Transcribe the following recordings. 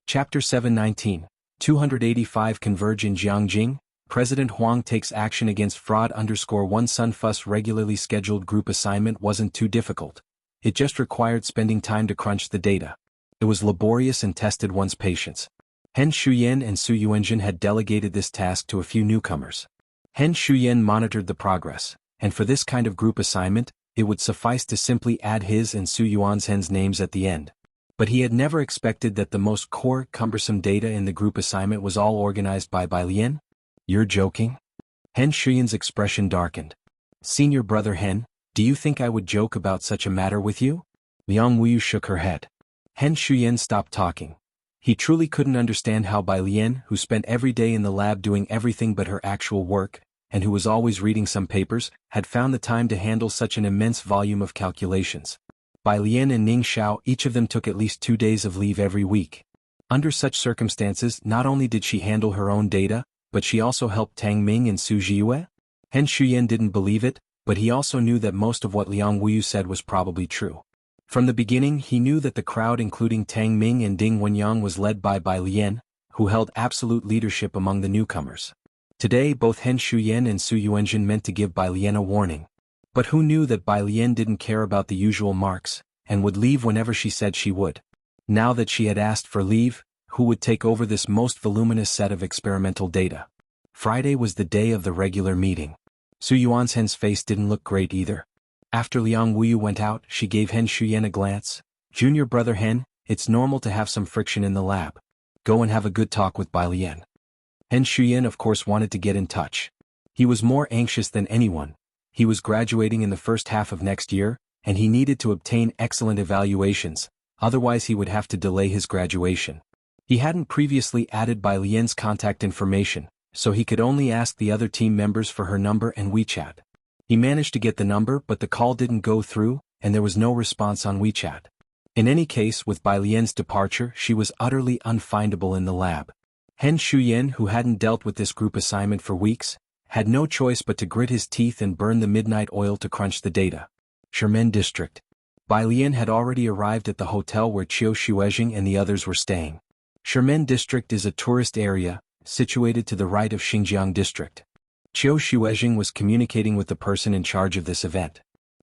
Chapter 719, 285 Converge in Jianghu. President Huang takes action against fraud. One Sun Fuss regularly scheduled group assignment wasn't too difficult. It just required spending time to crunch the data. It was laborious and tested one's patience. Hen Shuyan and Su Yuanjun had delegated this task to a few newcomers. Hen Shuyan monitored the progress, and for this kind of group assignment, it would suffice to simply add his and Su Yuanzhen's names at the end. But he had never expected that the most core, cumbersome data in the group assignment was all organized by Bai Lian. You're joking? Hen Shuyan's expression darkened. Senior brother Hen, do you think I would joke about such a matter with you? Liang Wuyu shook her head. Hen Shuyan stopped talking. He truly couldn't understand how Bai Lian, who spent every day in the lab doing everything but her actual work, and who was always reading some papers, had found the time to handle such an immense volume of calculations. Bai Lian and Ning Xiao, each of them took at least 2 days of leave every week. Under such circumstances, not only did she handle her own data, but she also helped Tang Ming and Su Jiyue? Hen Shuyan didn't believe it, but he also knew that most of what Liang Wuyu said was probably true. From the beginning, he knew that the crowd, including Tang Ming and Ding Wenyang, was led by Bai Lian, who held absolute leadership among the newcomers. Today, both Hen Shuyan and Su Yuanjun meant to give Bai Lian a warning. But who knew that Bai Lian didn't care about the usual marks, and would leave whenever she said she would? Now that she had asked for leave, who would take over this most voluminous set of experimental data? Friday was the day of the regular meeting. Su Yuanzhen's face didn't look great either. After Liang Wuyu went out, she gave Hen Shuyan a glance. Junior brother Hen, it's normal to have some friction in the lab. Go and have a good talk with Bai Lian. Hen Shuyan of course wanted to get in touch. He was more anxious than anyone. He was graduating in the first half of next year, and he needed to obtain excellent evaluations, otherwise he would have to delay his graduation. He hadn't previously added Bai Lian's contact information, so he could only ask the other team members for her number and WeChat. He managed to get the number, but the call didn't go through, and there was no response on WeChat. In any case, with Bai Lian's departure, she was utterly unfindable in the lab. Hen Shuyan, who hadn't dealt with this group assignment for weeks, had no choice but to grit his teeth and burn the midnight oil to crunch the data. Sherman District. Bai Lian had already arrived at the hotel where Qiu Shuezhing and the others were staying. Sherman District is a tourist area, situated to the right of Xinjiang District. Qiu Shuezhing was communicating with the person in charge of this event.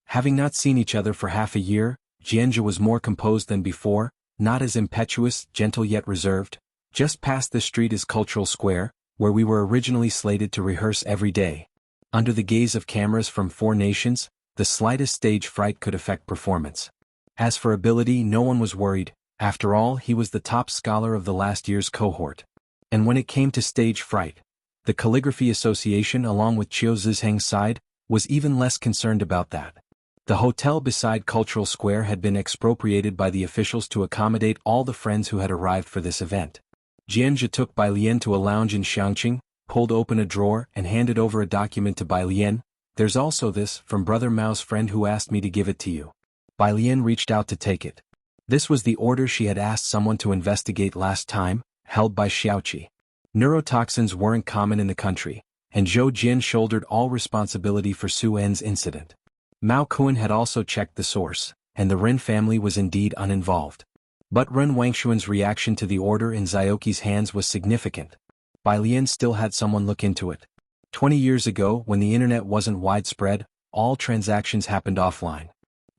Having not seen each other for half a year, Jianghu was more composed than before, not as impetuous, gentle yet reserved. Just past this street is Cultural Square, where we were originally slated to rehearse every day. Under the gaze of cameras from 4 nations, the slightest stage fright could affect performance. As for ability, no one was worried. After all, he was the top scholar of the last year's cohort. And when it came to stage fright, the Calligraphy Association, along with Qiu Zizheng's side, was even less concerned about that. The hotel beside Cultural Square had been expropriated by the officials to accommodate all the friends who had arrived for this event. Jianghu took Bai Lian to a lounge in Xianxia, pulled open a drawer and handed over a document to Bai Lian. There's also this, from Brother Mao's friend who asked me to give it to you. Bai Lian reached out to take it. This was the order she had asked someone to investigate last time, held by Xiaoqi. Neurotoxins weren't common in the country, and Zhou Jin shouldered all responsibility for Su En's incident. Mao Kuan had also checked the source, and the Ren family was indeed uninvolved. But Ren Wangshuan's reaction to the order in Xiaoqi's hands was significant. Bai Lian still had someone look into it. 20 years ago, when the internet wasn't widespread, all transactions happened offline.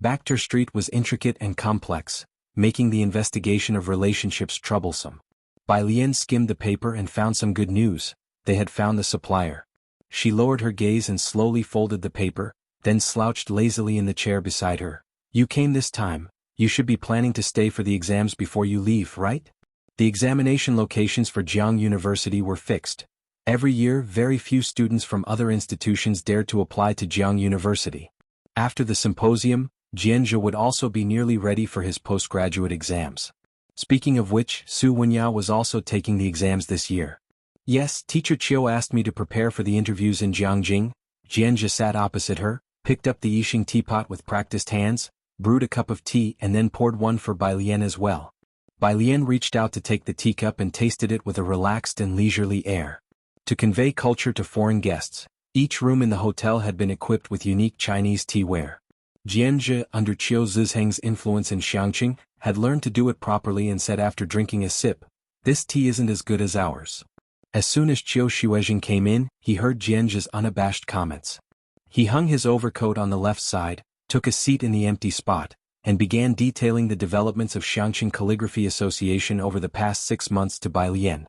Backter Street was intricate and complex, making the investigation of relationships troublesome. Bai Lian skimmed the paper and found some good news. They had found the supplier. She lowered her gaze and slowly folded the paper, then slouched lazily in the chair beside her. You came this time. You should be planning to stay for the exams before you leave, right? The examination locations for Jianghu University were fixed. Every year, very few students from other institutions dared to apply to Jianghu University. After the symposium, Jianghu would also be nearly ready for his postgraduate exams. Speaking of which, Su Wenyao was also taking the exams this year. Yes, Teacher Qiu asked me to prepare for the interviews in Jiangjing. Jianghu sat opposite her, picked up the Yixing teapot with practiced hands, brewed a cup of tea and then poured one for Bai Lian as well. Bai Lian reached out to take the teacup and tasted it with a relaxed and leisurely air. To convey culture to foreign guests, each room in the hotel had been equipped with unique Chinese teaware. Jianghu, under Qiu Zizheng's influence in Xianxia, had learned to do it properly and said after drinking a sip, This tea isn't as good as ours. As soon as Qiu Shuizheng came in, he heard Jianzhi's unabashed comments. He hung his overcoat on the left side, took a seat in the empty spot, and began detailing the developments of Xianxia Calligraphy Association over the past 6 months to Bai Lian.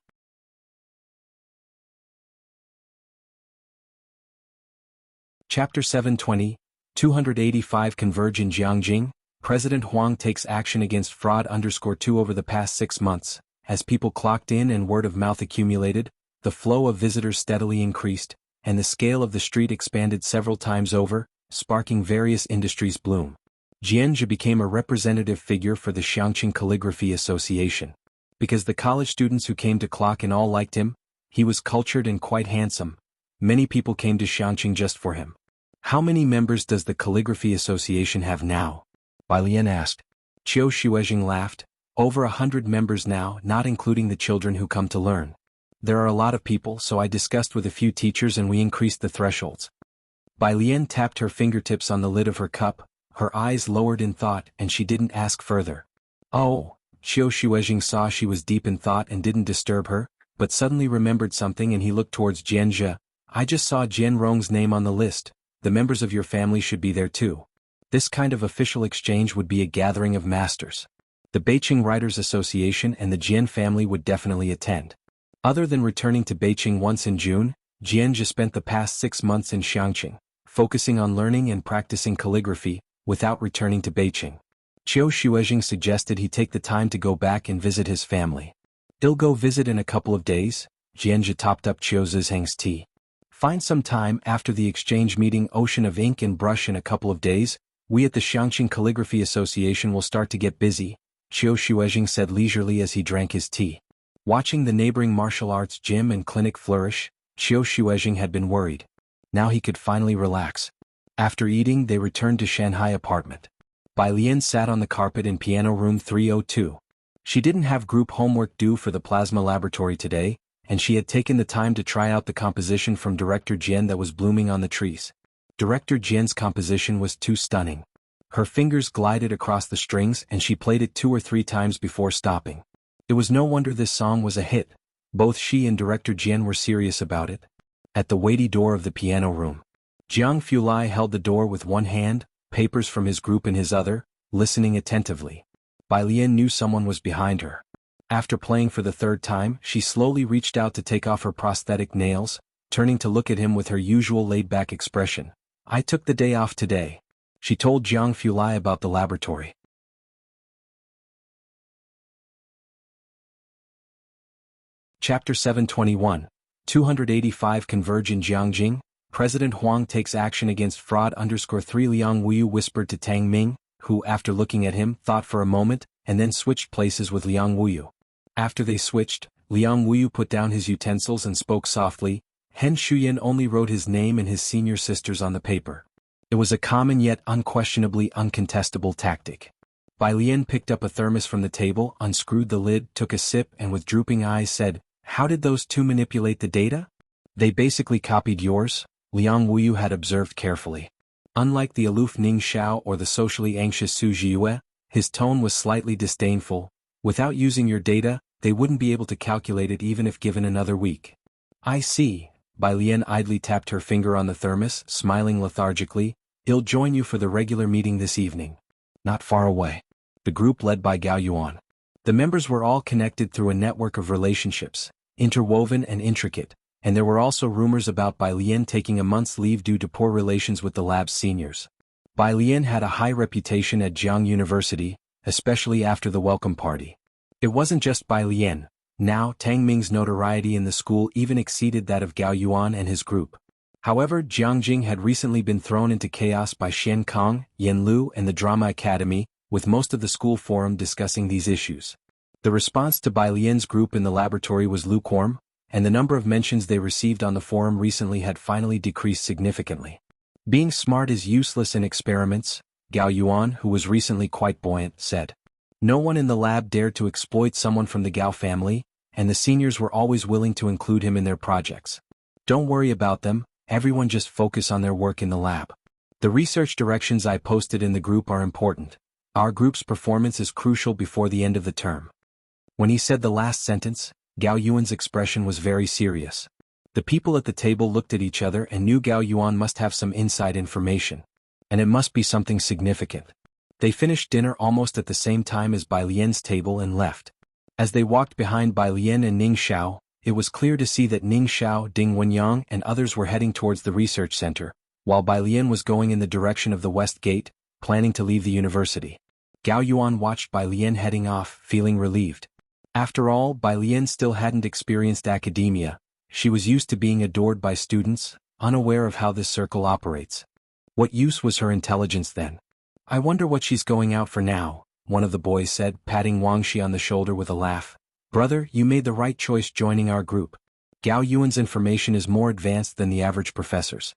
Chapter 720, 285 Converge in Jianghu. President Huang takes action against fraud_2 over the past 6 months. As people clocked in and word of mouth accumulated, the flow of visitors steadily increased, and the scale of the street expanded several times over, sparking various industries' bloom. Jianghu became a representative figure for the Xianxia Calligraphy Association. Because the college students who came to clock in all liked him, he was cultured and quite handsome. Many people came to Xianxia just for him. How many members does the Calligraphy Association have now? Bai Lian asked. Qiu Shuizheng laughed. Over 100 members now, not including the children who come to learn. There are a lot of people, so I discussed with a few teachers and we increased the thresholds. Bai Lian tapped her fingertips on the lid of her cup, her eyes lowered in thought, and she didn't ask further. Oh, Qiu Shuizheng saw she was deep in thought and didn't disturb her, but suddenly remembered something and he looked towards Jianzhi. I just saw Jian Rong's name on the list. The members of your family should be there too. This kind of official exchange would be a gathering of masters. The Beijing Writers Association and the Jian family would definitely attend. Other than returning to Beijing once in June, Jianzhi spent the past 6 months in Xianxia, focusing on learning and practicing calligraphy, without returning to Beijing. Qiu Shuizheng suggested he take the time to go back and visit his family. He'll go visit in a couple of days. Jianzhi topped up Qiu Zhizheng's tea. Find some time after the exchange meeting Ocean of Ink and Brush in a couple of days. We at the Xianxia Calligraphy Association will start to get busy, Qiu Shuizheng said leisurely as he drank his tea. Watching the neighboring martial arts gym and clinic flourish, Qiu Shuizheng had been worried. Now he could finally relax. After eating, they returned to Shanghai apartment. Bai Lian sat on the carpet in piano room 302. She didn't have group homework due for the plasma laboratory today, and she had taken the time to try out the composition from Director Jian that was blooming on the trees. Director Jian's composition was too stunning. Her fingers glided across the strings and she played it 2 or 3 times before stopping. It was no wonder this song was a hit. Both she and Director Jian were serious about it. At the weighty door of the piano room, Jianghu Lai held the door with one hand, papers from his group in his other, listening attentively. Bai Lian knew someone was behind her. After playing for the 3rd time, she slowly reached out to take off her prosthetic nails, turning to look at him with her usual laid-back expression. I took the day off today. She told Jianghu Lai about the laboratory. Chapter 721, 285 Converge in Jianghu. President Huang takes action against fraud_3. Liang Wuyu whispered to Tang Ming, who, after looking at him, thought for a moment, and then switched places with Liang Wuyu. After they switched, Liang Wuyu put down his utensils and spoke softly. Hen Shuyan only wrote his name and his senior sisters on the paper. It was a common yet unquestionably uncontestable tactic. Bai Lian picked up a thermos from the table, unscrewed the lid, took a sip and with drooping eyes said, How did those 2 manipulate the data? They basically copied yours, Liang Wuyu had observed carefully. Unlike the aloof Ning Xiao or the socially anxious Su Jiyue, his tone was slightly disdainful. Without using your data, they wouldn't be able to calculate it even if given another week. I see. Bai Lian idly tapped her finger on the thermos, smiling lethargically. He'll join you for the regular meeting this evening. Not far away. The group led by Gao Yuan. The members were all connected through a network of relationships, interwoven and intricate, and there were also rumors about Bai Lian taking a month's leave due to poor relations with the lab's seniors. Bai Lian had a high reputation at Jianghu University, especially after the welcome party. It wasn't just Bai Lian. Now Tang Ming's notoriety in the school even exceeded that of Gao Yuan and his group. However, Jianghu had recently been thrown into chaos by Shen Kong, Yen Lu and the Drama Academy, with most of the school forum discussing these issues. The response to Bai Lian's group in the laboratory was lukewarm, and the number of mentions they received on the forum recently had finally decreased significantly. Being smart is useless in experiments, Gao Yuan, who was recently quite buoyant, said. No one in the lab dared to exploit someone from the Gao family, and the seniors were always willing to include him in their projects. Don't worry about them, everyone just focus on their work in the lab. The research directions I posted in the group are important. Our group's performance is crucial before the end of the term. When he said the last sentence, Gao Yuan's expression was very serious. The people at the table looked at each other and knew Gao Yuan must have some inside information. And it must be something significant. They finished dinner almost at the same time as Bai Lian's table and left. As they walked behind Bai Lian and Ning Xiao, it was clear to see that Ning Xiao, Ding Wenyang and others were heading towards the research center, while Bai Lian was going in the direction of the west gate, planning to leave the university. Gao Yuan watched Bai Lian heading off, feeling relieved. After all, Bai Lian still hadn't experienced academia. She was used to being adored by students, unaware of how this circle operates. What use was her intelligence then? I wonder what she's going out for now, one of the boys said, patting Wuxia on the shoulder with a laugh. Brother, you made the right choice joining our group. Gao Yuan's information is more advanced than the average professor's.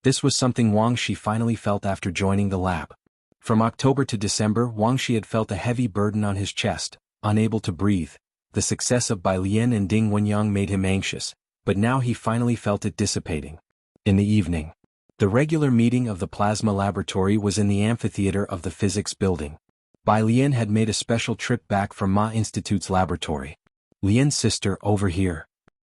This was something Wuxia finally felt after joining the lab. From October to December, Wuxia had felt a heavy burden on his chest, unable to breathe. The success of Bai Lian and Ding Wenyang made him anxious, but now he finally felt it dissipating. In the evening, the regular meeting of the plasma laboratory was in the amphitheater of the physics building. Bai Lian had made a special trip back from Ma Institute's laboratory. Lian's sister, over here.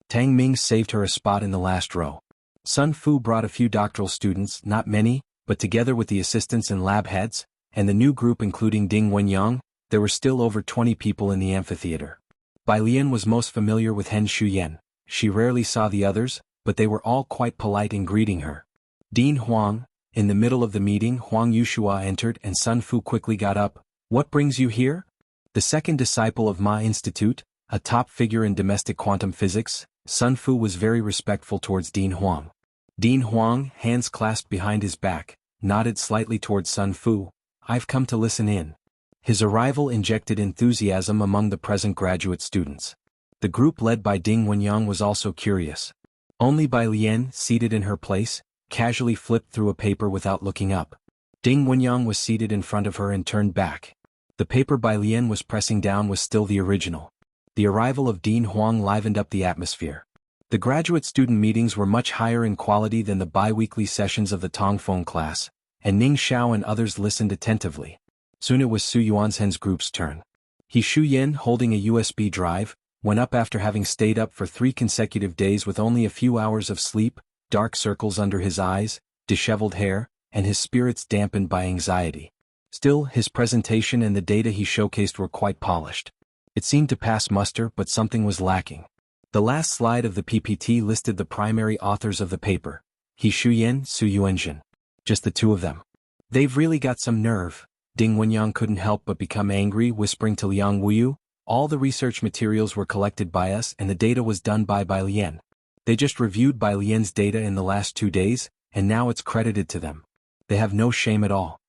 Tang Ming saved her a spot in the last row. Sun Fu brought a few doctoral students, not many, but together with the assistants and lab heads, and the new group including Ding Wenyang, there were still over 20 people in the amphitheater. Bai Lian was most familiar with Hen Shuyan. She rarely saw the others, but they were all quite polite in greeting her. Dean Huang, in the middle of the meeting, Huang Yushua entered and Sun Fu quickly got up. What brings you here? The second disciple of Ma Institute, a top figure in domestic quantum physics, Sun Fu was very respectful towards Dean Huang. Dean Huang, hands clasped behind his back, nodded slightly towards Sun Fu. I've come to listen in. His arrival injected enthusiasm among the present graduate students. The group led by Ding Wenyang was also curious. Only Bai Lian, seated in her place, casually flipped through a paper without looking up. Ding Wenyang was seated in front of her and turned back. The paper Bai Lian was pressing down was still the original. The arrival of Dean Huang livened up the atmosphere. The graduate student meetings were much higher in quality than the bi-weekly sessions of the Tongfeng class, and Ning Xiao and others listened attentively. Soon it was Su Yuanzhen's group's turn. He Shu Yin, holding a USB drive, went up after having stayed up for 3 consecutive days with only a few hours of sleep, dark circles under his eyes, disheveled hair, and his spirits dampened by anxiety. Still, his presentation and the data he showcased were quite polished. It seemed to pass muster, but something was lacking. The last slide of the PPT listed the primary authors of the paper. He Shu Yin, Su Yuanzhen. Just the two of them. They've really got some nerve. Ding Wenyang couldn't help but become angry, whispering to Liang Wuyu, all the research materials were collected by us and the data was done by Bai Lian. They just reviewed Bai Lian's data in the last 2 days, and now it's credited to them. They have no shame at all.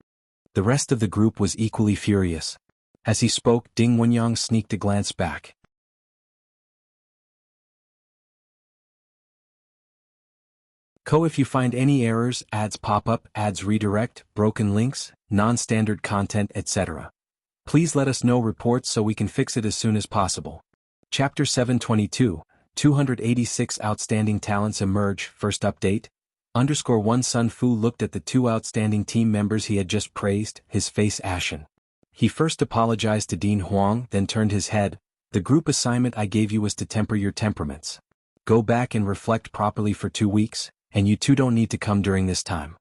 The rest of the group was equally furious. As he spoke, Ding Wenyang sneaked a glance back. If you find any errors, ads pop up, ads redirect, broken links, non-standard content, etc. Please let us know reports so we can fix it as soon as possible. Chapter 722, 286 Outstanding Talents Emerge. First update. _1 Sun Fu looked at the 2 outstanding team members he had just praised, his face ashen. He first apologized to Dean Huang, then turned his head. The group assignment I gave you was to temper your temperaments. Go back and reflect properly for 2 weeks, and you two don't need to come during this time.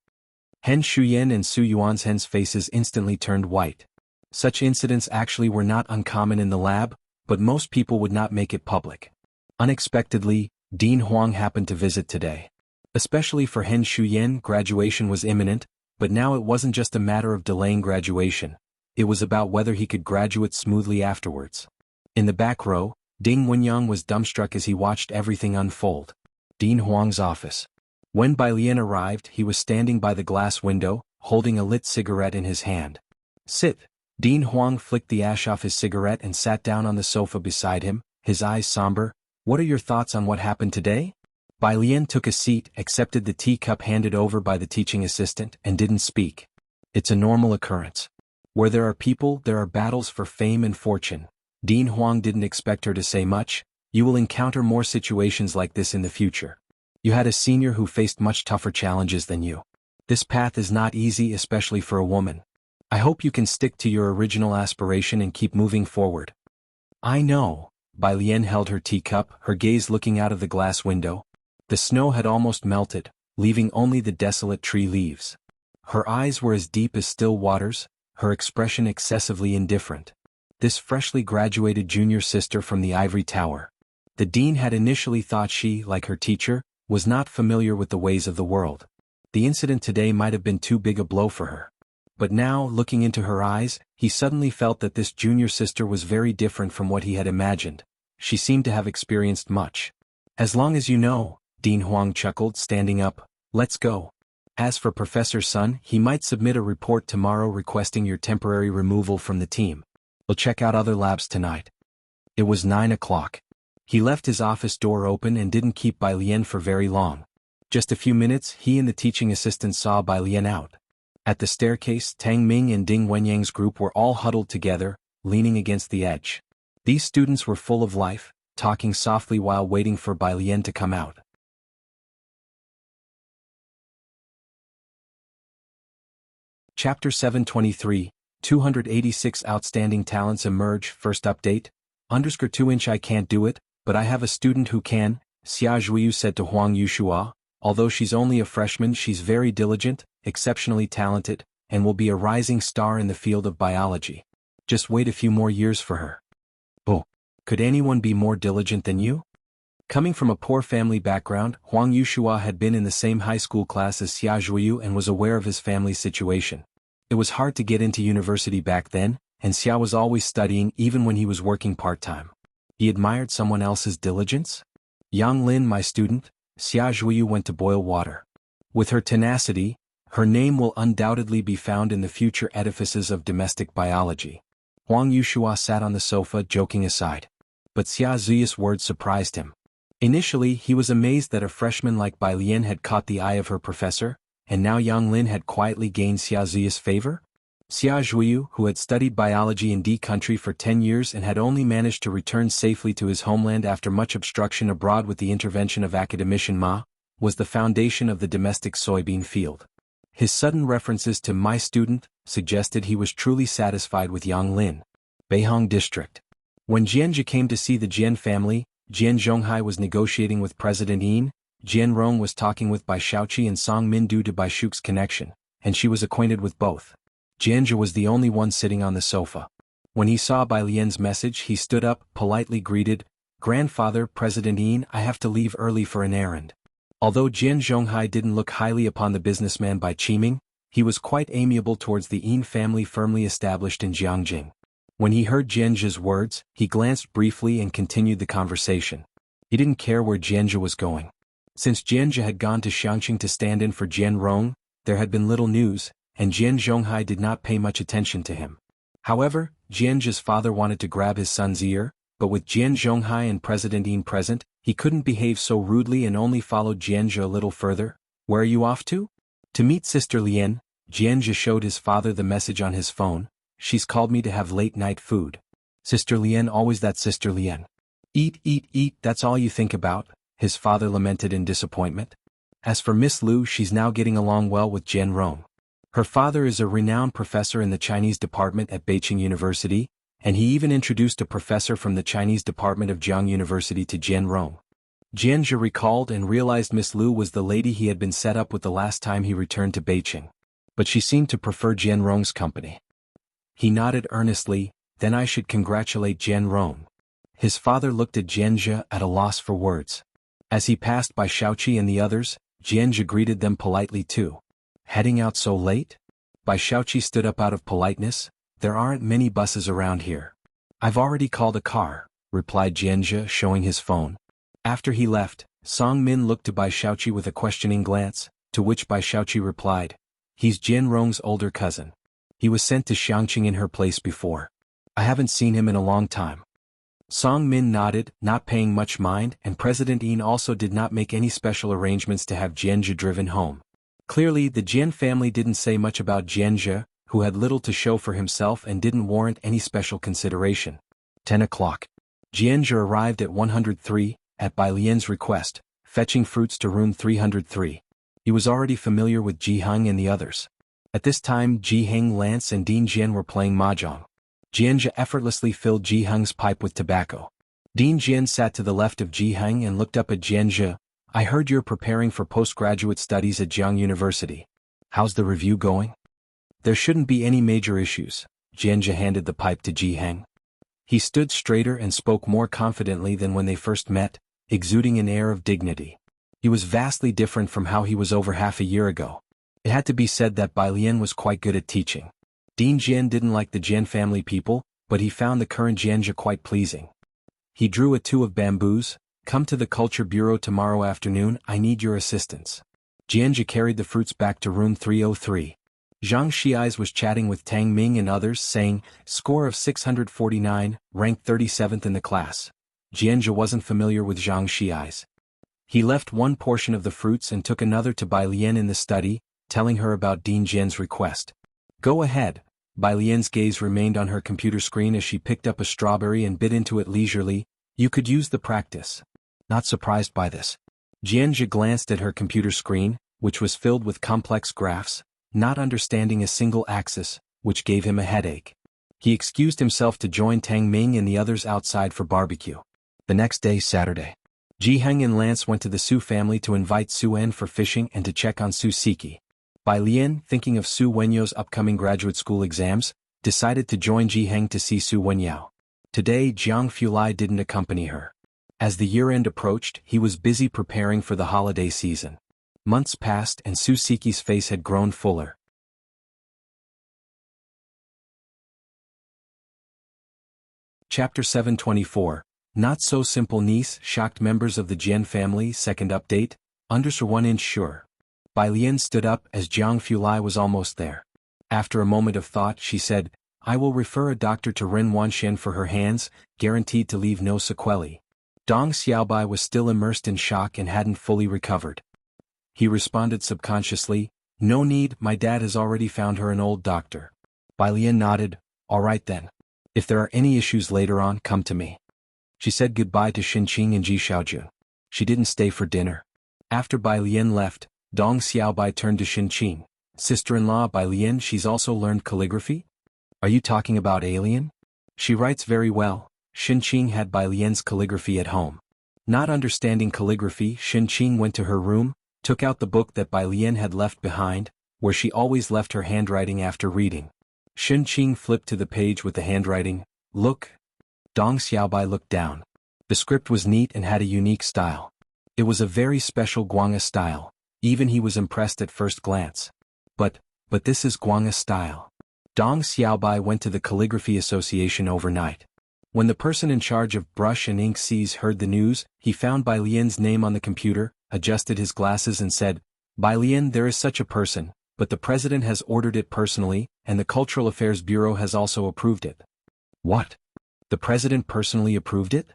Hen Shuyan and Su Yuanzhen's faces instantly turned white. Such incidents actually were not uncommon in the lab, but most people would not make it public. Unexpectedly, Dean Huang happened to visit today. Especially for Hen Shuyan, graduation was imminent, but now it wasn't just a matter of delaying graduation. It was about whether he could graduate smoothly afterwards. In the back row, Ding Wenyang was dumbstruck as he watched everything unfold. Dean Huang's office. When Bai Lian arrived, he was standing by the glass window, holding a lit cigarette in his hand. Sit. Dean Huang flicked the ash off his cigarette and sat down on the sofa beside him, his eyes somber. What are your thoughts on what happened today? Bai Lian took a seat, accepted the teacup handed over by the teaching assistant, and didn't speak. It's a normal occurrence. Where there are people, there are battles for fame and fortune. Dean Huang didn't expect her to say much. You will encounter more situations like this in the future. You had a senior who faced much tougher challenges than you. This path is not easy, especially for a woman. I hope you can stick to your original aspiration and keep moving forward. I know. Bai Lian held her teacup, her gaze looking out of the glass window. The snow had almost melted, leaving only the desolate tree leaves. Her eyes were as deep as still waters, her expression excessively indifferent. This freshly graduated junior sister from the ivory tower. The dean had initially thought she, like her teacher, was not familiar with the ways of the world. The incident today might have been too big a blow for her. But now, looking into her eyes, he suddenly felt that this junior sister was very different from what he had imagined. She seemed to have experienced much. As long as you know, Dean Huang chuckled, standing up, let's go. As for Professor Sun, he might submit a report tomorrow requesting your temporary removal from the team. We'll check out other labs tonight. It was 9 o'clock. He left his office door open and didn't keep Bai Lian for very long. Just a few minutes, he and the teaching assistant saw Bai Lian out. At the staircase, Tang Ming and Ding Wenyang's group were all huddled together, leaning against the edge. These students were full of life, talking softly while waiting for Bai Lian to come out. Chapter 723, 286 Outstanding Talents Emerge. First update, _2" I can't do it, but I have a student who can, Xia Zhuyu said to Huang Yushua. Although she's only a freshman, she's very diligent, exceptionally talented, and will be a rising star in the field of biology. Just wait a few more years for her. Oh, could anyone be more diligent than you? Coming from a poor family background, Huang Yushua had been in the same high school class as Xia Zhuyu and was aware of his family's situation. It was hard to get into university back then, and Xia was always studying even when he was working part-time. He admired someone else's diligence? Yang Lin, my student, Xia Zhuyu went to boil water. With her tenacity, her name will undoubtedly be found in the future edifices of domestic biology. Huang Yushua sat on the sofa, joking aside. But Xia Zhuyu's words surprised him. Initially, he was amazed that a freshman like Bai Lian had caught the eye of her professor, and now Yang Lin had quietly gained Xia Zhuyu's favor? Xia Zhuyu, who had studied biology in D country for 10 years and had only managed to return safely to his homeland after much obstruction abroad with the intervention of academician Ma, was the foundation of the domestic soybean field. His sudden references to my student suggested he was truly satisfied with Yang Lin. Beihong District. When Jianxia came to see the Jian family, Jian Zhonghai was negotiating with President Yin, Jian Rong was talking with Bai Shaoqi and Song Min due to Bai Shuk's connection, and she was acquainted with both. Jianxia was the only one sitting on the sofa. When he saw Bai Lian's message, he stood up, politely greeted, "Grandfather, President Yin, I have to leave early for an errand." Although Jian Zhonghai didn't look highly upon the businessman Bai Qiming, he was quite amiable towards the Yin family firmly established in Jianghu. When he heard Jianxia's words, he glanced briefly and continued the conversation. He didn't care where Jianxia was going. Since Jianxia had gone to Xianxia to stand in for Jian Rong, there had been little news, and Jian Zhonghai did not pay much attention to him. However, Jianxia's father wanted to grab his son's ear, but with Jian Zhonghai and President Yin present, he couldn't behave so rudely and only followed Jianxia a little further. "Where are you off to?" "To meet Sister Lian." Jianxia showed his father the message on his phone. "She's called me to have late-night food." "Sister Lian, always that Sister Lian. Eat, eat, eat, that's all you think about," his father lamented in disappointment. As for Miss Lu, she's now getting along well with Jian Rong. Her father is a renowned professor in the Chinese department at Beijing University, and he even introduced a professor from the Chinese department of Jianghu University to Jian Rong. Jianxia recalled and realized Miss Lu was the lady he had been set up with the last time he returned to Beijing. But she seemed to prefer Jian Rong's company. He nodded earnestly, "Then I should congratulate Jian Rong." His father looked at Jianxia at a loss for words. As he passed by Shaoqi and the others, Jianxia greeted them politely too. "Heading out so late?" Bai Shaoqi stood up out of politeness. "There aren't many buses around here." "I've already called a car," replied Jianxia, showing his phone. After he left, Song Min looked to Bai Shaoqi with a questioning glance, to which Bai Shaoqi replied, "He's Jian Rong's older cousin. He was sent to Xianxia in her place before. I haven't seen him in a long time." Song Min nodded, not paying much mind, and President Yin also did not make any special arrangements to have Jianxia driven home. Clearly, the Jian family didn't say much about Jianxia, who had little to show for himself and didn't warrant any special consideration. 10 o'clock. Jianxia arrived at 103, at Bai Lian's request, fetching fruits to room 303. He was already familiar with Ji Heng and the others. At this time, Ji Heng, Lance and Dean Jian were playing mahjong. Xianxia effortlessly filled Jianghu's pipe with tobacco. Dean Jian sat to the left of Jianghu and looked up at Xianxia. I heard you're preparing for postgraduate studies at Jianghu University. How's the review going? There shouldn't be any major issues. Xianxia handed the pipe to Jianghu. He stood straighter and spoke more confidently than when they first met, exuding an air of dignity. He was vastly different from how he was over half a year ago. It had to be said that Bai Lian was quite good at teaching. Dean Jian didn't like the Jian family people, but he found the current Xianxia quite pleasing. He drew a two of bamboos. Come to the Culture Bureau tomorrow afternoon, I need your assistance. Xianxia carried the fruits back to room 303. Xianxia was chatting with Tang Ming and others, saying, score of 649, ranked 37th in the class. Xianxia wasn't familiar with Xianxia. He left one portion of the fruits and took another to Bai Lian in the study, telling her about Dean Jian's request. Go ahead. Bai Lian's gaze remained on her computer screen as she picked up a strawberry and bit into it leisurely. You could use the practice. Not surprised by this. Xianxia glanced at her computer screen, which was filled with complex graphs, not understanding a single axis, which gave him a headache. He excused himself to join Tang Ming and the others outside for barbecue. The next day, Saturday. Jianghu and Lance went to the Su family to invite Su En for fishing and to check on Su Siki. Bai Lian, thinking of Su Wenyou's upcoming graduate school exams, decided to join Jianghu to see Su Wenyou. Today Jiang Fulai didn't accompany her. As the year-end approached, he was busy preparing for the holiday season. Months passed and Su Siki's face had grown fuller. Chapter 724. Not so simple niece shocked members of the Jian family. Second update, under 1 inch sure. Bai Lian stood up as Jiang Fulai was almost there. After a moment of thought she said, I will refer a doctor to Ren Wanxian for her hands, guaranteed to leave no sequelae. Dong Xiaobai was still immersed in shock and hadn't fully recovered. He responded subconsciously, no need, my dad has already found her an old doctor. Bai Lian nodded, all right then. If there are any issues later on, come to me. She said goodbye to Xinqing and Ji Xiaojun. She didn't stay for dinner. After Bai Lian left, Dong Xiaobai turned to Xinqing. Sister-in-law Bai Lian, she's also learned calligraphy? Are you talking about alien? She writes very well. Xinqing had Bai Lian's calligraphy at home. Not understanding calligraphy, Xinqing went to her room, took out the book that Bai Lian had left behind, where she always left her handwriting after reading. Xinqing flipped to the page with the handwriting. Look. Dong Xiaobai looked down. The script was neat and had a unique style. It was a very special Guanga style. Even he was impressed at first glance. But this is Guanga style. Dong Xiaobai went to the Calligraphy Association overnight. When the person in charge of brush and ink sees heard the news, he found Bai Lian's name on the computer, adjusted his glasses and said, Bai Lian, there is such a person, but the president has ordered it personally, and the Cultural Affairs Bureau has also approved it. What? The president personally approved it?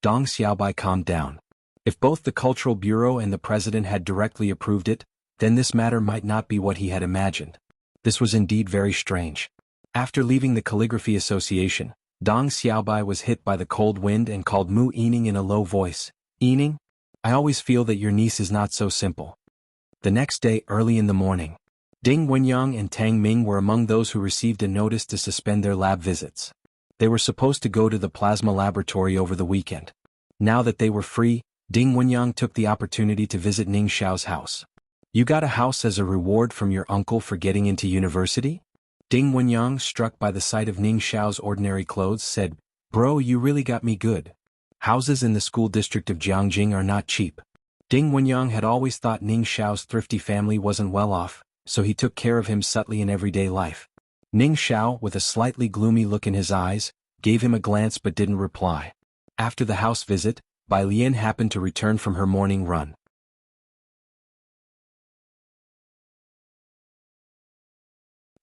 Dong Xiaobai calmed down. If both the Cultural Bureau and the president had directly approved it, then this matter might not be what he had imagined. This was indeed very strange. After leaving the Calligraphy Association, Dong Xiaobai was hit by the cold wind and called Mu Yining in a low voice. Yining? I always feel that your niece is not so simple. The next day early in the morning, Ding Wenyang and Tang Ming were among those who received a notice to suspend their lab visits. They were supposed to go to the plasma laboratory over the weekend. Now that they were free, Ding Wenyang took the opportunity to visit Ning Xiao's house. You got a house as a reward from your uncle for getting into university? Ding Wenyang, struck by the sight of Ning Xiao's ordinary clothes, said, Bro, you really got me good. Houses in the school district of Jianghu are not cheap. Ding Wenyang had always thought Ning Xiao's thrifty family wasn't well off, so he took care of him subtly in everyday life. Ning Xiao, with a slightly gloomy look in his eyes, gave him a glance but didn't reply. After the house visit, Bai Lian happened to return from her morning run.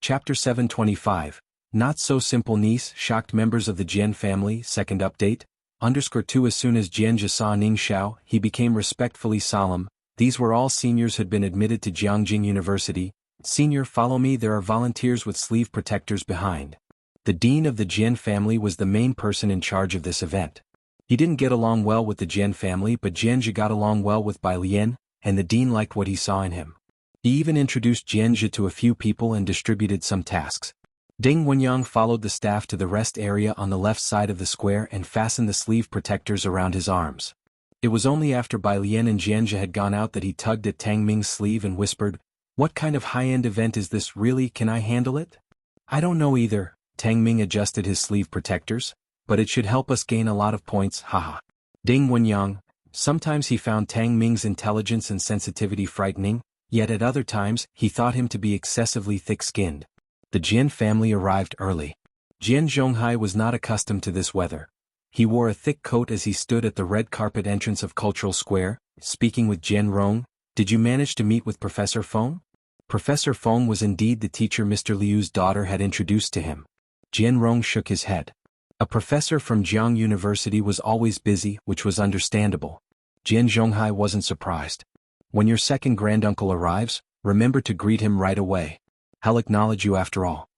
Chapter 725. Not so simple niece shocked members of the Jian family. Second update, _2 As soon as Jianxia saw Ning Xiao, he became respectfully solemn. These were all seniors who had been admitted to Jianghu University. Senior, follow me, there are volunteers with sleeve protectors behind. The dean of the Jian family was the main person in charge of this event. He didn't get along well with the Jian family, but Jianxia got along well with Bai Lian, and the dean liked what he saw in him. He even introduced Xianxia to a few people and distributed some tasks. Ding Wenyang followed the staff to the rest area on the left side of the square and fastened the sleeve protectors around his arms. It was only after Bai Lian and Xianxia had gone out that he tugged at Tang Ming's sleeve and whispered, "What kind of high-end event is this really? Can I handle it?" "I don't know either." Tang Ming adjusted his sleeve protectors, "but it should help us gain a lot of points, haha." Ding Wenyang. Sometimes he found Tang Ming's intelligence and sensitivity frightening, yet at other times he thought him to be excessively thick-skinned. The Jian family arrived early. Jian Zhonghai was not accustomed to this weather. He wore a thick coat as he stood at the red carpet entrance of Cultural Square, speaking with Jian Rong. "Did you manage to meet with Professor Feng?" Professor Feng was indeed the teacher Mr. Liu's daughter had introduced to him. Jian Rong shook his head. A professor from Jianghu University was always busy, which was understandable. Jian Zhonghai wasn't surprised. "When your second granduncle arrives, remember to greet him right away. He'll acknowledge you after all."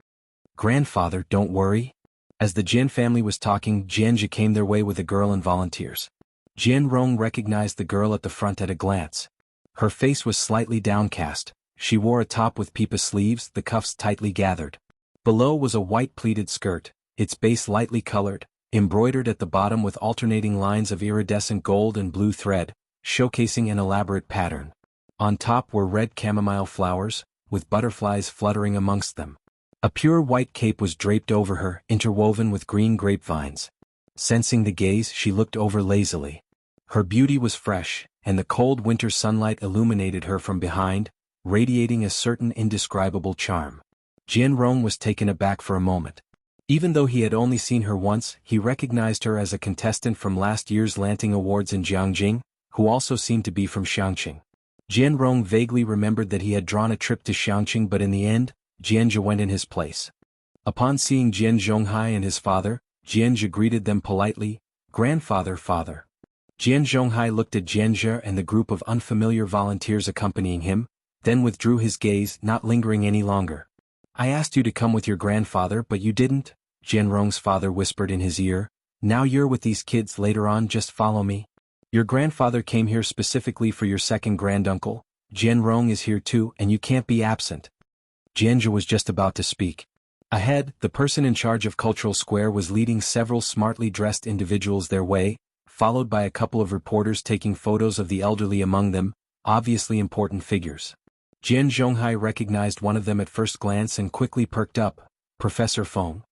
"Grandfather, don't worry." As the Jian family was talking, Xianxia came their way with a girl and volunteers. Jian Rong recognized the girl at the front at a glance. Her face was slightly downcast. She wore a top with pipa sleeves, the cuffs tightly gathered. Below was a white pleated skirt, its base lightly colored, embroidered at the bottom with alternating lines of iridescent gold and blue thread, showcasing an elaborate pattern. On top were red chamomile flowers, with butterflies fluttering amongst them. A pure white cape was draped over her, interwoven with green grapevines. Sensing the gaze, she looked over lazily. Her beauty was fresh, and the cold winter sunlight illuminated her from behind, radiating a certain indescribable charm. Jian Rong was taken aback for a moment. Even though he had only seen her once, he recognized her as a contestant from last year's Lanting Awards in Jianghu, who also seemed to be from Xianxia. Jian Rong vaguely remembered that he had drawn a trip to Xianxia, but in the end, Xianxia went in his place. Upon seeing Jian Zhonghai and his father, Xianxia greeted them politely, "Grandfather, father." Jian Zhonghai looked at Xianxia and the group of unfamiliar volunteers accompanying him, then withdrew his gaze, not lingering any longer. "I asked you to come with your grandfather, but you didn't," Jian Rong's father whispered in his ear. "Now you're with these kids, later on just follow me. Your grandfather came here specifically for your second granduncle. Jian Rong is here too, and you can't be absent." Xianxia was just about to speak. Ahead, the person in charge of Cultural Square was leading several smartly dressed individuals their way, followed by a couple of reporters taking photos of the elderly among them, obviously important figures. Jian Zhonghai recognized one of them at first glance and quickly perked up, "Professor Feng."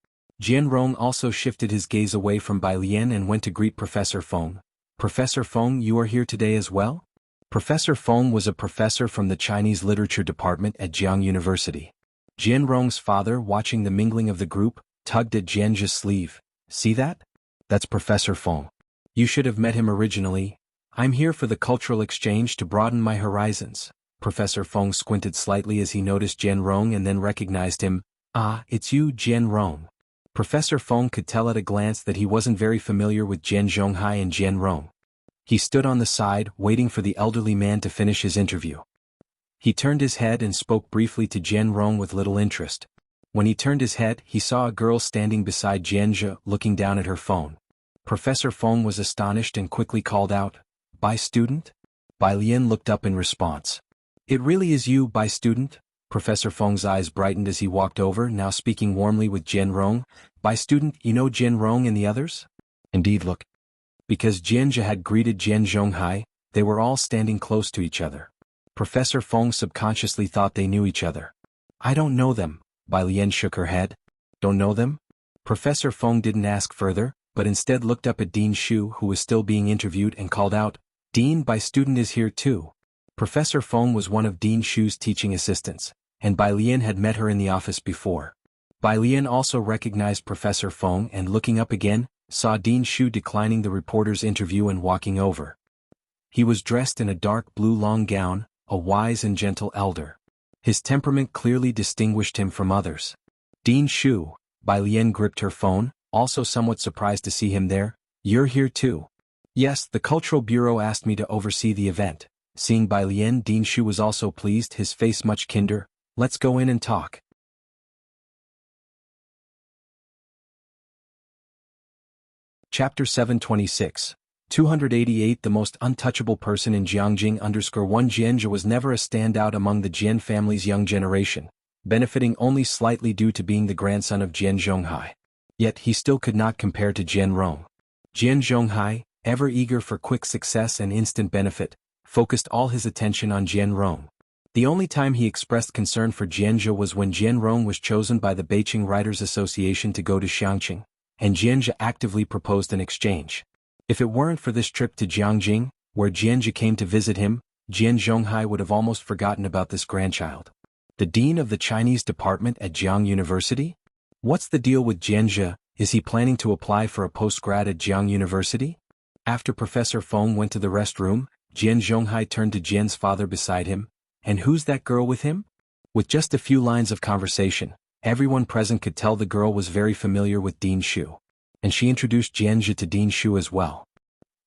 Jian Rong also shifted his gaze away from Bai Lian and went to greet Professor Feng. "Professor Feng, you are here today as well?" Professor Feng was a professor from the Chinese Literature Department at Jianghu University. Jian Rong's father, watching the mingling of the group, tugged at Xianxia's sleeve. "See that? That's Professor Feng. You should have met him originally. I'm here for the cultural exchange to broaden my horizons." Professor Feng squinted slightly as he noticed Jian Rong and then recognized him. "Ah, it's you, Jian Rong." Professor Feng could tell at a glance that he wasn't very familiar with Jian Zhonghai and Jian Rong. He stood on the side, waiting for the elderly man to finish his interview. He turned his head and spoke briefly to Jian Rong with little interest. When he turned his head, he saw a girl standing beside Xianxia, looking down at her phone. Professor Feng was astonished and quickly called out, "Bai student?" Bai Lian looked up in response. "It really is you, Bai student?" Professor Feng's eyes brightened as he walked over, now speaking warmly with Jian Rong. "Bai student, you know Jian Rong and the others?" "Indeed, look." Because Xianxia had greeted Jian Zhonghai, they were all standing close to each other. Professor Feng subconsciously thought they knew each other. "I don't know them," Bai Lian shook her head. "Don't know them?" Professor Feng didn't ask further, but instead looked up at Dean Shu, who was still being interviewed, and called out, "Dean, Bai student is here too." Professor Feng was one of Dean Shu's teaching assistants, and Bai Lian had met her in the office before. Bai Lian also recognized Professor Feng and, looking up again, saw Dean Shu declining the reporter's interview and walking over. He was dressed in a dark blue long gown, a wise and gentle elder. His temperament clearly distinguished him from others. "Dean Shu," Bai Lian gripped her phone, also somewhat surprised to see him there. "You're here too?" "Yes, the Cultural Bureau asked me to oversee the event." Seeing Bai Lian, Dean Shu was also pleased, his face much kinder. "Let's go in and talk." Chapter 726. 288 The most untouchable person in Jianghu _1 Xianxia was never a standout among the Jian family's young generation. benefiting only slightly due to being the grandson of Jian Zhonghai. Yet he still could not compare to Jian Rong. Jian Zhonghai, ever eager for quick success and instant benefit, focused all his attention on Jian Rong. The only time he expressed concern for Xianxia was when Jian Rong was chosen by the Beijing Writers Association to go to Xianxia, and Xianxia actively proposed an exchange. If it weren't for this trip to Jianghu, where Xianxia came to visit him, Jian Zhonghai would have almost forgotten about this grandchild. The dean of the Chinese department at Jianghu University? What's the deal with Xianxia? Is he planning to apply for a postgrad at Jianghu University? After Professor Feng went to the restroom, Jian Zhonghai turned to Jian's father beside him. And who's that girl with him? With just a few lines of conversation, everyone present could tell the girl was very familiar with Dean Shu. And she introduced Xianxia to Dean Shu as well.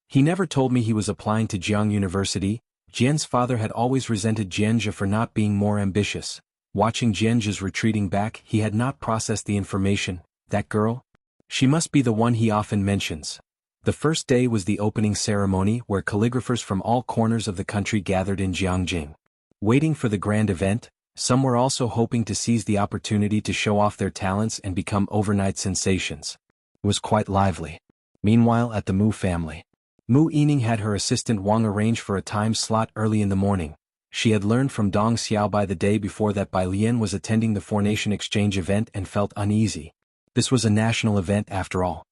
He never told me he was applying to Jianghu University. Jian's father had always resented Xianxia for not being more ambitious. Watching Xianxia's retreating back, he had not processed the information. That girl? She must be the one he often mentions. The first day was the opening ceremony where calligraphers from all corners of the country gathered in Jianghu. Waiting for the grand event, some were also hoping to seize the opportunity to show off their talents and become overnight sensations. It was quite lively. Meanwhile, at the Mu family, Mu Yining had her assistant Wang arrange for a time slot early in the morning. She had learned from Dong Xiaobai the day before that Bai Lian was attending the Four-Nation Exchange event and felt uneasy. This was a national event after all.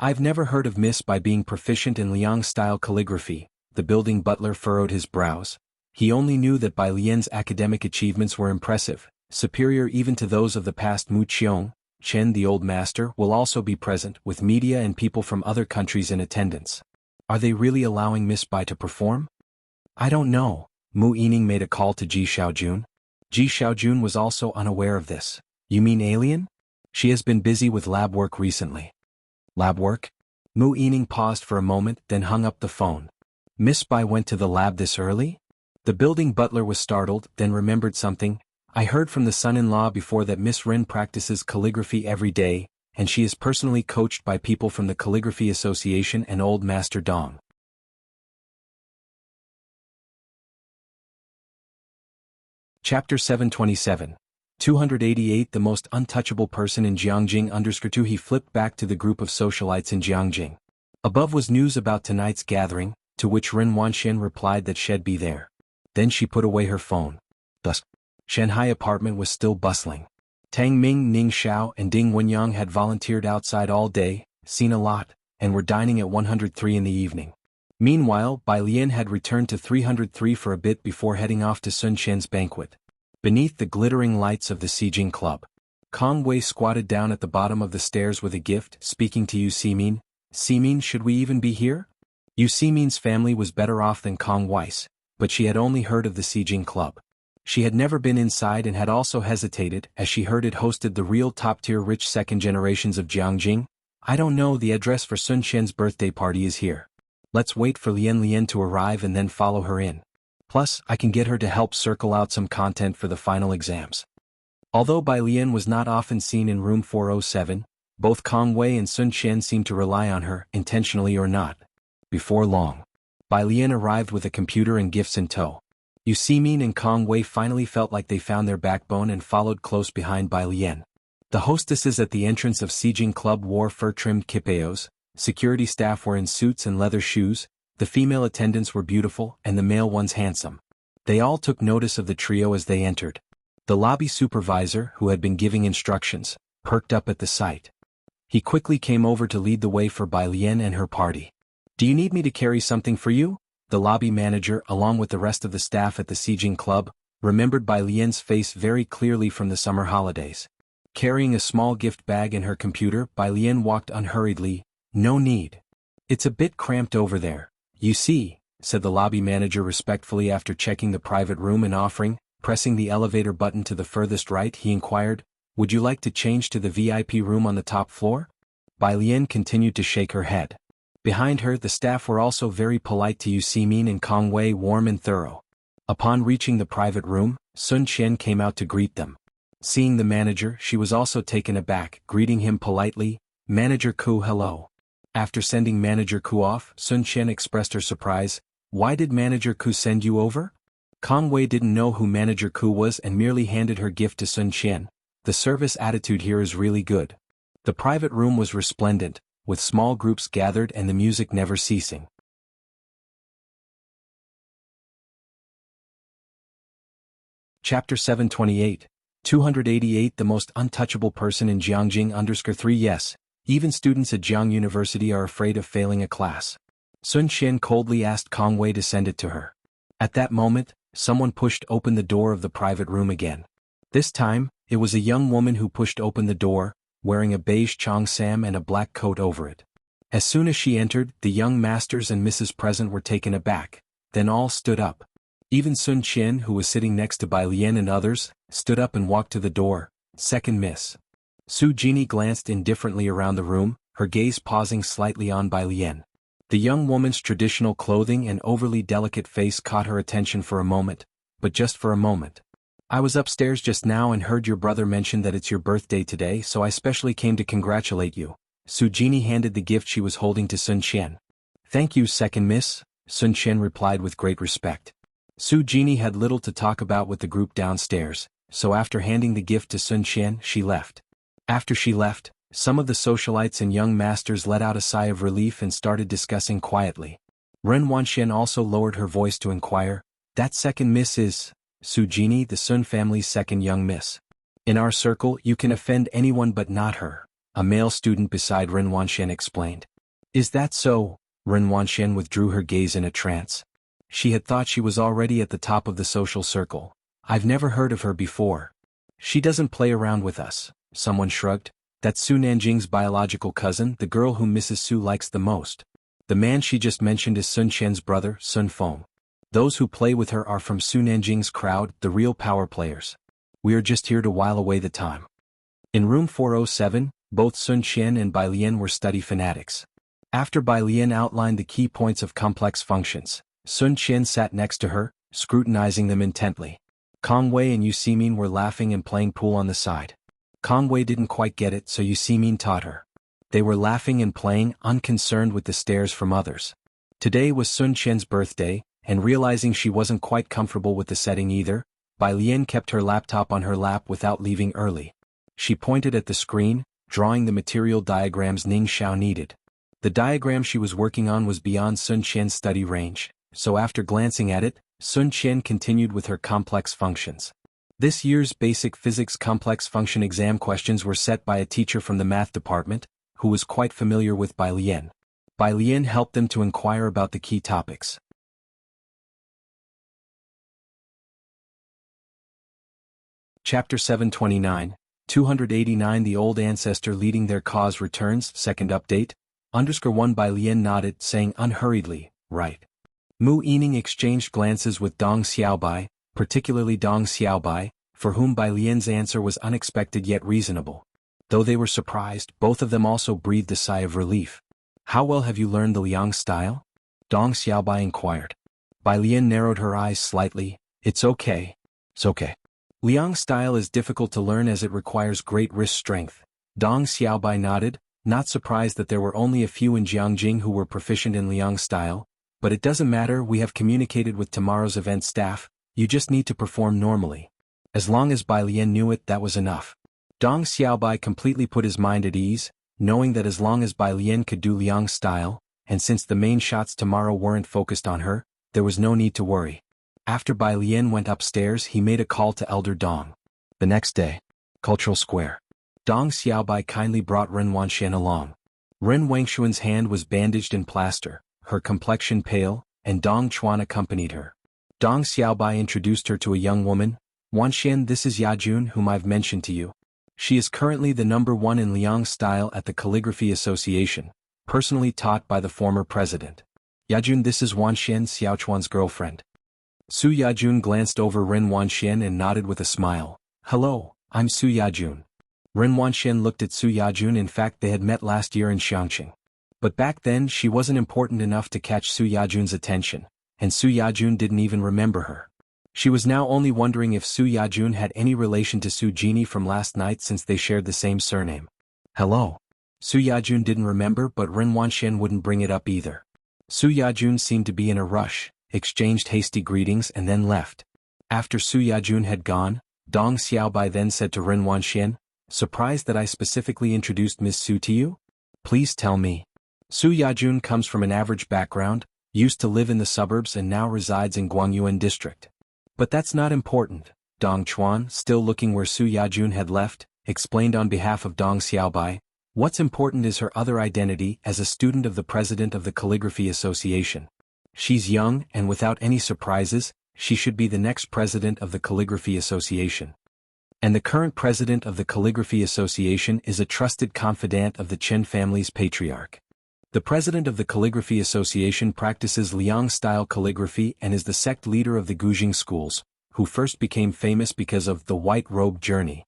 I've never heard of Miss Bai being proficient in Liang-style calligraphy. The building butler furrowed his brows. He only knew that Bai Lian's academic achievements were impressive, superior even to those of the past. Mu Qiong, Chen the old master, will also be present, with media and people from other countries in attendance. Are they really allowing Miss Bai to perform? I don't know. Mu Yining made a call to Ji Xiaojun. Ji Xiaojun was also unaware of this. You mean alien? She has been busy with lab work recently. Lab work? Mu Yining paused for a moment, then hung up the phone. Miss Bai went to the lab this early? The building butler was startled, then remembered something. I heard from the son-in-law before that Miss Ren practices calligraphy every day, and she is personally coached by people from the Calligraphy Association and Old Master Dong. Chapter 727. 288 The most untouchable person in Jianghu. He flipped back to the group of socialites in Jianghu. Above was news about tonight's gathering, to which Ren Wanxian replied that she'd be there. Then she put away her phone. Thus, Shanghai apartment was still bustling. Tang Ming, Ning Xiao and Ding Wenyang had volunteered outside all day, seen a lot, and were dining at 103 in the evening. Meanwhile, Bai Lian had returned to 303 for a bit before heading off to Sun Qian's banquet. Beneath the glittering lights of the Xijing Club, Kong Wei squatted down at the bottom of the stairs with a gift, speaking to Yu Ximin. Ximin, should we even be here? Yu Ximin's family was better off than Kong Weiss, but she had only heard of the Xijing Club. She had never been inside and had also hesitated as she heard it hosted the real top-tier rich second generations of Jianghu. I don't know, the address for Sun Qian's birthday party is here. Let's wait for Lian to arrive and then follow her in. Plus, I can get her to help circle out some content for the final exams. Although Bai Lian was not often seen in room 407, both Kong Wei and Sun Qian seemed to rely on her, intentionally or not. Before long, Bai Lian arrived with a computer and gifts in tow. Yu Ximin and Kong Wei finally felt like they found their backbone and followed close behind Bai Lian. The hostesses at the entrance of Xijing Club wore fur-trimmed kipayos, security staff were in suits and leather shoes, the female attendants were beautiful and the male ones handsome. They all took notice of the trio as they entered. The lobby supervisor, who had been giving instructions, perked up at the sight. He quickly came over to lead the way for Bai Lian and her party. Do you need me to carry something for you? The lobby manager, along with the rest of the staff at the Xijing Club, remembered Bai Lian's face very clearly from the summer holidays. Carrying a small gift bag and her computer, Bai Lian walked unhurriedly. No need. It's a bit cramped over there. You see, said the lobby manager respectfully after checking the private room and offering, pressing the elevator button to the furthest right, he inquired, would you like to change to the VIP room on the top floor? Bai Lian continued to shake her head. Behind her, the staff were also very polite to Yu Ximin and Kong Wei, warm and thorough. Upon reaching the private room, Sun Qian came out to greet them. Seeing the manager, she was also taken aback, greeting him politely, Manager Ku, hello. After sending Manager Ku off, Sun Qian expressed her surprise. Why did Manager Ku send you over? Kong Wei didn't know who Manager Ku was and merely handed her gift to Sun Qian. The service attitude here is really good. The private room was resplendent, with small groups gathered and the music never ceasing. Chapter 728, 288 The most untouchable person in Jianghu 3 Yes, even students at Jianghu University are afraid of failing a class. Sun Qian coldly asked Kong Wei to send it to her. At that moment, someone pushed open the door of the private room again. This time, it was a young woman who pushed open the door, wearing a beige cheongsam and a black coat over it. As soon as she entered, the young masters and Mrs. present were taken aback, then all stood up. Even Sun Qian, who was sitting next to Bai Lian and others, stood up and walked to the door. Second Miss. Su Jini glanced indifferently around the room, her gaze pausing slightly on Bai Lian. The young woman's traditional clothing and overly delicate face caught her attention for a moment, but just for a moment. I was upstairs just now and heard your brother mention that it's your birthday today, so I specially came to congratulate you. Su Jini handed the gift she was holding to Sun Qian. Thank you, Second Miss, Sun Qian replied with great respect. Su Jini had little to talk about with the group downstairs, so after handing the gift to Sun Qian, she left. After she left, some of the socialites and young masters let out a sigh of relief and started discussing quietly. Ren Wanxian also lowered her voice to inquire, that Second Miss is Su Jini, the Sun family's second young miss. In our circle, you can offend anyone but not her, a male student beside Ren Wanxian explained. Is that so? Ren Wanxian withdrew her gaze in a trance. She had thought she was already at the top of the social circle. I've never heard of her before. She doesn't play around with us, someone shrugged. That's Su Nanjing's biological cousin, the girl whom Mrs. Su likes the most. The man she just mentioned is Sun Qian's brother, Sun Feng. Those who play with her are from Su Nanjing's crowd, the real power players. We are just here to while away the time. In room 407, both Sun Qian and Bai Lian were study fanatics. After Bai Lian outlined the key points of complex functions, Sun Qian sat next to her, scrutinizing them intently. Kong Wei and Yu Ximin were laughing and playing pool on the side. Kong Wei didn't quite get it, so Yu Ximin taught her. They were laughing and playing, unconcerned with the stares from others. Today was Sun Qian's birthday, and realizing she wasn't quite comfortable with the setting either, Bai Lian kept her laptop on her lap without leaving early. She pointed at the screen, drawing the material diagrams Ning Xiao needed. The diagram she was working on was beyond Sun Qian's study range, so after glancing at it, Sun Qian continued with her complex functions. This year's basic physics complex function exam questions were set by a teacher from the math department, who was quite familiar with Bai Lian. Bai Lian helped them to inquire about the key topics. Chapter 729, 289 The old ancestor leading their cause returns, second update, _1 Bai Lian nodded, saying unhurriedly, right. Mu Yining exchanged glances with Dong Xiaobai, particularly Dong Xiaobai, for whom Bai Lian's answer was unexpected yet reasonable. Though they were surprised, both of them also breathed a sigh of relief. How well have you learned the Liang style? Dong Xiaobai inquired. Bai Lian narrowed her eyes slightly. It's okay. It's okay. Liang style is difficult to learn as it requires great wrist strength. Dong Xiaobai nodded, not surprised that there were only a few in Jianghu who were proficient in Liang style, but it doesn't matter, we have communicated with tomorrow's event staff, you just need to perform normally. As long as Bai Lian knew it, that was enough. Dong Xiaobai completely put his mind at ease, knowing that as long as Bai Lian could do Liang style, and since the main shots tomorrow weren't focused on her, there was no need to worry. After Bai Lian went upstairs, he made a call to Elder Dong. The next day, Cultural Square. Dong Xiaobai kindly brought Ren Wanxian along. Ren Wangshuan's hand was bandaged in plaster, her complexion pale, and Dong Chuan accompanied her. Dong Xiaobai introduced her to a young woman. Wanxian, this is Yajun, whom I've mentioned to you. She is currently the #1 in Liang style at the Calligraphy Association, personally taught by the former president. Yajun, this is Wanxian, Xiaochuan's girlfriend. Su Yajun glanced over Ren Wanxian and nodded with a smile. Hello, I'm Su Yajun. Ren Wanxian looked at Su Yajun. In fact, they had met last year in Xianxia. But back then she wasn't important enough to catch Su Yajun's attention, and Su Yajun didn't even remember her. She was now only wondering if Su Yajun had any relation to Su Jini from last night since they shared the same surname. Hello. Su Yajun didn't remember, but Ren Wanxian wouldn't bring it up either. Su Yajun seemed to be in a rush, exchanged hasty greetings and then left. After Su Yajun had gone, Dong Xiaobai then said to Ren Wanxian, "Surprised that I specifically introduced Miss Su to you? Please tell me." Su Yajun comes from an average background, used to live in the suburbs and now resides in Guangyuan district. But that's not important, Dong Chuan, still looking where Su Yajun had left, explained on behalf of Dong Xiaobai. What's important is her other identity as a student of the president of the Calligraphy Association. She's young and without any surprises, she should be the next president of the Calligraphy Association. And the current president of the Calligraphy Association is a trusted confidant of the Chen family's patriarch. The president of the Calligraphy Association practices Liang-style calligraphy and is the sect leader of the Gujing schools, who first became famous because of the White Robe Journey.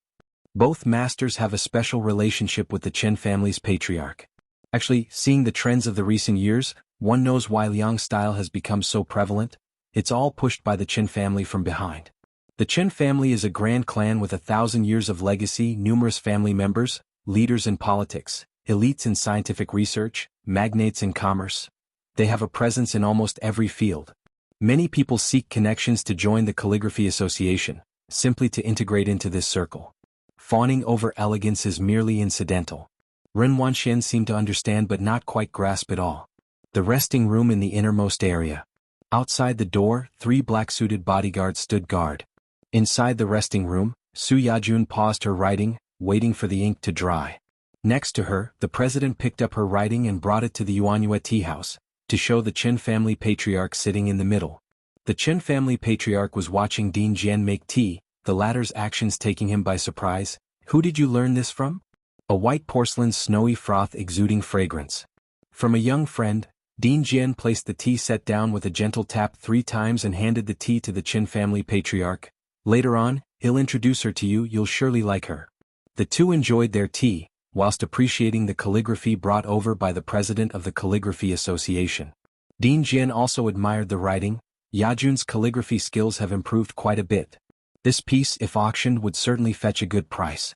Both masters have a special relationship with the Chen family's patriarch. Actually, seeing the trends of the recent years, one knows why Liang style has become so prevalent. It's all pushed by the Chen family from behind. The Chen family is a grand clan with 1,000 years of legacy, numerous family members, leaders in politics, elites in scientific research, magnates in commerce. They have a presence in almost every field. Many people seek connections to join the Calligraphy Association, simply to integrate into this circle. Fawning over elegance is merely incidental. Ren Wanxian seemed to understand but not quite grasp it all. The resting room in the innermost area. Outside the door, 3 black-suited bodyguards stood guard. Inside the resting room, Su Yajun paused her writing, waiting for the ink to dry. Next to her, the president picked up her writing and brought it to the Yuanyue tea house, to show the Chen family patriarch sitting in the middle. The Chen family patriarch was watching Ding Jian make tea, the latter's actions taking him by surprise. "Who did you learn this from?" A white porcelain's snowy froth exuding fragrance. From a young friend, Ding Jian placed the tea set down with a gentle tap 3 times and handed the tea to the Chen family patriarch. "Later on, he'll introduce her to you, you'll surely like her." The two enjoyed their tea, whilst appreciating the calligraphy brought over by the president of the Calligraphy Association. Ding Jian also admired the writing. Yajun's calligraphy skills have improved quite a bit. This piece, if auctioned, would certainly fetch a good price.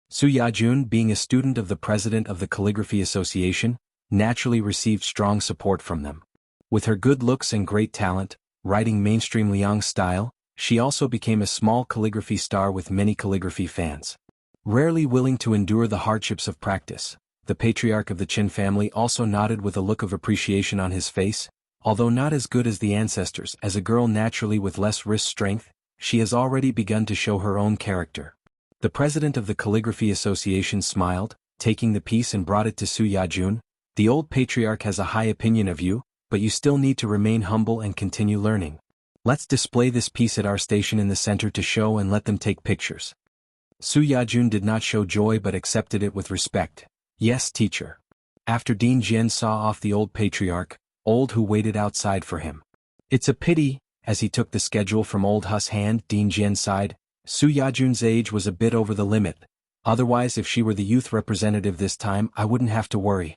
Su Yajun, being a student of the president of the Calligraphy Association, naturally received strong support from them. With her good looks and great talent, writing mainstream Liang style, she also became a small calligraphy star with many calligraphy fans. Rarely willing to endure the hardships of practice, the patriarch of the Chen family also nodded with a look of appreciation on his face. Although not as good as the ancestors, as a girl naturally with less wrist strength, she has already begun to show her own character. The president of the Calligraphy Association smiled, taking the piece and brought it to Su Yajun. "The old patriarch has a high opinion of you, but you still need to remain humble and continue learning. Let's display this piece at our station in the center to show and let them take pictures." Su Yajun did not show joy but accepted it with respect. "Yes, teacher." After Ding Jian saw off the old patriarch, Old Hu waited outside for him. "It's a pity," as he took the schedule from Old Hu's hand, Ding Jian sighed. Su Yajun's age was a bit over the limit. Otherwise, if she were the youth representative this time, I wouldn't have to worry.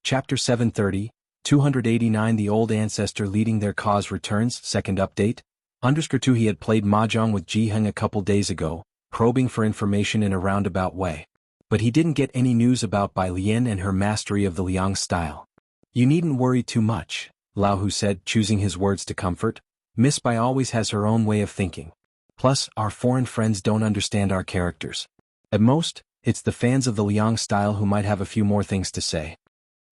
Chapter 730, 289. The old ancestor leading their cause returns. Second update. _2 He had played mahjong with Jianghu a couple days ago, probing for information in a roundabout way. But he didn't get any news about Bai Lian and her mastery of the Liang style. "You needn't worry too much," Lao Hu said, choosing his words to comfort. "Miss Bai always has her own way of thinking. Plus, our foreign friends don't understand our characters. At most, it's the fans of the Liang style who might have a few more things to say."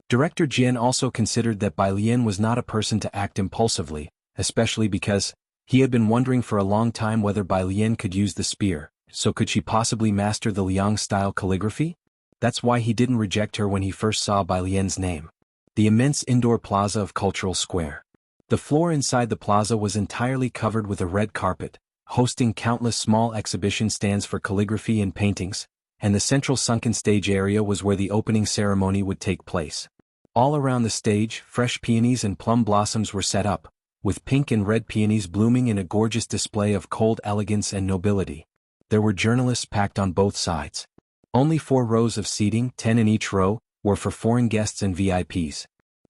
Director Jian also considered that Bai Lian was not a person to act impulsively, especially because he had been wondering for a long time whether Bai Lian could use the spear. So could she possibly master the Liang-style calligraphy? That's why he didn't reject her when he first saw Bai Lian's name. The immense indoor plaza of Cultural Square. The floor inside the plaza was entirely covered with a red carpet, hosting countless small exhibition stands for calligraphy and paintings, and the central sunken stage area was where the opening ceremony would take place. All around the stage, fresh peonies and plum blossoms were set up, with pink and red peonies blooming in a gorgeous display of cold elegance and nobility. There were journalists packed on both sides. Only 4 rows of seating, 10 in each row, were for foreign guests and VIPs.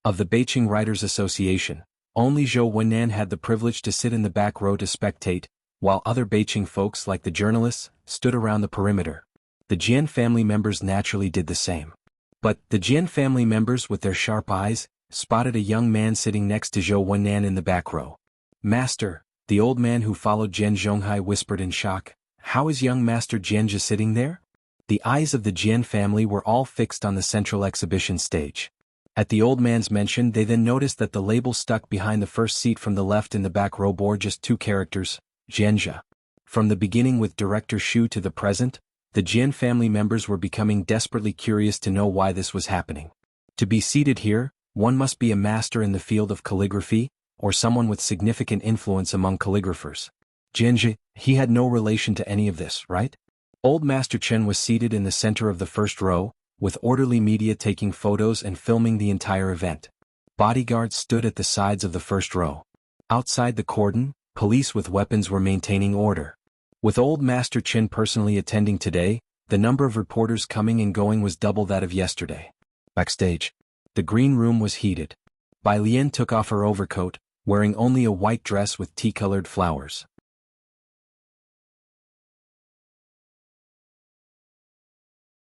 Of the Beijing Writers Association, only Zhou Wennan had the privilege to sit in the back row to spectate, while other Beijing folks like the journalists stood around the perimeter. The Jian family members naturally did the same. But the Jian family members with their sharp eyes spotted a young man sitting next to Zhou Wennan in the back row. "Master," the old man who followed Jian Zhonghai whispered in shock, "how is young Master Jianxia sitting there?" The eyes of the Jian family were all fixed on the central exhibition stage. At the old man's mention, they then noticed that the label stuck behind the first seat from the left in the back row bore just 2 characters, Jianxia. From the beginning with Director Xu to the present, the Jian family members were becoming desperately curious to know why this was happening. To be seated here, one must be a master in the field of calligraphy, or someone with significant influence among calligraphers. Jianxia, he had no relation to any of this, right? Old Master Chen was seated in the center of the first row, with orderly media taking photos and filming the entire event. Bodyguards stood at the sides of the first row. Outside the cordon, police with weapons were maintaining order. With Old Master Chen personally attending today, the number of reporters coming and going was double that of yesterday. Backstage, the green room was heated. Bai Lian took off her overcoat, wearing only a white dress with tea-colored flowers.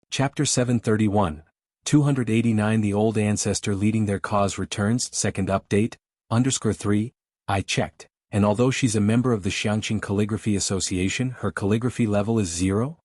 Chapter 731, 289. The old ancestor leading their cause returns. Second update, _3, I checked, and although she's a member of the Xianxia Calligraphy Association, her calligraphy level is 0?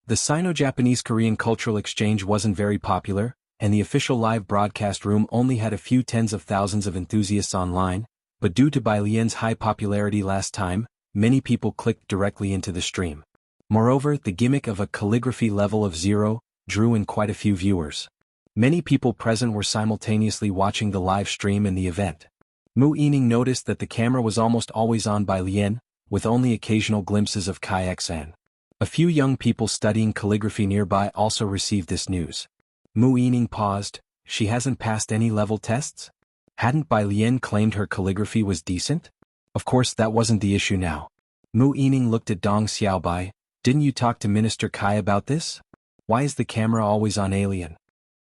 The Sino-Japanese Korean cultural exchange wasn't very popular, and the official live broadcast room only had a few tens of thousands of enthusiasts online, but due to Bai Lian's high popularity last time, many people clicked directly into the stream. Moreover, the gimmick of a calligraphy level of 0 drew in quite a few viewers. Many people present were simultaneously watching the live stream and the event. Mu Yining noticed that the camera was almost always on Bai Lian, with only occasional glimpses of Kai Xan. A few young people studying calligraphy nearby also received this news. Mu Yining paused. She hasn't passed any level tests? Hadn't Bai Lian claimed her calligraphy was decent? Of course that wasn't the issue now. Mu Yining looked at Dong Xiaobai. Didn't you talk to Minister Kai about this? Why is the camera always on alien?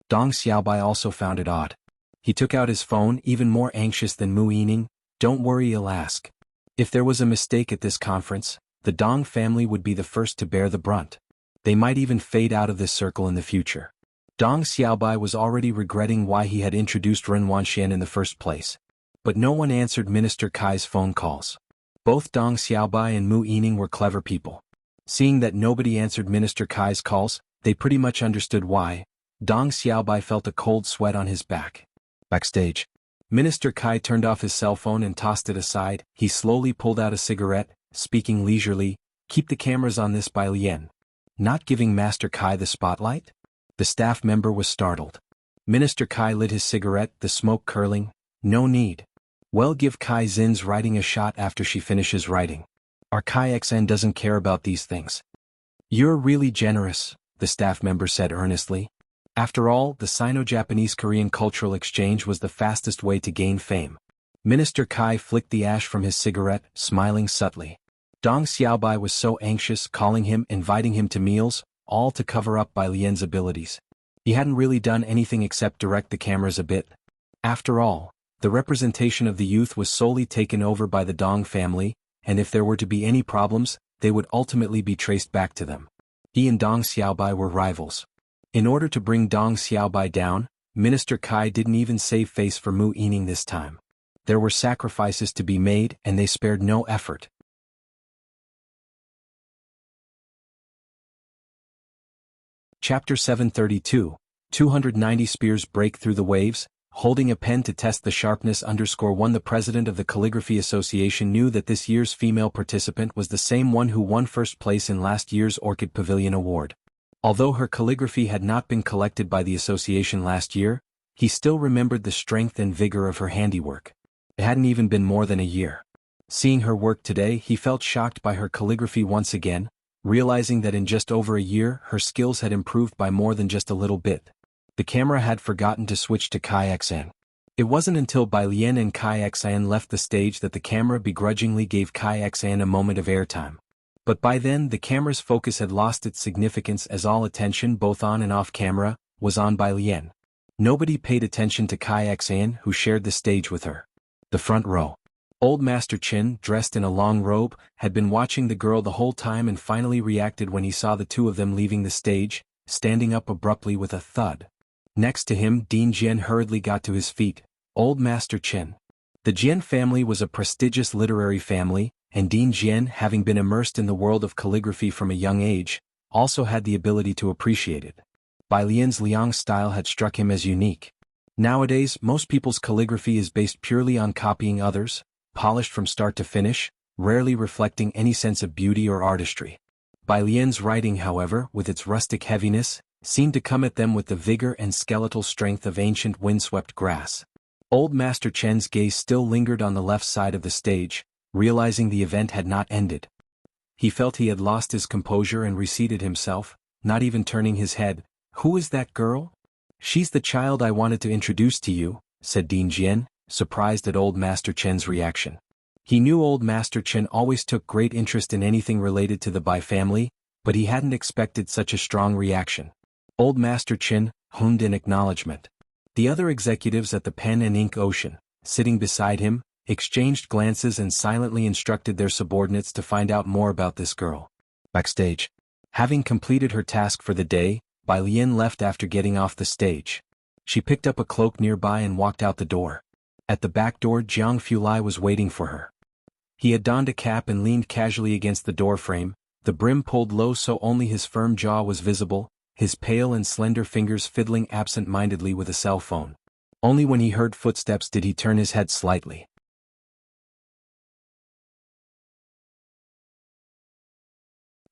Dong Xiaobai also found it odd. He took out his phone, even more anxious than Mu Yining. Don't worry, he'll ask. If there was a mistake at this conference, the Dong family would be the first to bear the brunt. They might even fade out of this circle in the future. Dong Xiaobai was already regretting why he had introduced Ren Wanxian in the first place. But no one answered Minister Kai's phone calls. Both Dong Xiaobai and Mu Yining were clever people. Seeing that nobody answered Minister Kai's calls, they pretty much understood why. Dong Xiaobai felt a cold sweat on his back. Backstage, Minister Kai turned off his cell phone and tossed it aside. He slowly pulled out a cigarette, speaking leisurely, "Keep the cameras on this Bai Lian." Not giving Master Kai the spotlight? The staff member was startled. Minister Kai lit his cigarette, the smoke curling. "No need. Well, give Kai Zin's writing a shot after she finishes writing. Our Kai Xn doesn't care about these things." "You're really generous," the staff member said earnestly. After all, the Sino-Japanese Korean cultural exchange was the fastest way to gain fame. Minister Kai flicked the ash from his cigarette, smiling subtly. Dong Xiaobai was so anxious, calling him, inviting him to meals, all to cover up Bai Lian's abilities. He hadn't really done anything except direct the cameras a bit. After all, the representation of the youth was solely taken over by the Dong family, and if there were to be any problems, they would ultimately be traced back to them. He and Dong Xiaobai were rivals. In order to bring Dong Xiaobai down, Minister Kai didn't even save face for Mu Yining this time. There were sacrifices to be made, and they spared no effort. Chapter 732, 290. Spears break through the waves. Holding a pen to test the sharpness _1. The president of the Calligraphy Association knew that this year's female participant was the same one who won first place in last year's Orchid Pavilion Award. Although her calligraphy had not been collected by the association last year, he still remembered the strength and vigor of her handiwork. It hadn't even been more than a year. Seeing her work today, he felt shocked by her calligraphy once again, realizing that in just over a year, her skills had improved by more than just a little bit. The camera had forgotten to switch to Kai Xan. It wasn't until Bai Lian and Kai Xan left the stage that the camera begrudgingly gave Kai Xan a moment of airtime. But by then the camera's focus had lost its significance as all attention, both on and off camera, was on Bai Lian. Nobody paid attention to Kai Xan, who shared the stage with her. The front row. Old Master Chin, dressed in a long robe, had been watching the girl the whole time and finally reacted when he saw the two of them leaving the stage, standing up abruptly with a thud. Next to him, Dean Jian hurriedly got to his feet. Old Master Chen. The Jian family was a prestigious literary family, and Dean Jian, having been immersed in the world of calligraphy from a young age, also had the ability to appreciate it. Bai Lian's Liang style had struck him as unique. Nowadays, most people's calligraphy is based purely on copying others, polished from start to finish, rarely reflecting any sense of beauty or artistry. Bai Lian's writing, however, with its rustic heaviness, seemed to come at them with the vigor and skeletal strength of ancient windswept grass. Old Master Chen's gaze still lingered on the left side of the stage, realizing the event had not ended. He felt he had lost his composure and reseated himself, not even turning his head. "Who is that girl?" "She's the child I wanted to introduce to you," said Dean Jian, surprised at Old Master Chen's reaction. He knew Old Master Chen always took great interest in anything related to the Bai family, but he hadn't expected such a strong reaction. Old Master Chen hummed in acknowledgement. The other executives at the pen and ink ocean, sitting beside him, exchanged glances and silently instructed their subordinates to find out more about this girl. Backstage. Having completed her task for the day, Bai Lian left after getting off the stage. She picked up a cloak nearby and walked out the door. At the back door, Jianghu was waiting for her. He had donned a cap and leaned casually against the door frame, the brim pulled low so only his firm jaw was visible, his pale and slender fingers fiddling absent-mindedly with a cell phone. Only when he heard footsteps did he turn his head slightly.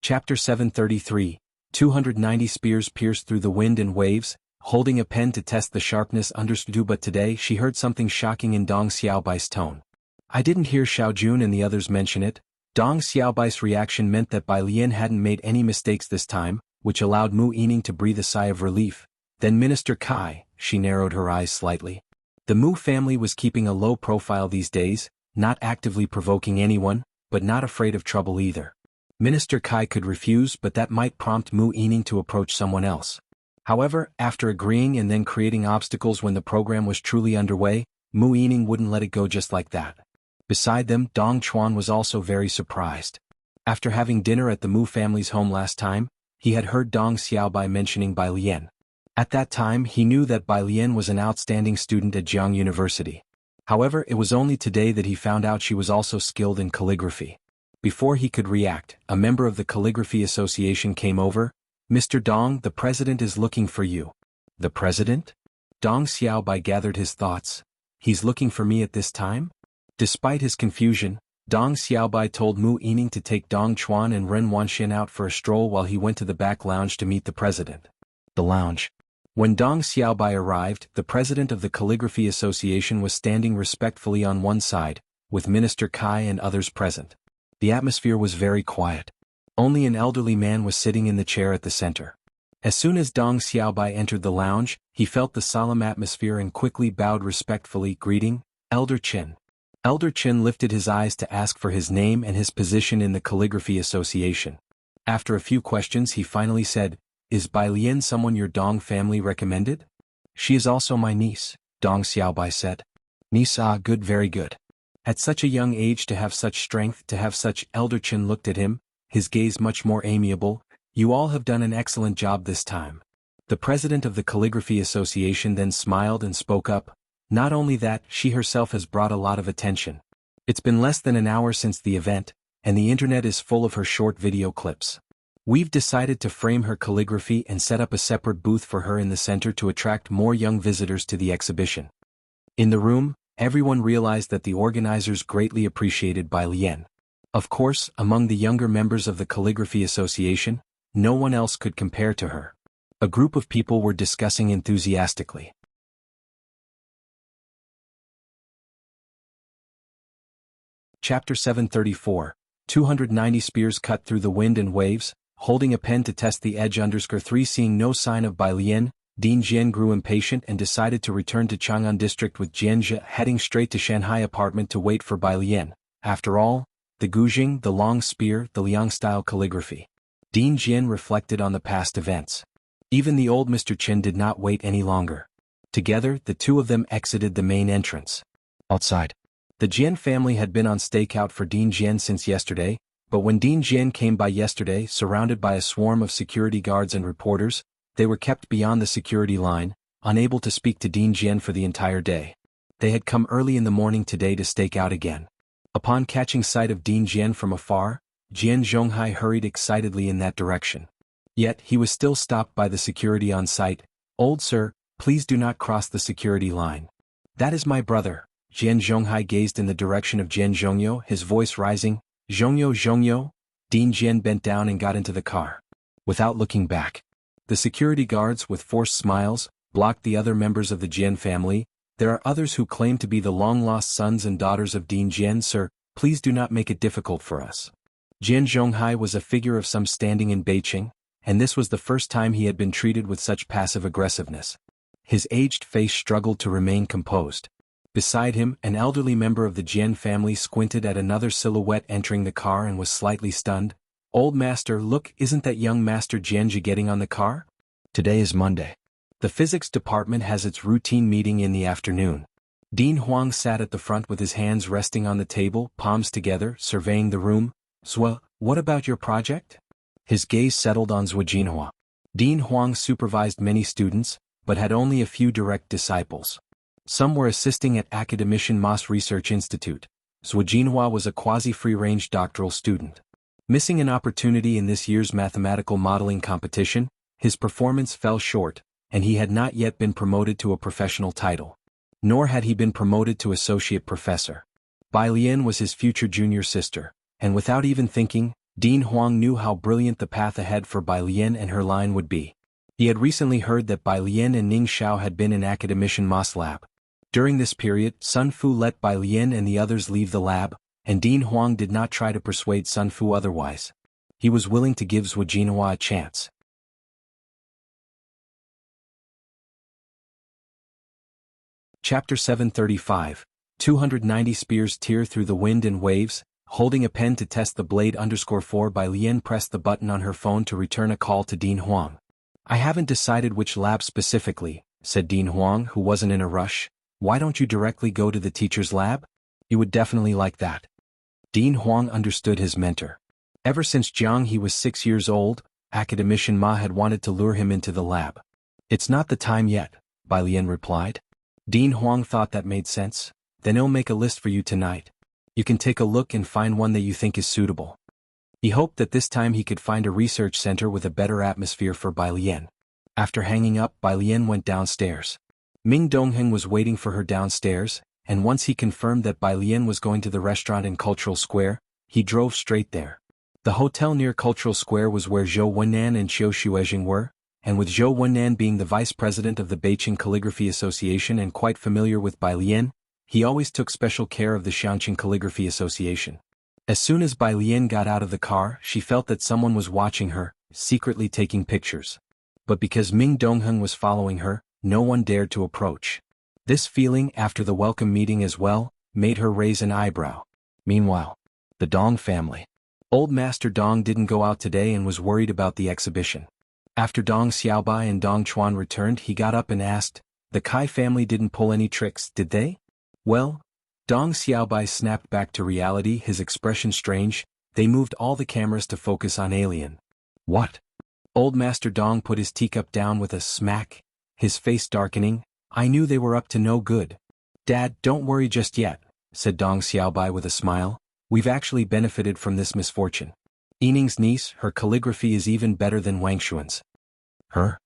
Chapter 733, 290 spears pierced through the wind and waves, holding a pen to test the sharpness understood, but today she heard something shocking in Dong Xiaobai's tone. "I didn't hear Xiaojun and the others mention it." Dong Xiaobai's reaction meant that Bai Lian hadn't made any mistakes this time, which allowed Mu Yining to breathe a sigh of relief. "Then Minister Kai," she narrowed her eyes slightly. The Mu family was keeping a low profile these days, not actively provoking anyone, but not afraid of trouble either. Minister Kai could refuse, but that might prompt Mu Yining to approach someone else. However, after agreeing and then creating obstacles when the program was truly underway, Mu Yining wouldn't let it go just like that. Beside them, Dong Chuan was also very surprised. After having dinner at the Mu family's home last time, he had heard Dong Xiaobai mentioning Bai Lian. At that time he knew that Bai Lian was an outstanding student at Jianghu University. However, it was only today that he found out she was also skilled in calligraphy. Before he could react, a member of the Calligraphy Association came over. "Mr. Dong, the president is looking for you." "The president?" Dong Xiaobai gathered his thoughts. "He's looking for me at this time?" Despite his confusion, Dong Xiaobai told Mu Yining to take Dong Chuan and Ren Wanxian out for a stroll while he went to the back lounge to meet the president. The lounge. When Dong Xiaobai arrived, the president of the Calligraphy Association was standing respectfully on one side, with Minister Kai and others present. The atmosphere was very quiet. Only an elderly man was sitting in the chair at the center. As soon as Dong Xiaobai entered the lounge, he felt the solemn atmosphere and quickly bowed respectfully, greeting, "Elder Chen." Elder Chen lifted his eyes to ask for his name and his position in the Calligraphy Association. After a few questions he finally said, "Is Bai Lian someone your Dong family recommended?" "She is also my niece," Dong Xiaobai said. "Niece, ah, good, very good. At such a young age to have such strength, to have such." Elder Chen looked at him, his gaze much more amiable. "You all have done an excellent job this time." The president of the Calligraphy Association then smiled and spoke up. "Not only that, she herself has brought a lot of attention. It's been less than an hour since the event, and the internet is full of her short video clips. We've decided to frame her calligraphy and set up a separate booth for her in the center to attract more young visitors to the exhibition." In the room, everyone realized that the organizers greatly appreciated Bai Lian. Of course, among the younger members of the Calligraphy Association, no one else could compare to her. A group of people were discussing enthusiastically. Chapter 734, 290 spears cut through the wind and waves, holding a pen to test the edge. 3 Seeing no sign of Bai Lian, Dean Jian grew impatient and decided to return to Chang'an district with Xianxia, heading straight to Shanghai apartment to wait for Bai Lian. After all, the guzheng, the long spear, the Liang-style calligraphy. Dean Jian reflected on the past events. Even the old Mr. Chen did not wait any longer. Together, the two of them exited the main entrance. Outside. The Jian family had been on stakeout for Dean Jian since yesterday, but when Dean Jian came by yesterday, surrounded by a swarm of security guards and reporters, they were kept beyond the security line, unable to speak to Dean Jian for the entire day. They had come early in the morning today to stake out again. Upon catching sight of Dean Jian from afar, Jian Zhonghai hurried excitedly in that direction. Yet he was still stopped by the security on site. "Old sir, please do not cross the security line." "That is my brother." Jian Zhonghai gazed in the direction of Jian Zhongyo, his voice rising. "Zhongyo, Zhongyo." Dean Jian bent down and got into the car. Without looking back, the security guards, with forced smiles, blocked the other members of the Jian family. "There are others who claim to be the long-lost sons and daughters of Dean Jian, sir. Please do not make it difficult for us." Jian Zhonghai was a figure of some standing in Beijing, and this was the first time he had been treated with such passive aggressiveness. His aged face struggled to remain composed. Beside him, an elderly member of the Jian family squinted at another silhouette entering the car and was slightly stunned. "Old master, look, isn't that young Master Jianji getting on the car?" Today is Monday. The physics department has its routine meeting in the afternoon. Dean Huang sat at the front with his hands resting on the table, palms together, surveying the room. "Zhua, what about your project?" His gaze settled on Zhua Jinhua. Dean Huang supervised many students, but had only a few direct disciples. Some were assisting at Academician Mas Research Institute. Zhua Jinhua was a quasi-free-range doctoral student. Missing an opportunity in this year's mathematical modeling competition, his performance fell short, and he had not yet been promoted to a professional title. Nor had he been promoted to associate professor. Bai Lian was his future junior sister, and without even thinking, Dean Huang knew how brilliant the path ahead for Bai Lian and her line would be. He had recently heard that Bai Lian and Ning Xiao had been in Academician Mas lab. During this period, Sun Fu let Bai Lian and the others leave the lab, and Dean Huang did not try to persuade Sun Fu otherwise. He was willing to give Zhua Jinhua a chance. Chapter 735. 290 spears tear through the wind and waves. Holding a pen to test the blade _4, Bai Lian pressed the button on her phone to return a call to Dean Huang. "I haven't decided which lab specifically," said Dean Huang, who wasn't in a rush. "Why don't you directly go to the teacher's lab? You would definitely like that." Dean Huang understood his mentor. Ever since Jianghu he was 6 years old, Academician Ma had wanted to lure him into the lab. "It's not the time yet," Bai Lian replied. Dean Huang thought that made sense. "Then I'll make a list for you tonight. You can take a look and find one that you think is suitable." He hoped that this time he could find a research center with a better atmosphere for Bai Lian. After hanging up, Bai Lian went downstairs. Ming Dongheng was waiting for her downstairs, and once he confirmed that Bai Lian was going to the restaurant in Cultural Square, he drove straight there. The hotel near Cultural Square was where Zhou Wennan and Xiu Xuezhing were, and with Zhou Wennan being the vice president of the Beijing Calligraphy Association and quite familiar with Bai Lian, he always took special care of the Xianxia Calligraphy Association. As soon as Bai Lian got out of the car, she felt that someone was watching her, secretly taking pictures. But because Ming Dongheng was following her, no one dared to approach. This feeling, after the welcome meeting as well, made her raise an eyebrow. Meanwhile, the Dong family. Old Master Dong didn't go out today and was worried about the exhibition. After Dong Xiaobai and Dong Chuan returned, he got up and asked, "The Kai family didn't pull any tricks, did they?" "Well," Dong Xiaobai snapped back to reality, his expression strange. "They moved all the cameras to focus on Alien." "What?" Old Master Dong put his teacup down with a smack, his face darkening. "I knew they were up to no good." "Dad, don't worry just yet," said Dong Xiaobai with a smile. "We've actually benefited from this misfortune. Yining's niece, her calligraphy is even better than Wang Xuan's." "Her?"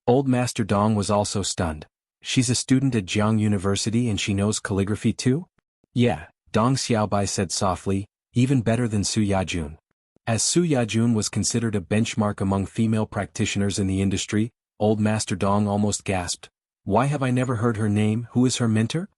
Old Master Dong was also stunned. "She's a student at Jianghu University and she knows calligraphy too?" "Yeah," Dong Xiaobai said softly, "even better than Su Yajun." As Su Yajun was considered a benchmark among female practitioners in the industry, Old Master Dong almost gasped. "Why have I never heard her name? Who is her mentor?"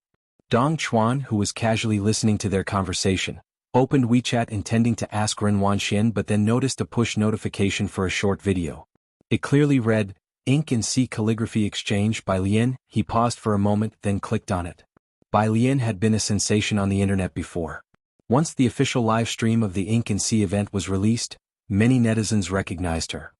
Dong Chuan, who was casually listening to their conversation, opened WeChat intending to ask Ren Wanxian but then noticed a push notification for a short video. It clearly read, "Ink and C Calligraphy Exchange by Lian." He paused for a moment, then clicked on it. Bai Lian had been a sensation on the internet before. Once the official live stream of the Ink and C event was released, many netizens recognized her.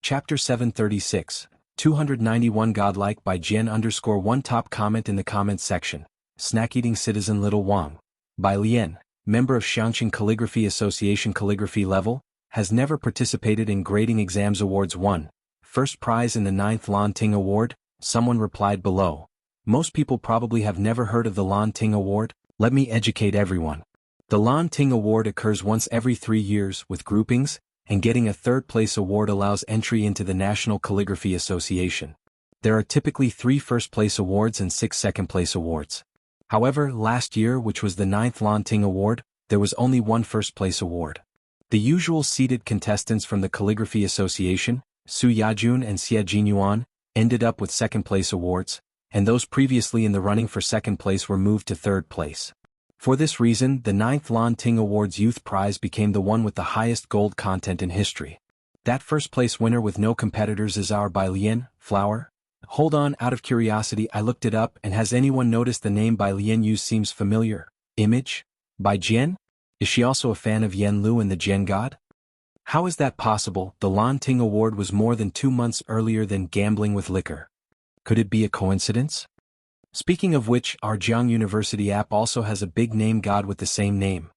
Chapter 736, 291 Godlike by Jian_1 Top comment in the comments section. Snack-eating citizen Little Wang. Bai Lian, member of Xianxia Calligraphy Association calligraphy level, has never participated in grading exams awards 1. first prize in the 9th Lan Ting Award, someone replied below. Most people probably have never heard of the Lan Ting Award. Let me educate everyone. The Lan Ting Award occurs once every 3 years with groupings, and getting a third-place award allows entry into the National Calligraphy Association. There are typically 3 first-place awards and 6 second-place awards. However, last year, which was the 9th Lan Ting Award, there was only 1 first-place award. The usual seeded contestants from the Calligraphy Association, Su Yajun and Xie Jinyuan, ended up with second-place awards, and those previously in the running for second place were moved to third place. For this reason, the 9th Lan Ting Award's Youth Prize became the one with the highest gold content in history. That first-place winner with no competitors is our Bai Lian, flower. Hold on, out of curiosity I looked it up, and has anyone noticed the name Bai Lian used seems familiar? Image? By Jian? Is she also a fan of Yen Lu and the Jian god? How is that possible? The Lan Ting Award was more than 2 months earlier than gambling with liquor. Could it be a coincidence? Speaking of which, our Jianghu University app also has a big name god with the same name.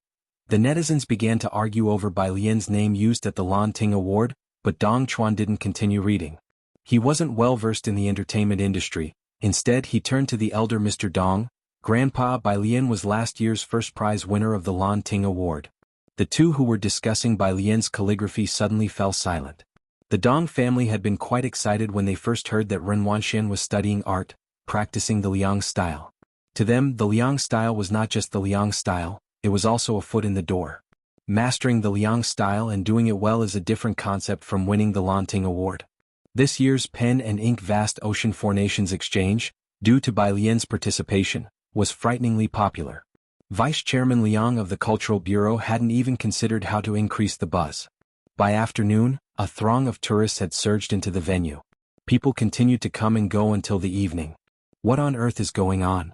The netizens began to argue over Bai Lian's name used at the Lan Ting Award, but Dong Chuan didn't continue reading. He wasn't well versed in the entertainment industry. Instead, he turned to the elder Mr. Dong. Grandpa, Bai Lian was last year's first prize winner of the Lan Ting Award. The two who were discussing Bai Lian's calligraphy suddenly fell silent. The Dong family had been quite excited when they first heard that Ren Wanxian was studying art, practicing the Liang style. To them, the Liang style was not just the Liang style, it was also a foot in the door. Mastering the Liang style and doing it well is a different concept from winning the Lan Ting Award. This year's Pen and Ink Vast Ocean Four Nations Exchange, due to Bai Lian's participation, was frighteningly popular. Vice Chairman Liang of the Cultural Bureau hadn't even considered how to increase the buzz. By afternoon, a throng of tourists had surged into the venue. People continued to come and go until the evening. What on earth is going on?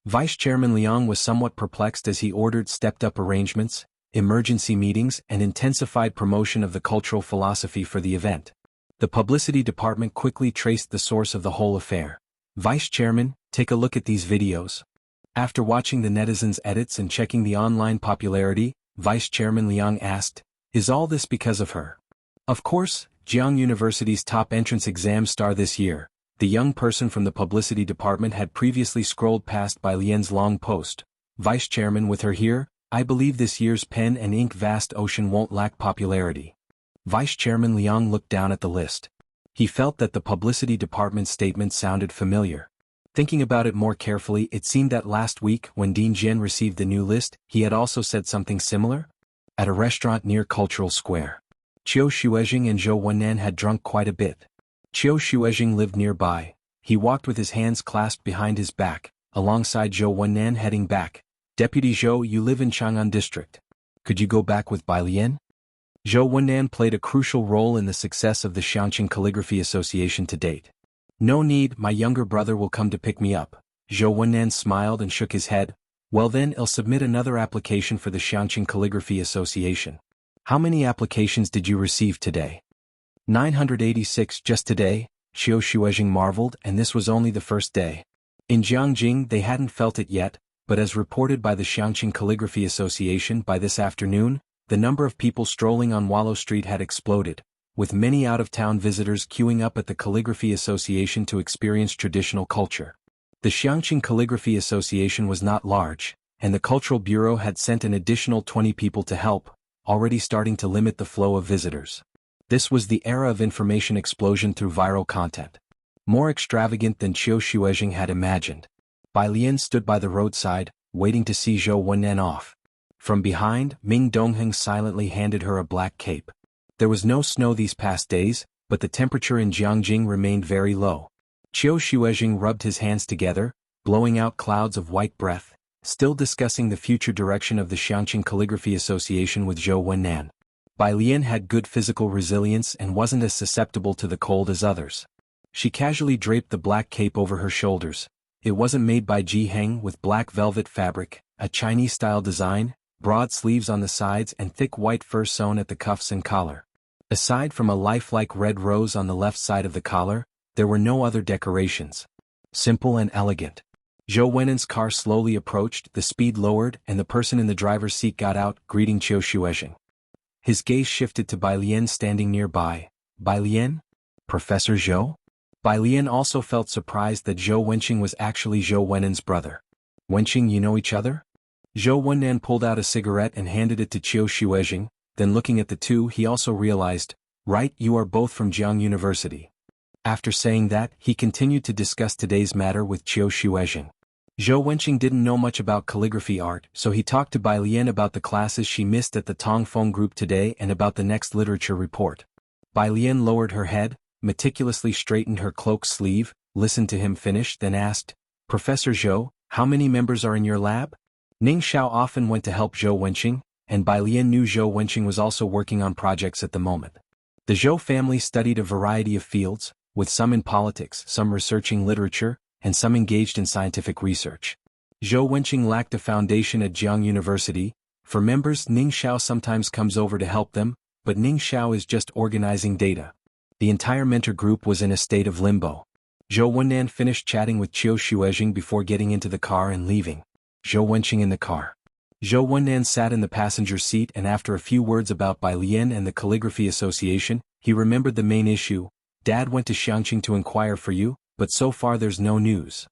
Vice Chairman Liang was somewhat perplexed as he ordered stepped-up arrangements, emergency meetings, and intensified promotion of the cultural philosophy for the event. The publicity department quickly traced the source of the whole affair. Vice Chairman, take a look at these videos. After watching the netizens' edits and checking the online popularity, Vice Chairman Liang asked, "Is all this because of her?" Of course, Jianghu University's top entrance exam star this year, the young person from the publicity department had previously scrolled past Bai Lian's long post. Vice Chairman, with her here, I believe this year's Pen and Ink Vast Ocean won't lack popularity. Vice Chairman Liang looked down at the list. He felt that the publicity department's statement sounded familiar. Thinking about it more carefully, it seemed that last week, when Dean Jian received the new list, he had also said something similar? At a restaurant near Cultural Square. Qiu Xuejing and Zhou Wennan had drunk quite a bit. Qiu Xuejing lived nearby. He walked with his hands clasped behind his back, alongside Zhou Wennan heading back. Deputy Zhou, you live in Chang'an District. Could you go back with Bai Lian? Zhou Wennan played a crucial role in the success of the Xianxia Calligraphy Association to date. No need, my younger brother will come to pick me up. Zhou Wennan smiled and shook his head. Well then, I'll submit another application for the Xianxia Calligraphy Association. How many applications did you receive today? 986 just today, Qiu Xuejing marveled, and this was only the first day. In Jianghu they hadn't felt it yet, but as reported by the Xianxia Calligraphy Association by this afternoon, the number of people strolling on Wallow Street had exploded, with many out-of-town visitors queuing up at the Calligraphy Association to experience traditional culture. The Xianxia Calligraphy Association was not large, and the Cultural Bureau had sent an additional 20 people to help, already starting to limit the flow of visitors. This was the era of information explosion through viral content. More extravagant than Qiu Xuejing had imagined. Bai Lian stood by the roadside, waiting to see Zhou Wennan off. From behind, Ming Dongheng silently handed her a black cape. There was no snow these past days, but the temperature in Jianghu remained very low. Qiu Xuejing rubbed his hands together, blowing out clouds of white breath, still discussing the future direction of the Xianxia Calligraphy Association with Zhou Wennan. Bai Lian had good physical resilience and wasn't as susceptible to the cold as others. She casually draped the black cape over her shoulders. It wasn't made by Ji Heng with black velvet fabric, a Chinese-style design, broad sleeves on the sides and thick white fur sewn at the cuffs and collar. Aside from a lifelike red rose on the left side of the collar, there were no other decorations. Simple and elegant. Zhou Wennan's car slowly approached, the speed lowered, and the person in the driver's seat got out, greeting Qiu Xuejing. His gaze shifted to Bai Lian standing nearby. Bai Lian? Professor Zhou? Bai Lian also felt surprised that Zhou Wenqing was actually Zhou Wen'an's brother. Wenqing, you know each other? Zhou Wen'an pulled out a cigarette and handed it to Qiu Xuezhing, then looking at the two he also realized, right, you are both from Jianghu University. After saying that, he continued to discuss today's matter with Qiu Xuezhing. Zhou Wenqing didn't know much about calligraphy art, so he talked to Bai Lian about the classes she missed at the Tongfeng group today and about the next literature report. Bai Lian lowered her head, meticulously straightened her cloak sleeve, listened to him finish, then asked, Professor Zhou, how many members are in your lab? Ning Xiao often went to help Zhou Wenqing, and Bai Lian knew Zhou Wenqing was also working on projects at the moment. The Zhou family studied a variety of fields, with some in politics, some researching literature, and some engaged in scientific research. Zhou Wenqing lacked a foundation at Jianghu University. For members, Ning Xiao sometimes comes over to help them, but Ning Xiao is just organizing data. The entire mentor group was in a state of limbo. Zhou Wen'an finished chatting with Qiu Xuezhing before getting into the car and leaving. Zhou Wenqing in the car. Zhou Wen'an sat in the passenger seat and after a few words about Bai Lian and the Calligraphy Association, he remembered the main issue. Dad went to Xianxia to inquire for you, but so far there's no news.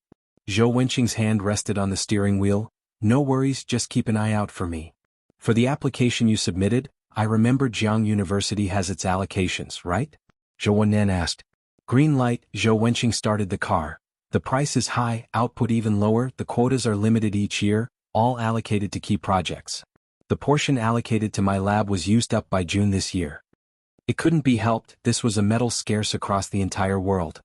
Zhou Wenqing's hand rested on the steering wheel. No worries, just keep an eye out for me. For the application you submitted, I remember Jianghu University has its allocations, right? Zhou Wen'an asked. Green light. Zhou Wenqing started the car. The price is high, output even lower, the quotas are limited each year, all allocated to key projects. The portion allocated to my lab was used up by June this year. It couldn't be helped, this was a metal scarce across the entire world.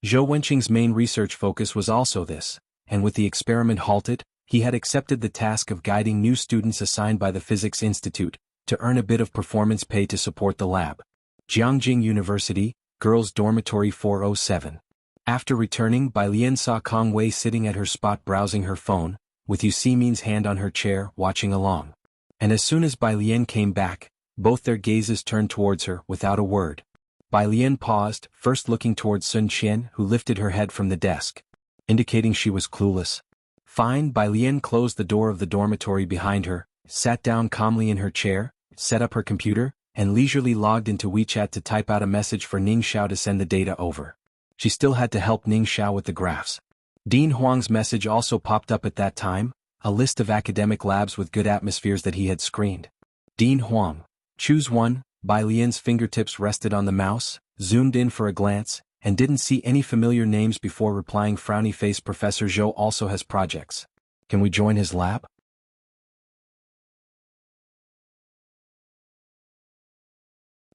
Zhou Wenqing's main research focus was also this, and with the experiment halted, he had accepted the task of guiding new students assigned by the Physics Institute, to earn a bit of performance pay to support the lab. Jianghu University, Girls' Dormitory 407. After returning, Bai Lian saw Kong Wei sitting at her spot browsing her phone, with Yu Ximin's hand on her chair, watching along. And as soon as Bai Lian came back, both their gazes turned towards her without a word. Bai Lian paused, first looking towards Sun Qian, who lifted her head from the desk, indicating she was clueless. Fine. Bai Lian closed the door of the dormitory behind her, sat down calmly in her chair, set up her computer, and leisurely logged into WeChat to type out a message for Ning Xiao to send the data over. She still had to help Ning Xiao with the graphs. Dean Huang's message also popped up at that time, a list of academic labs with good atmospheres that he had screened. Dean Huang. Choose one. Bai Lian's fingertips rested on the mouse, zoomed in for a glance, and didn't see any familiar names before replying frowny face. Professor Zhou also has projects. Can we join his lab?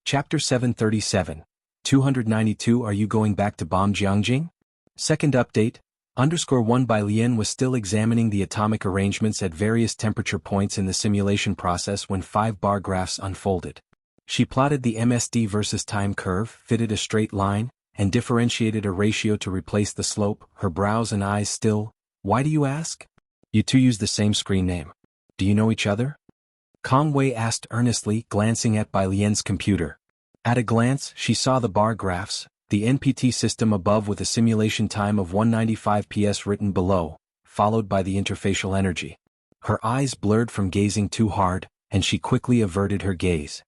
Chapter 737. 292 Are you going back to bomb Jiangjing? Second update. _1 Bai Lian was still examining the atomic arrangements at various temperature points in the simulation process when 5 bar graphs unfolded. She plotted the MSD versus time curve, fitted a straight line, and differentiated a ratio to replace the slope, her brows and eyes still. Why do you ask? You two use the same screen name. Do you know each other? Kong Wei asked earnestly, glancing at Bai Lian's computer. At a glance, she saw the bar graphs, the NPT system above with a simulation time of 195 ps written below, followed by the interfacial energy. Her eyes blurred from gazing too hard, and she quickly averted her gaze.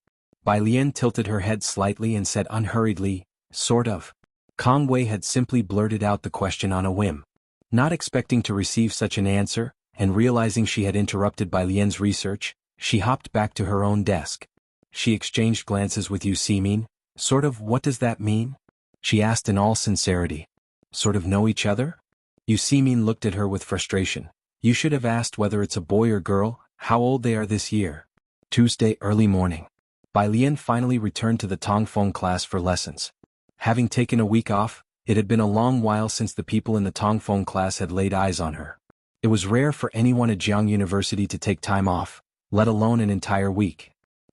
Bai Lian tilted her head slightly and said unhurriedly, sort of. Kong Wei had simply blurted out the question on a whim. Not expecting to receive such an answer, and realizing she had interrupted Bai Lian's research, she hopped back to her own desk. She exchanged glances with Yu Ximin. Sort of, what does that mean? She asked in all sincerity. Sort of know each other? Yu Ximin looked at her with frustration. You should have asked whether it's a boy or girl, how old they are this year. Tuesday early morning. Bai Lian finally returned to the Tongfeng class for lessons. Having taken a week off, it had been a long while since the people in the Tongfeng class had laid eyes on her. It was rare for anyone at Jianghu University to take time off, let alone an entire week.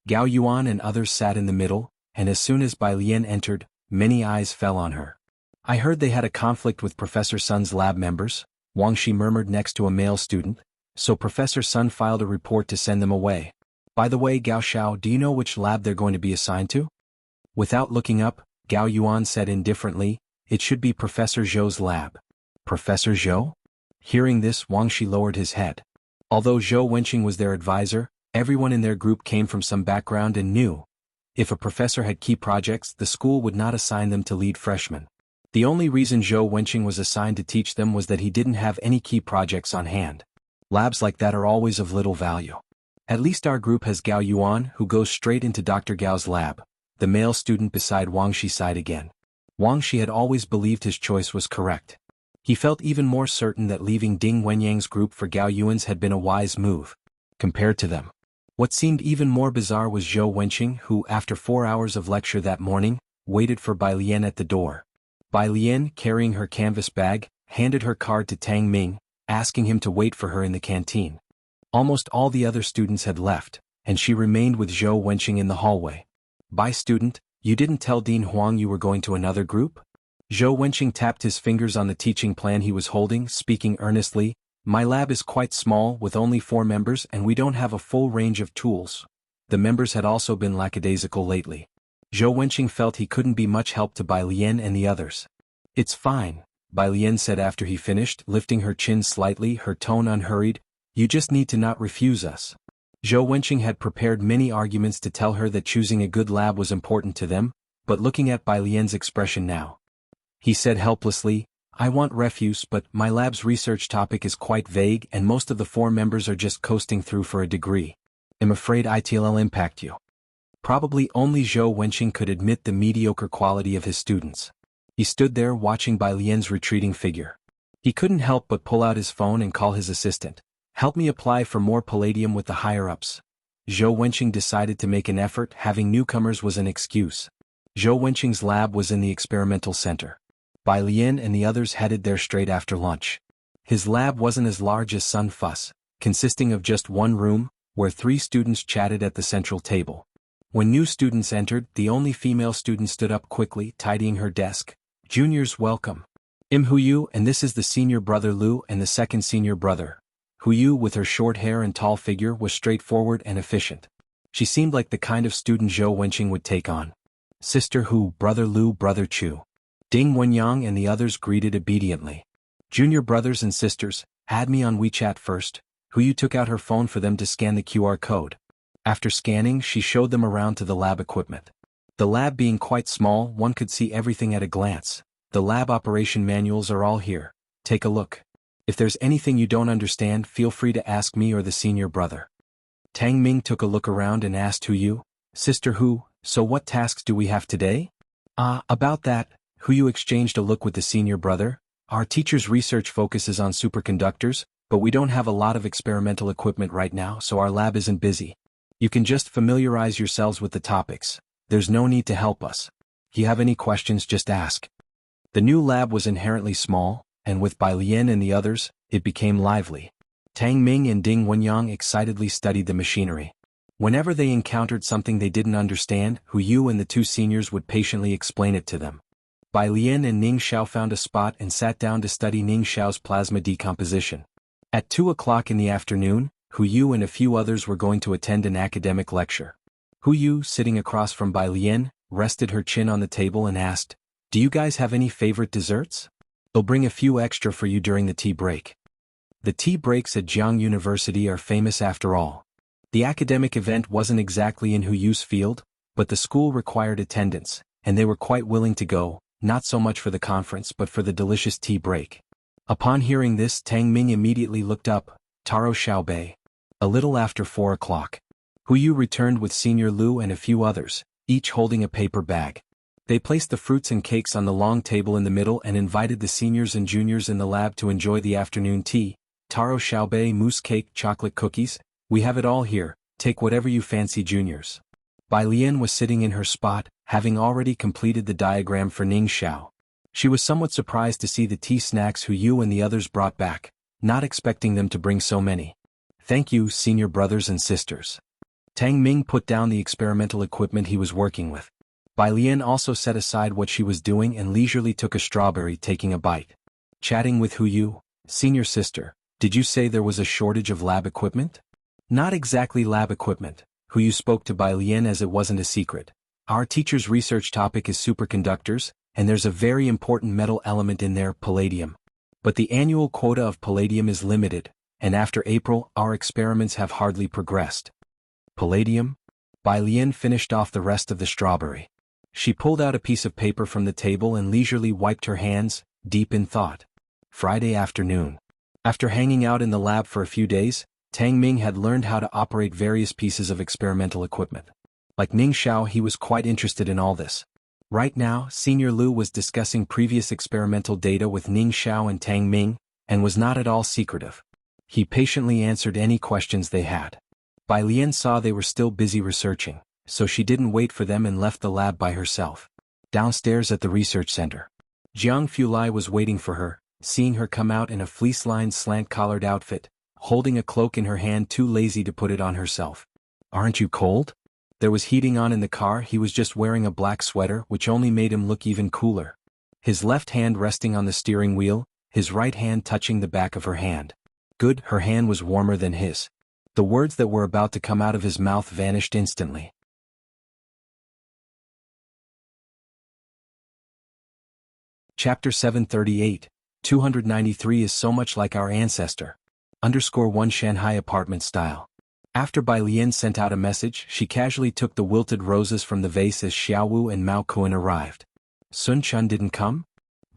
Gao Yuan and others sat in the middle, and as soon as Bai Lian entered, many eyes fell on her. I heard they had a conflict with Professor Sun's lab members, Wang Shi murmured next to a male student, so Professor Sun filed a report to send them away. By the way, Gao Xiao, do you know which lab they're going to be assigned to? Without looking up, Gao Yuan said indifferently, it should be Professor Zhou's lab. Professor Zhou? Hearing this, Wang Shi lowered his head. Although Zhou Wenqing was their advisor, everyone in their group came from some background and knew If a professor had key projects, the school would not assign them to lead freshmen. The only reason Zhou Wenqing was assigned to teach them was that he didn't have any key projects on hand. Labs like that are always of little value. At least our group has Gao Yuan, who goes straight into Dr. Gao's lab. The male student beside Wang Shi sighed again. Wang Shi had always believed his choice was correct. He felt even more certain that leaving Ding Wenyang's group for Gao Yuan's had been a wise move. Compared to them, what seemed even more bizarre was Zhou Wenqing, who, after 4 hours of lecture that morning, waited for Bai Lian at the door. Bai Lian, carrying her canvas bag, handed her card to Tang Ming, asking him to wait for her in the canteen. Almost all the other students had left, and she remained with Zhou Wenqing in the hallway. "Bai student, you didn't tell Dean Huang you were going to another group?" Zhou Wenqing tapped his fingers on the teaching plan he was holding, speaking earnestly. "My lab is quite small, with only 4 members, and we don't have a full range of tools." The members had also been lackadaisical lately. Zhou Wenqing felt he couldn't be much help to Bai Lian and the others. "It's fine," Bai Lian said after he finished, lifting her chin slightly, her tone unhurried. "You just need to not refuse us." Zhou Wenqing had prepared many arguments to tell her that choosing a good lab was important to them, but looking at Bai Lian's expression now, he said helplessly, "I want refuse, but my lab's research topic is quite vague and most of the 4 members are just coasting through for a degree. I'm afraid it'll impact you." Probably only Zhou Wenqing could admit the mediocre quality of his students. He stood there watching Bai Lian's retreating figure. He couldn't help but pull out his phone and call his assistant. "Help me apply for more palladium with the higher-ups." Zhou Wenqing decided to make an effort. Having newcomers was an excuse. Zhou Wenqing's lab was in the experimental center. Bai Lian and the others headed there straight after lunch. His lab wasn't as large as Sun Fuss, consisting of just one room, where 3 students chatted at the central table. When new students entered, the only female student stood up quickly, tidying her desk. "Juniors, welcome. I'm Huyu, and this is the senior brother Lu and the second senior brother." Huyu, with her short hair and tall figure, was straightforward and efficient. She seemed like the kind of student Zhou Wenqing would take on. "Sister Hu, brother Lu, brother Chu." Ding Wenyang and the others greeted obediently. "Junior brothers and sisters, add me on WeChat first." Huyu took out her phone for them to scan the QR code. After scanning, she showed them around to the lab equipment. The lab being quite small, one could see everything at a glance. "The lab operation manuals are all here. Take a look. If there's anything you don't understand, feel free to ask me or the senior brother." Tang Ming took a look around and asked Huyu, "Sister Hu, so what tasks do we have today?" About that," Huyu exchanged a look with the senior brother. "Our teacher's research focuses on superconductors, but we don't have a lot of experimental equipment right now, so our lab isn't busy. You can just familiarize yourselves with the topics. There's no need to help us. If you have any questions, just ask." The new lab was inherently small, and with Bai Lian and the others, it became lively. Tang Ming and Ding Wenyang excitedly studied the machinery. Whenever they encountered something they didn't understand, Huyu and the 2 seniors would patiently explain it to them. Bai Lian and Ning Xiao found a spot and sat down to study Ning Xiao's plasma decomposition. At 2 o'clock in the afternoon, Huyu and a few others were going to attend an academic lecture. Huyu, sitting across from Bai Lian, rested her chin on the table and asked, "Do you guys have any favorite desserts? They'll bring a few extra for you during the tea break." The tea breaks at Jianghu University are famous after all. The academic event wasn't exactly in Huyu's field, but the school required attendance, and they were quite willing to go, not so much for the conference but for the delicious tea break. Upon hearing this, Tang Ming immediately looked up. "Taro Xiaobei." A little after 4 o'clock, Huyu returned with Senior Lu and a few others, each holding a paper bag. They placed the fruits and cakes on the long table in the middle and invited the seniors and juniors in the lab to enjoy the afternoon tea. "Taro Xiaobei, mousse cake, chocolate cookies, we have it all here, take whatever you fancy, juniors." Bai Lian was sitting in her spot, having already completed the diagram for Ning Xiao. She was somewhat surprised to see the tea snacks Huyu and the others brought back, not expecting them to bring so many. "Thank you, senior brothers and sisters." Tang Ming put down the experimental equipment he was working with. Bai Lian also set aside what she was doing and leisurely took a strawberry, taking a bite. Chatting with Huyu, "Senior sister, did you say there was a shortage of lab equipment?" "Not exactly lab equipment," Huyu spoke to Bai Lian as it wasn't a secret. "Our teacher's research topic is superconductors, and there's a very important metal element in there, palladium. But the annual quota of palladium is limited, and after April, our experiments have hardly progressed." "Palladium?" Bai Lian finished off the rest of the strawberry. She pulled out a piece of paper from the table and leisurely wiped her hands, deep in thought. Friday afternoon. After hanging out in the lab for a few days, Tang Ming had learned how to operate various pieces of experimental equipment. Like Ning Xiao, he was quite interested in all this. Right now, Senior Lu was discussing previous experimental data with Ning Xiao and Tang Ming, and was not at all secretive. He patiently answered any questions they had. Bai Lian saw they were still busy researching, so she didn't wait for them and left the lab by herself. Downstairs at the research center, Jianghu Lai was waiting for her, seeing her come out in a fleece-lined slant-collared outfit, holding a cloak in her hand, too lazy to put it on herself. "Aren't you cold?" There was heating on in the car. He was just wearing a black sweater, which only made him look even cooler. His left hand resting on the steering wheel, his right hand touching the back of her hand. Good, her hand was warmer than his. The words that were about to come out of his mouth vanished instantly. Chapter 738, 293 is so much like our ancestor. _1 Shanghai apartment style. After Bai Lian sent out a message, she casually took the wilted roses from the vase as Xiaowu and Mao Kuan arrived. Sun Chun didn't come?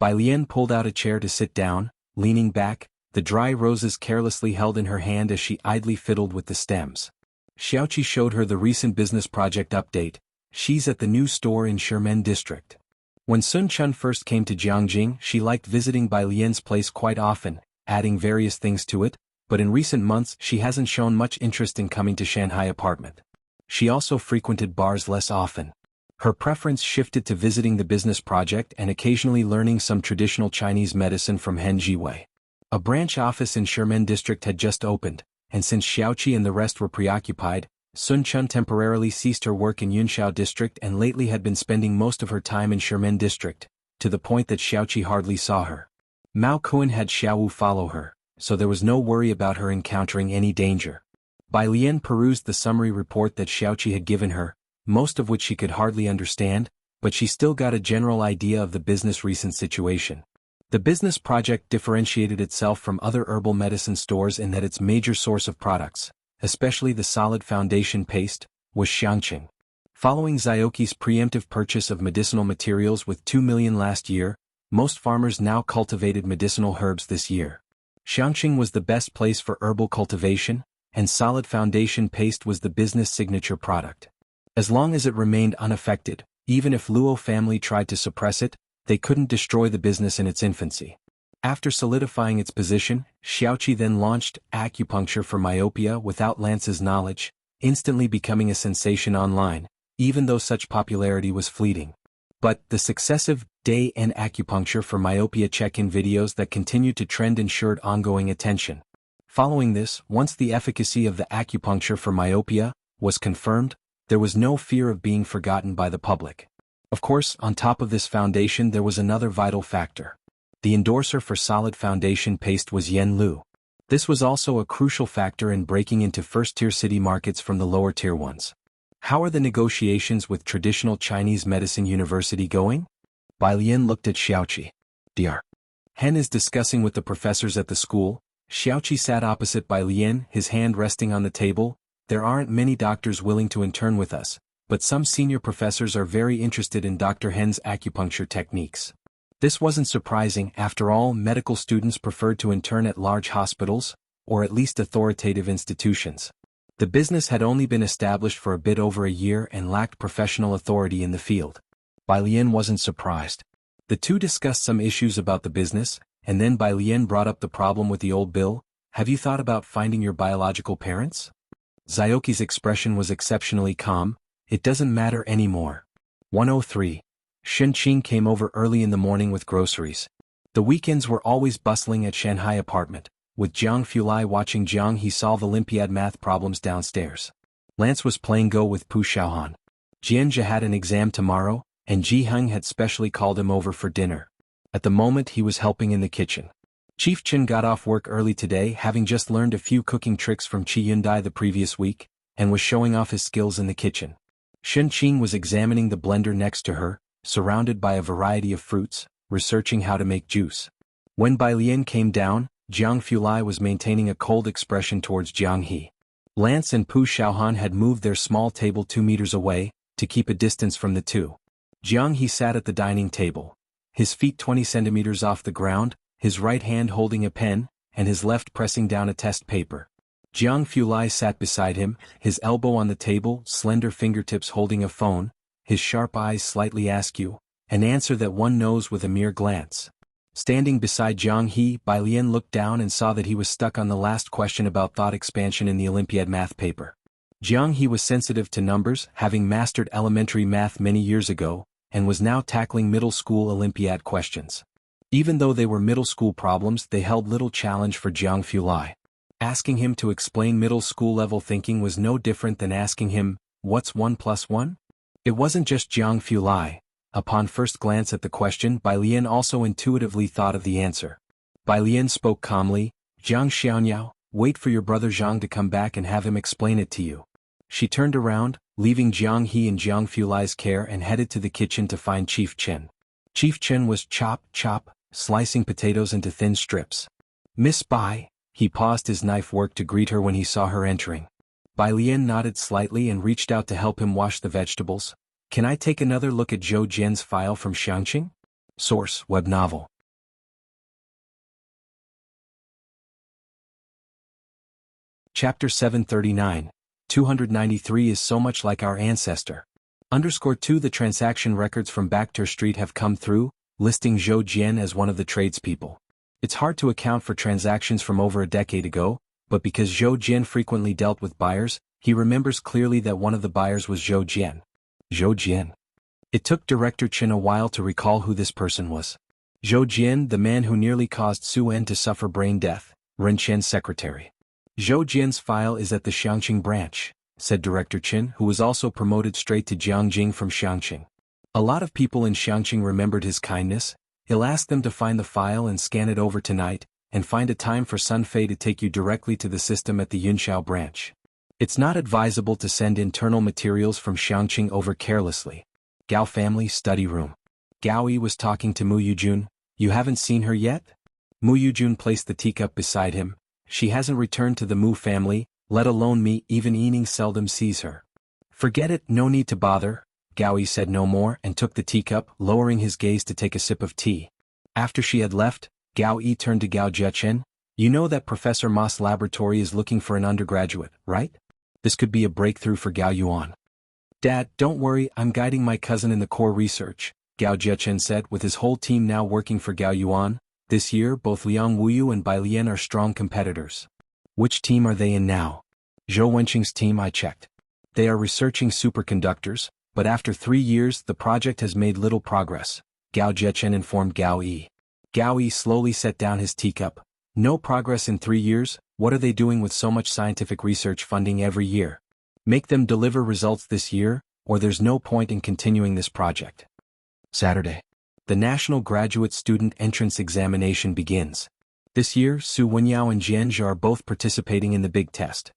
Bai Lian pulled out a chair to sit down, leaning back, the dry roses carelessly held in her hand as she idly fiddled with the stems. Xiaoqi showed her the recent business project update. She's at the new store in Shermen district. When Sun Chun first came to Jianghu, she liked visiting Bai Lian's place quite often, adding various things to it, but in recent months she hasn't shown much interest in coming to Shanghai apartment. She also frequented bars less often. Her preference shifted to visiting the business project and occasionally learning some traditional Chinese medicine from Hen Jiwei. A branch office in Shermen district had just opened, and since Xiaoqi and the rest were preoccupied, Sun Chun temporarily ceased her work in Yunxiao district and lately had been spending most of her time in Shermen district, to the point that Xiaoqi hardly saw her. Mao Kuan had Xiaowu follow her, so there was no worry about her encountering any danger. Bai Lian perused the summary report that Xiaoqi had given her, most of which she could hardly understand, but she still got a general idea of the business' recent situation. The business project differentiated itself from other herbal medicine stores in that its major source of products, especially the solid foundation paste, was Xianxia. Following Xiaoqi's preemptive purchase of medicinal materials with 2 million last year, most farmers now cultivated medicinal herbs this year. Xianxia was the best place for herbal cultivation, and solid foundation paste was the business signature product. As long as it remained unaffected, even if Luo family tried to suppress it, they couldn't destroy the business in its infancy. After solidifying its position, Xiaoqi then launched acupuncture for myopia without Lance's knowledge, instantly becoming a sensation online, even though such popularity was fleeting. But the successive day-end acupuncture for myopia check-in videos that continued to trend ensured ongoing attention. Following this, once the efficacy of the acupuncture for myopia was confirmed, there was no fear of being forgotten by the public. Of course, on top of this foundation there was another vital factor. The endorser for solid foundation paste was Yen Lu. This was also a crucial factor in breaking into first-tier city markets from the lower-tier ones. How are the negotiations with traditional Chinese medicine university going? Bai Lian looked at Xiaoqi. Dr. Hen is discussing with the professors at the school. Xiaoqi sat opposite Bai Lian, his hand resting on the table. There aren't many doctors willing to intern with us, but some senior professors are very interested in Dr. Hen's acupuncture techniques. This wasn't surprising. After all, medical students preferred to intern at large hospitals, or at least authoritative institutions. The business had only been established for a bit over a year and lacked professional authority in the field. Bai Lian wasn't surprised. The two discussed some issues about the business, and then Bai Lian brought up the problem with the old bill. Have you thought about finding your biological parents? Xiaoqi's expression was exceptionally calm. It doesn't matter anymore. 103. Shenqing came over early in the morning with groceries. The weekends were always bustling at Shanghai apartment. With Jianghu Lai watching Jianghe solve Olympiad math problems downstairs. Lance was playing Go with Pu Xiaohan. Xianxia had an exam tomorrow, and Ji Heng had specially called him over for dinner. At the moment he was helping in the kitchen. Chief Chen got off work early today, having just learned a few cooking tricks from Qi Yundai the previous week, and was showing off his skills in the kitchen. Shenqing was examining the blender next to her, surrounded by a variety of fruits, researching how to make juice. When Bai Lian came down, Jianghu Lai was maintaining a cold expression towards Jianghe. Lance and Pu Xiaohan had moved their small table 2 meters away, to keep a distance from the two. Jianghu sat at the dining table, his feet 20 centimeters off the ground, his right hand holding a pen, and his left pressing down a test paper. Jianghu Lai sat beside him, his elbow on the table, slender fingertips holding a phone, his sharp eyes slightly askew, an answer that one knows with a mere glance. Standing beside Jianghu, Bai Lian looked down and saw that he was stuck on the last question about thought expansion in the Olympiad math paper. Jianghu was sensitive to numbers, having mastered elementary math many years ago, and was now tackling middle school Olympiad questions. Even though they were middle school problems, they held little challenge for Jianghu Lai. Asking him to explain middle school level thinking was no different than asking him, what's 1 plus 1? It wasn't just Jianghu Lai. Upon first glance at the question, Bai Lian also intuitively thought of the answer. Bai Lian spoke calmly, Jiang Xianxia, wait for your brother Jiang to come back and have him explain it to you. She turned around, leaving Jianghu in Jianghu Lai's care and headed to the kitchen to find Chief Chen. Chief Chen was chop, slicing potatoes into thin strips. Miss Bai, he paused his knife work to greet her when he saw her entering. Bai Lian nodded slightly and reached out to help him wash the vegetables. Can I take another look at Zhou Jian's file from Xianxia? Source, web novel. Chapter 739, 293 is so much like our ancestor. _2 The transaction records from Bakhtur Street have come through, listing Zhou Jian as one of the tradespeople. It's hard to account for transactions from over a decade ago, but because Zhou Jian frequently dealt with buyers, he remembers clearly that one of the buyers was Zhou Jian. Zhou Jian. It took Director Chen a while to recall who this person was. Zhou Jian, the man who nearly caused Su En to suffer brain death, Ren Chen's secretary. Zhou Jian's file is at the Xianxia branch, said Director Chen, who was also promoted straight to Jianghu from Xianxia. A lot of people in Xianxia remembered his kindness. He'll ask them to find the file and scan it over tonight, and find a time for Sun Fei to take you directly to the system at the Yunxiao branch. It's not advisable to send internal materials from Xianxia over carelessly. Gao family study room. Gao Yi was talking to Mu Yujun. You haven't seen her yet? Mu Yujun placed the teacup beside him. She hasn't returned to the Mu family, let alone me. Even Yining seldom sees her. Forget it, no need to bother. Gao Yi said no more and took the teacup, lowering his gaze to take a sip of tea. After she had left, Gao Yi turned to Gao Zhechen. You know that Professor Ma's laboratory is looking for an undergraduate, right? This could be a breakthrough for Gao Yuan. Dad, don't worry, I'm guiding my cousin in the core research, Gao Zhechen said, with his whole team now working for Gao Yuan. This year, both Liang Wuyu and Bai Lian are strong competitors. Which team are they in now? Zhou Wenqing's team. I checked. They are researching superconductors, but after 3 years the project has made little progress, Gao Zhechen informed Gao Yi. Gao Yi slowly set down his teacup. No progress in 3 years? What are they doing with so much scientific research funding every year? Make them deliver results this year, or there's no point in continuing this project. Saturday. The National Graduate Student Entrance Examination begins. This year, Su Wenyao and Jianzhi are both participating in the big test.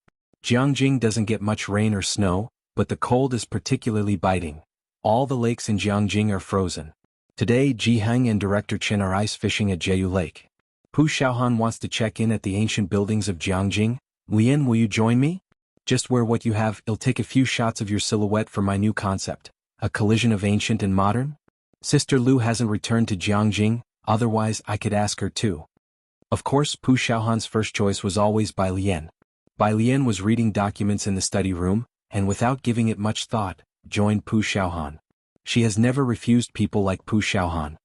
Jiangjing doesn't get much rain or snow, but the cold is particularly biting. All the lakes in Jiangjing are frozen. Today, Jiheng and Director Chen are ice fishing at Jiayu Lake. Pu Xiaohan wants to check in at the ancient buildings of Jiangjing. Lian, will you join me? Just wear what you have. I'll take a few shots of your silhouette for my new concept, a collision of ancient and modern. Sister Lu hasn't returned to Jiangjing, otherwise I could ask her too. Of course, Pu Xiaohan's first choice was always Bai Lian. Bai Lian was reading documents in the study room, and without giving it much thought, joined Pu Xiaohan. She has never refused people like Pu Xiaohan.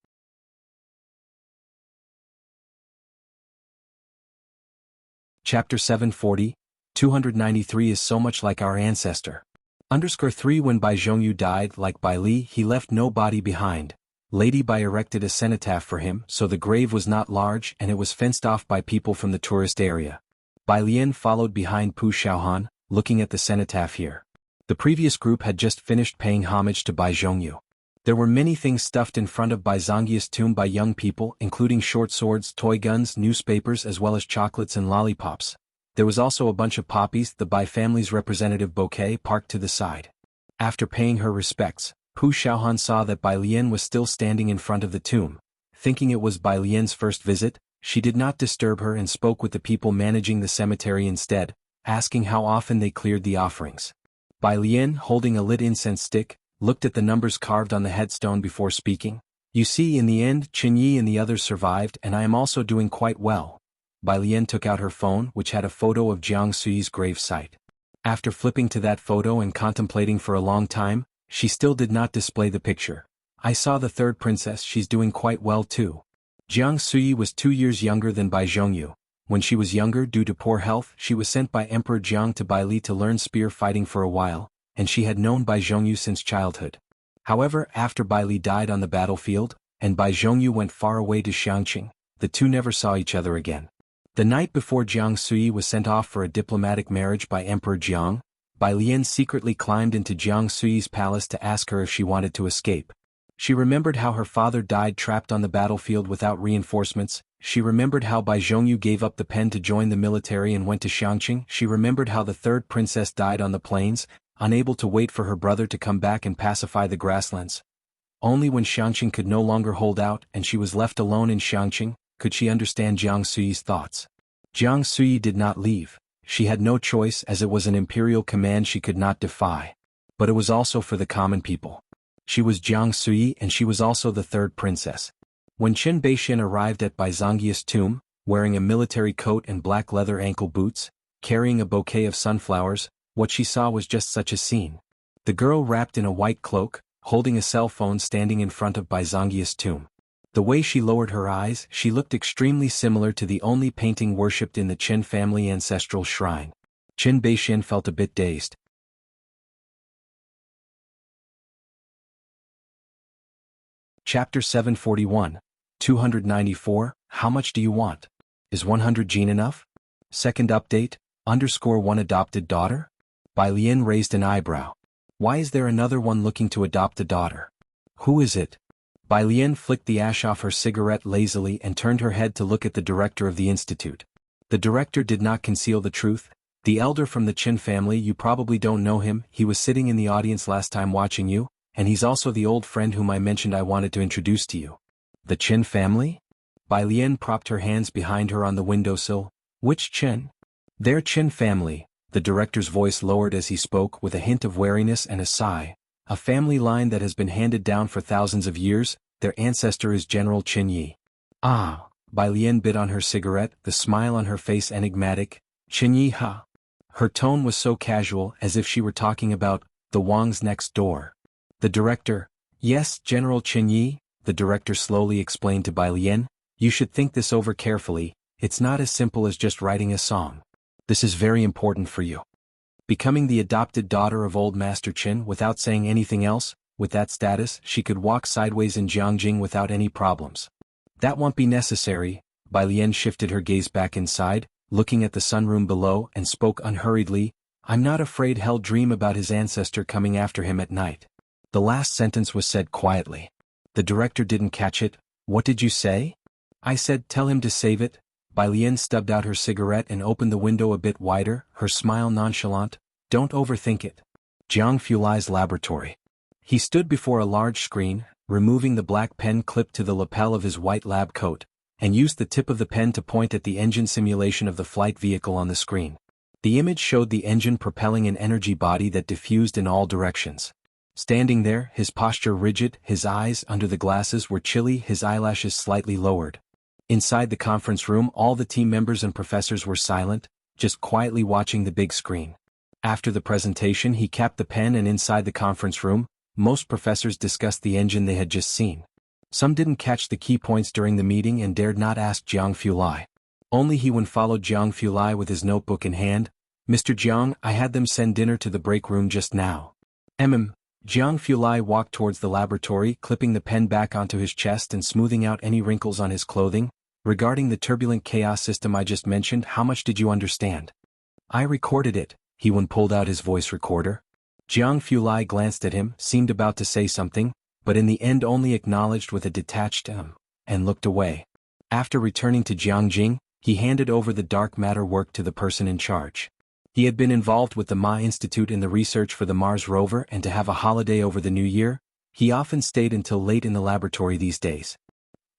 Chapter 740, 293 is so much like our ancestor. _3 When Bai Zhongyu died, like Bai Li, he left no body behind. Lady Bai erected a cenotaph for him, so the grave was not large and it was fenced off by people from the tourist area. Bai Lian followed behind Pu Xiaohan, looking at the cenotaph here. The previous group had just finished paying homage to Bai Zhongyu. There were many things stuffed in front of Bai Zongyi's tomb by young people, including short swords, toy guns, newspapers, as well as chocolates and lollipops. There was also a bunch of poppies, the Bai family's representative bouquet, parked to the side. After paying her respects, Pu Xiaohan saw that Bai Lian was still standing in front of the tomb. Thinking it was Bai Lian's first visit, she did not disturb her and spoke with the people managing the cemetery instead. asking how often they cleared the offerings. Bai Lian, holding a lit incense stick, looked at the numbers carved on the headstone before speaking. You see, in the end, Qin Yi and the others survived, and I am also doing quite well. Bai Lian took out her phone, which had a photo of Jianghu's grave site. After flipping to that photo and contemplating for a long time, she still did not display the picture. I saw the third princess, she's doing quite well too. Jianghu was 2 years younger than Bai Zhongyu. When she was younger, due to poor health, she was sent by Emperor Jiang to Bai Li to learn spear fighting for a while, and she had known Bai Zhongyu since childhood. However, after Bai Li died on the battlefield, and Bai Zhongyu went far away to Xianxia, the two never saw each other again. The night before Jianghu was sent off for a diplomatic marriage by Emperor Jiang, Bai Lian secretly climbed into Jianghu's palace to ask her if she wanted to escape. She remembered how her father died trapped on the battlefield without reinforcements. She remembered how Bai Zhongyu gave up the pen to join the military and went to Xianxia. She remembered how the third princess died on the plains, unable to wait for her brother to come back and pacify the grasslands. Only when Xianxia could no longer hold out and she was left alone in Xianxia, could she understand Jianghu's thoughts. Jianghu did not leave. She had no choice as it was an imperial command she could not defy. But it was also for the common people. She was Jianghu and she was also the third princess. When Qin Beixian arrived at Bai Zhongyi's tomb, wearing a military coat and black leather ankle boots, carrying a bouquet of sunflowers, what she saw was just such a scene. The girl wrapped in a white cloak, holding a cell phone standing in front of Bai Zhongyi's tomb. The way she lowered her eyes, she looked extremely similar to the only painting worshipped in the Qin family ancestral shrine. Qin Beixian felt a bit dazed. Chapter 741, 294, How much do you want? Is 100 Jin enough? Second update, _1 adopted daughter? Bai Lian raised an eyebrow. Why is there another one looking to adopt a daughter? Who is it? Bai Lian flicked the ash off her cigarette lazily and turned her head to look at the director of the institute. The director did not conceal the truth. The elder from the Qin family, you probably don't know him, he was sitting in the audience last time watching you, and he's also the old friend whom I mentioned I wanted to introduce to you. The Qin family? Bai Lian propped her hands behind her on the windowsill. Which Qin? Their Qin family, the director's voice lowered as he spoke with a hint of wariness and a sigh. A family line that has been handed down for thousands of years, their ancestor is General Qin Yi. Ah, Bai Lian bit on her cigarette, the smile on her face enigmatic. Qin Yi ha. Her tone was so casual as if she were talking about the Wangs next door. The director, yes, General Qin Yi, the director slowly explained to Bai Lian, you should think this over carefully, it's not as simple as just writing a song. This is very important for you. Becoming the adopted daughter of old Master Qin without saying anything else, with that status, she could walk sideways in Jianghu without any problems. That won't be necessary. Bai Lian shifted her gaze back inside, looking at the sunroom below and spoke unhurriedly, I'm not afraid he'll dream about his ancestor coming after him at night. The last sentence was said quietly. The director didn't catch it. What did you say? I said tell him to save it. Bai Lian stubbed out her cigarette and opened the window a bit wider, her smile nonchalant. Don't overthink it. Jianghu Lai's laboratory. He stood before a large screen, removing the black pen clipped to the lapel of his white lab coat, and used the tip of the pen to point at the engine simulation of the flight vehicle on the screen. The image showed the engine propelling an energy body that diffused in all directions. Standing there, his posture rigid, his eyes under the glasses were chilly, his eyelashes slightly lowered. Inside the conference room, all the team members and professors were silent, just quietly watching the big screen. After the presentation, he capped the pen, and inside the conference room, most professors discussed the engine they had just seen. Some didn't catch the key points during the meeting and dared not ask Jianghu Lai. Only he followed Jianghu Lai with his notebook in hand. Mr. Jiang, I had them send dinner to the break room just now. Jianghu Lai walked towards the laboratory, clipping the pen back onto his chest and smoothing out any wrinkles on his clothing. Regarding the turbulent chaos system I just mentioned, how much did you understand? I recorded it. He pulled out his voice recorder. Jianghu Lai glanced at him, seemed about to say something, but in the end only acknowledged with a detached and looked away. After returning to Jiangjing, he handed over the dark matter work to the person in charge. He had been involved with the Ma Institute in the research for the Mars rover, and to have a holiday over the New Year, he often stayed until late in the laboratory these days.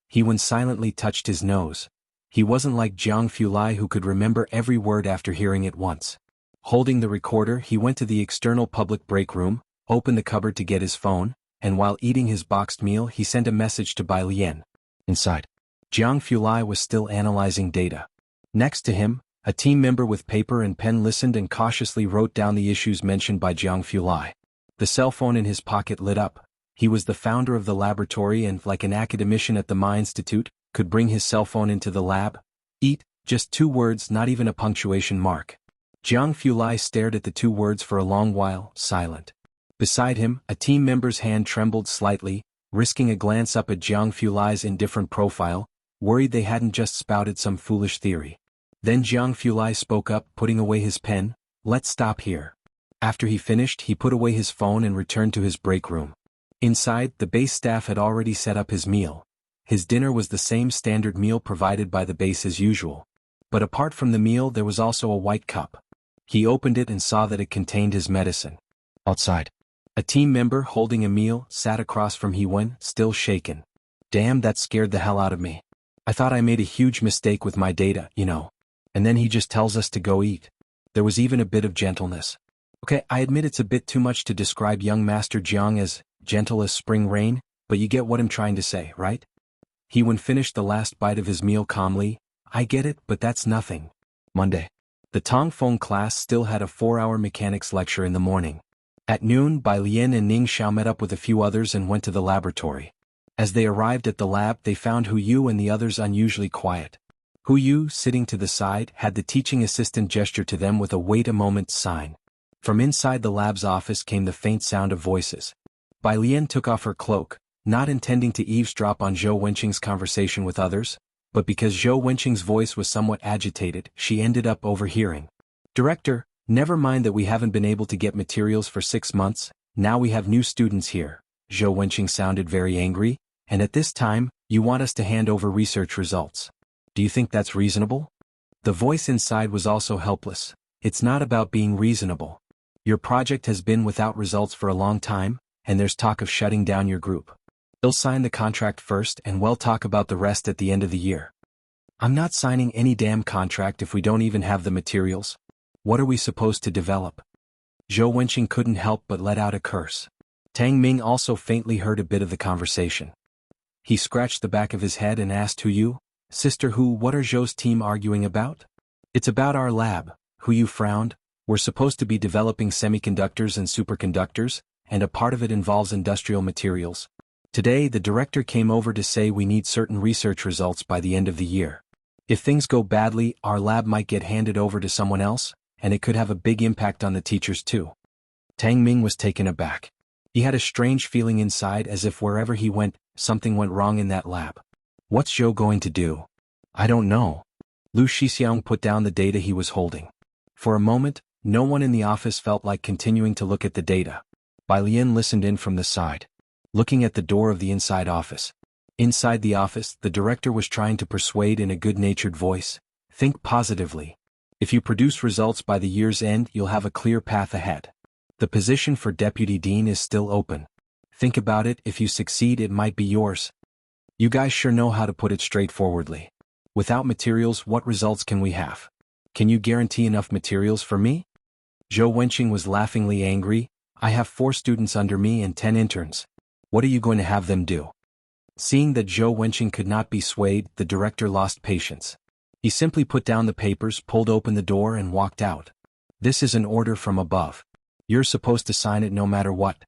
He silently touched his nose. He wasn't like Jianghu Lai, who could remember every word after hearing it once. Holding the recorder, he went to the external public break room, opened the cupboard to get his phone, and while eating his boxed meal he sent a message to Bai Lian. Inside, Jianghu was still analyzing data. Next to him, a team member with paper and pen listened and cautiously wrote down the issues mentioned by Jianghu. The cell phone in his pocket lit up. He was the founder of the laboratory and, like an academician at the Ma Institute, could bring his cell phone into the lab. Eat, just 2 words, not even a punctuation mark. Jianghu stared at the 2 words for a long while, silent. Beside him, a team member's hand trembled slightly, risking a glance up at Jianghu's indifferent profile, worried they hadn't just spouted some foolish theory. Then Jianghu spoke up, putting away his pen. Let's stop here. After he finished, he put away his phone and returned to his break room. Inside, the base staff had already set up his meal. His dinner was the same standard meal provided by the base as usual. But apart from the meal, there was also a white cup. He opened it and saw that it contained his medicine. Outside, a team member holding a meal sat across from Hewen, still shaken. Damn, that scared the hell out of me. I thought I made a huge mistake with my data, you know. And then he just tells us to go eat. There was even a bit of gentleness. Okay, I admit it's a bit too much to describe young Master Jiang as gentle as spring rain, but you get what I'm trying to say, right? Hewen finished the last bite of his meal calmly. I get it, but that's nothing. Monday. The Tongfeng class still had a 4-hour mechanics lecture in the morning. At noon, Bai Lian and Ning Xiao met up with a few others and went to the laboratory. As they arrived at the lab, they found Hu Yu and the others unusually quiet. Hu Yu, sitting to the side, had the teaching assistant gesture to them with a wait a moment sign. From inside the lab's office came the faint sound of voices. Bai Lian took off her cloak, not intending to eavesdrop on Zhou Wenqing's conversation with others, but because Zhou Wenqing's voice was somewhat agitated, she ended up overhearing. Director, never mind that we haven't been able to get materials for 6 months, now we have new students here. Zhou Wenqing sounded very angry, and at this time, you want us to hand over research results. Do you think that's reasonable? The voice inside was also helpless. It's not about being reasonable. Your project has been without results for a long time, and there's talk of shutting down your group. They'll sign the contract first and we'll talk about the rest at the end of the year. I'm not signing any damn contract if we don't even have the materials. What are we supposed to develop? Zhou Wenqing couldn't help but let out a curse. Tang Ming also faintly heard a bit of the conversation. He scratched the back of his head and asked Hu Yu, Sister Hu, what are Zhou's team arguing about? It's about our lab. Hu Yu frowned. We're supposed to be developing semiconductors and superconductors, and a part of it involves industrial materials. Today the director came over to say we need certain research results by the end of the year. If things go badly, our lab might get handed over to someone else, and it could have a big impact on the teachers too. Tang Ming was taken aback. He had a strange feeling inside as if wherever he went, something went wrong in that lab. What's Zhou going to do? I don't know. Lu Shixiang put down the data he was holding. For a moment, no one in the office felt like continuing to look at the data. Bai Lian listened in from the side, looking at the door of the inside office. Inside the office, the director was trying to persuade in a good-natured voice. Think positively. If you produce results by the year's end, you'll have a clear path ahead. The position for deputy dean is still open. Think about it, if you succeed it might be yours. You guys sure know how to put it straightforwardly. Without materials, what results can we have? Can you guarantee enough materials for me? Zhou Wenqing was laughingly angry. I have 4 students under me and 10 interns. What are you going to have them do? Seeing that Zhou Wenqing could not be swayed, the director lost patience. He simply put down the papers, pulled open the door and walked out. This is an order from above. You're supposed to sign it no matter what.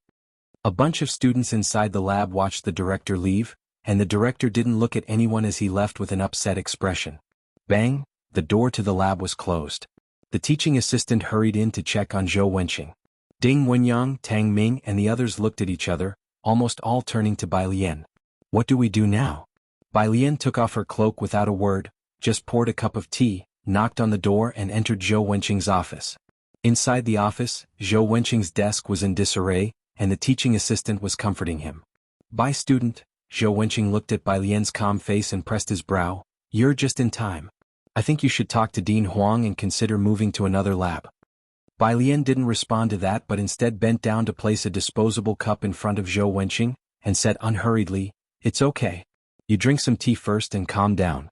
A bunch of students inside the lab watched the director leave, and the director didn't look at anyone as he left with an upset expression. Bang, the door to the lab was closed. The teaching assistant hurried in to check on Zhou Wenqing. Ding Wenyang, Tang Ming and the others looked at each other, almost all turning to Bai Lian. What do we do now? Bai Lian took off her cloak without a word, just poured a cup of tea, knocked on the door and entered Zhou Wenqing's office. Inside the office, Zhou Wenqing's desk was in disarray, and the teaching assistant was comforting him. Bai student, Zhou Wenqing looked at Bai Lian's calm face and pressed his brow. You're just in time. I think you should talk to Dean Huang and consider moving to another lab. Bai Lian didn't respond to that but instead bent down to place a disposable cup in front of Zhou Wenqing, and said unhurriedly, It's okay. You drink some tea first and calm down.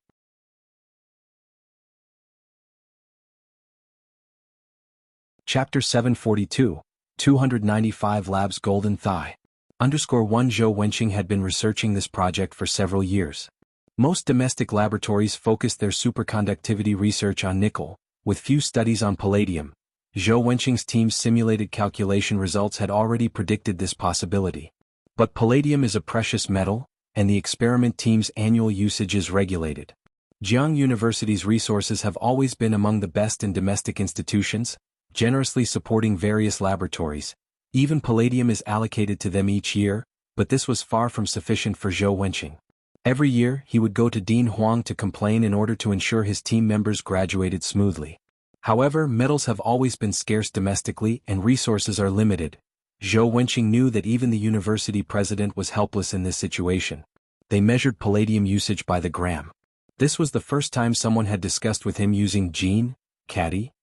Chapter 742, 295 Labs Golden Thigh. _1 Zhou Wenqing had been researching this project for several years. Most domestic laboratories focused their superconductivity research on nickel, with few studies on palladium. Zhou Wenqing's team's simulated calculation results had already predicted this possibility. But palladium is a precious metal, and the experiment team's annual usage is regulated. Jianghu University's resources have always been among the best in domestic institutions, generously supporting various laboratories. Even palladium is allocated to them each year, but this was far from sufficient for Zhou Wenqing. Every year, he would go to Dean Huang to complain in order to ensure his team members graduated smoothly. However, metals have always been scarce domestically and resources are limited. Zhou Wenqing knew that even the university president was helpless in this situation. They measured palladium usage by the gram. This was the first time someone had discussed with him using gene, caddy.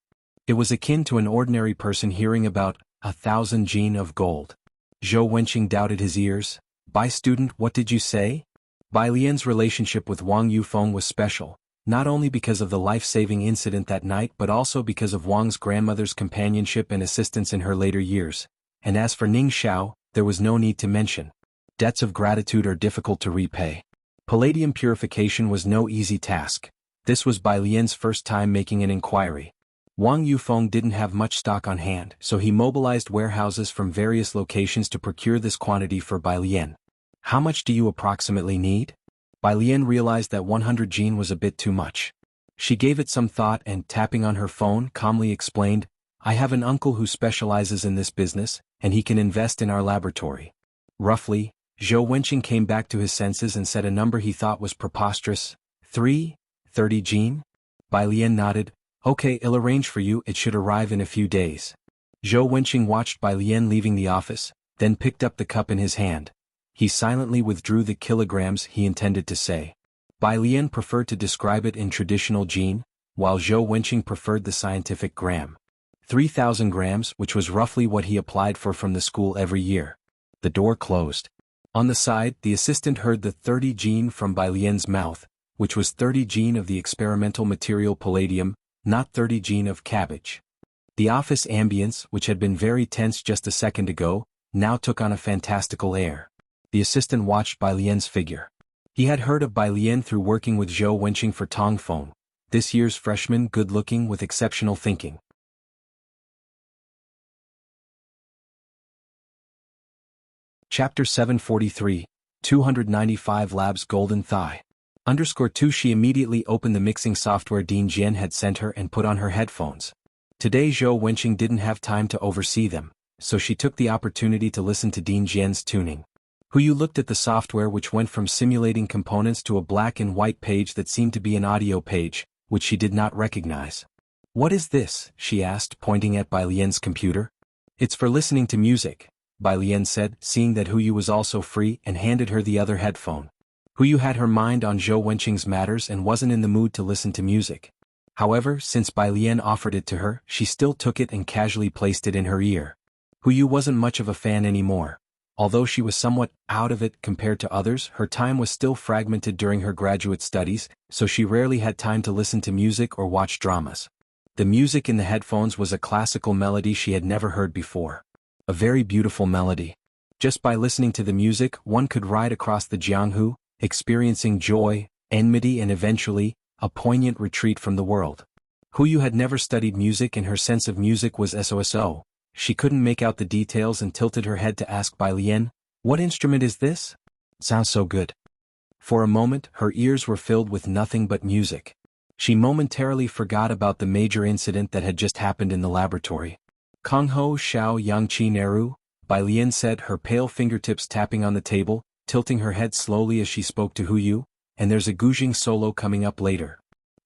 It was akin to an ordinary person hearing about 1,000 gene of gold. Zhou Wenqing doubted his ears. "Bai student, what did you say?" Bai Lian's relationship with Wang Yufeng was special, not only because of the life-saving incident that night but also because of Wang's grandmother's companionship and assistance in her later years. And as for Ning Xiao, there was no need to mention. Debts of gratitude are difficult to repay. Palladium purification was no easy task. This was Bai Lian's first time making an inquiry. Wang Yufeng didn't have much stock on hand, so he mobilized warehouses from various locations to procure this quantity for Bai Lian. "How much do you approximately need?" Bai Lian realized that 100 gene was a bit too much. She gave it some thought and, tapping on her phone, calmly explained, "I have an uncle who specializes in this business, and he can invest in our laboratory." Roughly, Zhou Wenqing came back to his senses and said a number he thought was preposterous. 30 gene? Bai Lian nodded. "Okay, I'll arrange for you, it should arrive in a few days." Zhou Wenqing watched Bai Lian leaving the office, then picked up the cup in his hand. He silently withdrew the kilograms he intended to say. Bai Lian preferred to describe it in traditional gene, while Zhou Wenqing preferred the scientific gram. 3,000 grams, which was roughly what he applied for from the school every year. The door closed. On the side, the assistant heard the 30 gene from Bai Lian's mouth, which was 30 gene of the experimental material palladium, not 30 gene of cabbage. The office ambience, which had been very tense just a second ago, now took on a fantastical air. The assistant watched Bai Lian's figure. He had heard of Bai Lian through working with Zhou Wenqing for Tongfeng, this year's freshman, good-looking with exceptional thinking. Chapter 743, 295 Labs Golden Thigh. _2 She immediately opened the mixing software Dean Jian had sent her and put on her headphones. Today Zhou Wenqing didn't have time to oversee them, so she took the opportunity to listen to Dean Jian's tuning. Huyu looked at the software, which went from simulating components to a black and white page that seemed to be an audio page, which she did not recognize. "What is this?" she asked, pointing at Bai Lian's computer. "It's for listening to music," Bai Lian said, seeing that Huyu was also free, and handed her the other headphone. Huyu had her mind on Zhou Wenqing's matters and wasn't in the mood to listen to music. However, since Bai Lian offered it to her, she still took it and casually placed it in her ear. Huyu wasn't much of a fan anymore. Although she was somewhat out of it compared to others, her time was still fragmented during her graduate studies, so she rarely had time to listen to music or watch dramas. The music in the headphones was a classical melody she had never heard before. A very beautiful melody. Just by listening to the music, one could ride across the Jianghu, experiencing joy, enmity and eventually, a poignant retreat from the world. Huyu had never studied music and her sense of music was so. She couldn't make out the details and tilted her head to ask Bai Lian, "What instrument is this? Sounds so good." For a moment, her ears were filled with nothing but music. She momentarily forgot about the major incident that had just happened in the laboratory. "Kongho Xiao Yangqi Neru," Bai Lian said, her pale fingertips tapping on the table, tilting her head slowly as she spoke to Huyu, "and there's a guzheng solo coming up later."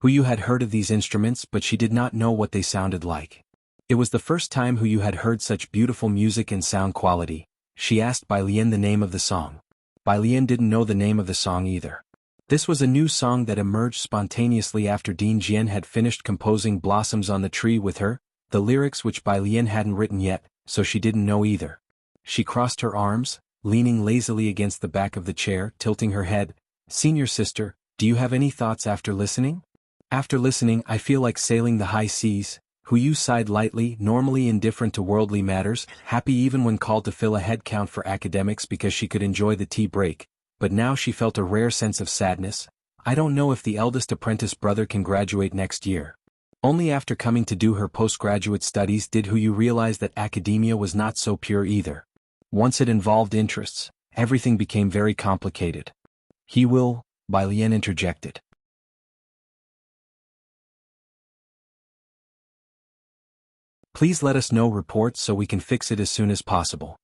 Huyu had heard of these instruments, but she did not know what they sounded like. It was the first time Huyu had heard such beautiful music and sound quality. She asked Bai Lian the name of the song. Bai Lian didn't know the name of the song either. This was a new song that emerged spontaneously after Dean Jian had finished composing Blossoms on the Tree with her, the lyrics which Bai Lian hadn't written yet, so she didn't know either. She crossed her arms, leaning lazily against the back of the chair, tilting her head. "Senior sister, do you have any thoughts after listening?" "After listening, I feel like sailing the high seas," Hu Yu sighed lightly, normally indifferent to worldly matters, happy even when called to fill a head count for academics because she could enjoy the tea break, but now she felt a rare sense of sadness. I don't know if the eldest apprentice brother can graduate next year. Only after coming to do her postgraduate studies did Hu Yu realize that academia was not so pure either. Once it involved interests, everything became very complicated. He will, Bai Lian interjected. Please let us know reports so we can fix it as soon as possible.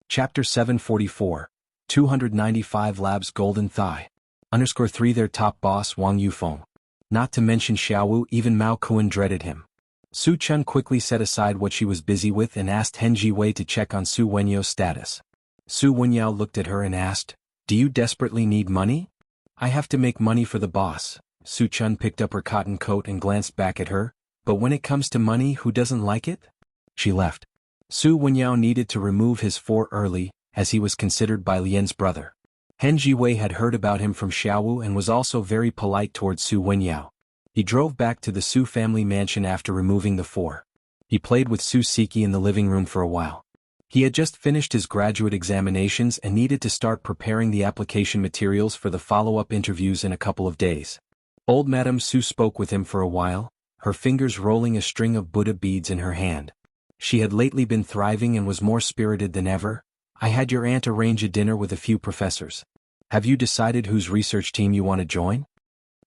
Chapter 744, 295 Labs Golden Thigh. _3 Their top boss Wang Yufeng. Not to mention Xiaowu, even Mao Kuan dreaded him. Su Chun quickly set aside what she was busy with and asked Hen Jiwei to check on Su Wenyao's status. Su Wenyao looked at her and asked, "Do you desperately need money?" "I have to make money for the boss." Su Chun picked up her cotton coat and glanced back at her. "But when it comes to money, who doesn't like it?" She left. Su Wenyao needed to remove his four early, as he was considered Bai Lian's brother. Hen Jiwei had heard about him from Xiaowu and was also very polite towards Su Wenyao. He drove back to the Su family mansion after removing the four. He played with Su Siki in the living room for a while. He had just finished his graduate examinations and needed to start preparing the application materials for the follow-up interviews in a couple of days. Old Madame Su spoke with him for a while, her fingers rolling a string of Buddha beads in her hand. She had lately been thriving and was more spirited than ever. "I had your aunt arrange a dinner with a few professors. Have you decided whose research team you want to join?"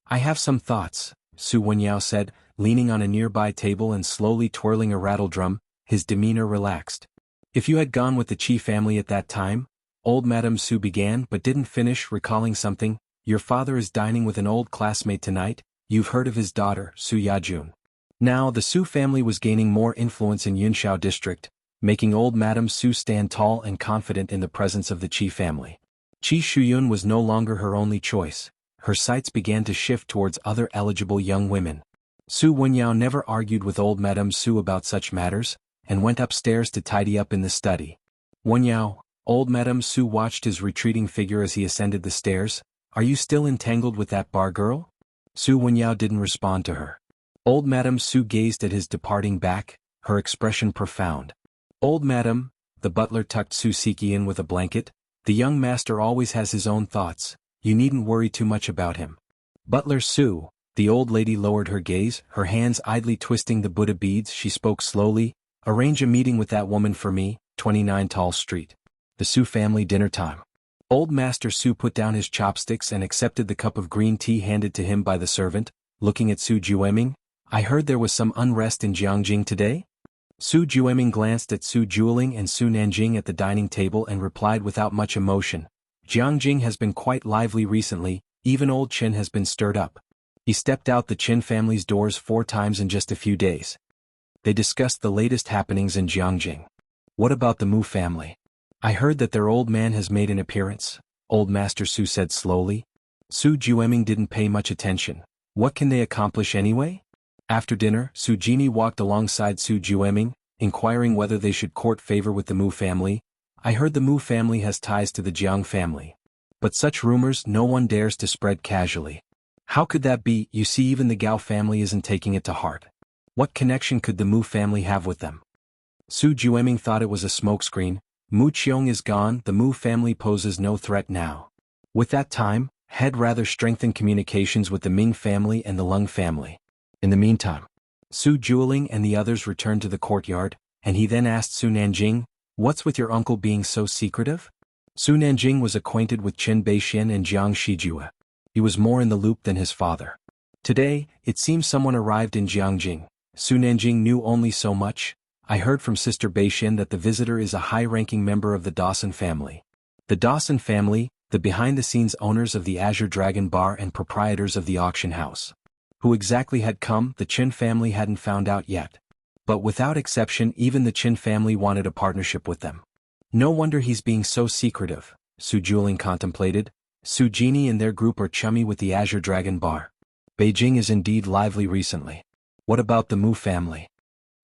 "I have some thoughts," Su Wenyao said, leaning on a nearby table and slowly twirling a rattle drum, his demeanor relaxed. "If you had gone with the Qi family at that time," old Madame Su began but didn't finish, recalling something. "Your father is dining with an old classmate tonight. You've heard of his daughter, Su Yajun." Now the Su family was gaining more influence in Yunshao district, making old Madame Su stand tall and confident in the presence of the Qi family. Qi Shuyun was no longer her only choice. Her sights began to shift towards other eligible young women. Su Wenyao never argued with old Madame Su about such matters, and went upstairs to tidy up in the study. "Wenyao," old Madame Su watched his retreating figure as he ascended the stairs. "Are you still entangled with that bar girl?" Su Wenyao didn't respond to her. Old Madame Su gazed at his departing back, her expression profound. "Old Madame," the butler tucked Su Siki in with a blanket, "the young master always has his own thoughts. You needn't worry too much about him." "Butler Su," the old lady lowered her gaze, her hands idly twisting the Buddha beads. She spoke slowly. "Arrange a meeting with that woman for me, 29 Tall Street. The Su family dinner time." Old Master Su put down his chopsticks and accepted the cup of green tea handed to him by the servant, looking at Su Jueming. "I heard there was some unrest in Jianghu today?" Su Jueming glanced at Su Jueling and Su Nanjing at the dining table and replied without much emotion. "Jianghu has been quite lively recently, even old Qin has been stirred up. He stepped out the Qin family's doors 4 times in just a few days." They discussed the latest happenings in Jianghu. "What about the Mu family?" "I heard that their old man has made an appearance," old Master Su said slowly. Su Jueming didn't pay much attention. What can they accomplish anyway? After dinner, Su Jini walked alongside Su Jueming, inquiring whether they should court favor with the Mu family. "I heard the Mu family has ties to the Jiang family. But such rumors no one dares to spread casually." "How could that be? You see, even the Gao family isn't taking it to heart. What connection could the Mu family have with them?" Su Jueming thought it was a smokescreen. "Mu Qiong is gone, the Mu family poses no threat now. With that time, had rather strengthen communications with the Ming family and the Lung family. In the meantime, Su Jueling and the others returned to the courtyard, and he then asked Su Nanjing, "What's with your uncle being so secretive?" Su Nanjing was acquainted with Qin Beixian and Jiang Shijue. He was more in the loop than his father. Today, it seems someone arrived in Jianghu. Su Nanjing knew only so much. "I heard from Sister Beixian that the visitor is a high-ranking member of the Dawson family." The Dawson family, the behind-the-scenes owners of the Azure Dragon Bar and proprietors of the auction house. Who exactly had come, the Qin family hadn't found out yet. But without exception, even the Qin family wanted a partnership with them. "No wonder he's being so secretive," Su Jueling contemplated. "Su Jini and their group are chummy with the Azure Dragon Bar. Beijing is indeed lively recently. What about the Mu family?"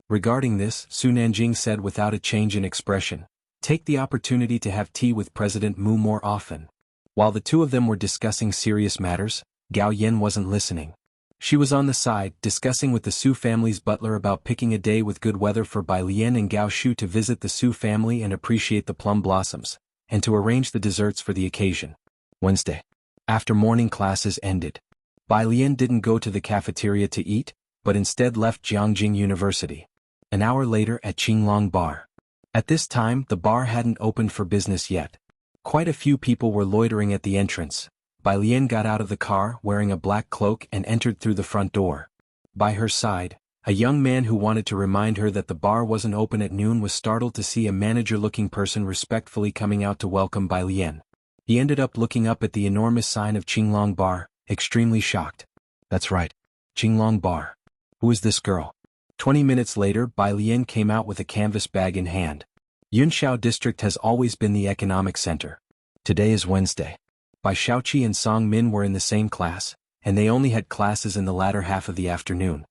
Regarding this, Su Nanjing said without a change in expression, "Take the opportunity to have tea with President Mu more often." While the two of them were discussing serious matters, Gao Yen wasn't listening. She was on the side, discussing with the Su family's butler about picking a day with good weather for Bai Lian and Gao Shu to visit the Su family and appreciate the plum blossoms, and to arrange the desserts for the occasion. Wednesday. After morning classes ended, Bai Lian didn't go to the cafeteria to eat, but instead left Jianghu University. An hour later at Qinglong Bar. At this time, the bar hadn't opened for business yet. Quite a few people were loitering at the entrance. Bai Lian got out of the car wearing a black cloak and entered through the front door. By her side, a young man who wanted to remind her that the bar wasn't open at noon was startled to see a manager-looking person respectfully coming out to welcome Bai Lian. He ended up looking up at the enormous sign of Qinglong Bar, extremely shocked. That's right. Qinglong Bar. Who is this girl? 20 minutes later, Bai Lian came out with a canvas bag in hand. Yunxiao district has always been the economic center. Today is Wednesday. Bai Xiaoqi and Song Min were in the same class, and they only had classes in the latter half of the afternoon.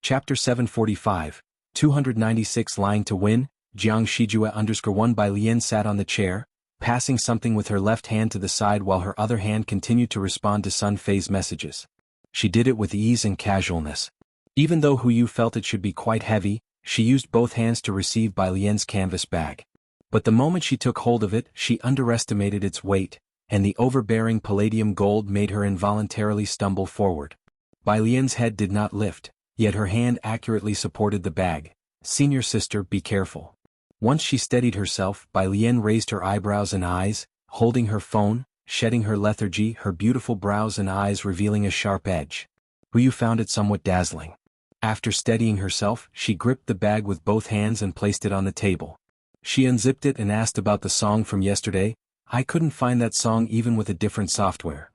Chapter 745, 296 Lying to Win, Jiang Shijua_1 Bai Lian sat on the chair, passing something with her left hand to the side while her other hand continued to respond to Sun Fei's messages. She did it with ease and casualness. Even though Hu Yu felt it should be quite heavy, she used both hands to receive Bai Lian's canvas bag. But the moment she took hold of it, she underestimated its weight, and the overbearing palladium gold made her involuntarily stumble forward. Bai Lian's head did not lift, yet her hand accurately supported the bag. Senior sister, be careful. Once she steadied herself, Bai Lian raised her eyebrows and eyes, holding her phone, shedding her lethargy, her beautiful brows and eyes revealing a sharp edge. Hu Yu found it somewhat dazzling. After steadying herself, she gripped the bag with both hands and placed it on the table. She unzipped it and asked about the song from yesterday. I couldn't find that song even with a different software.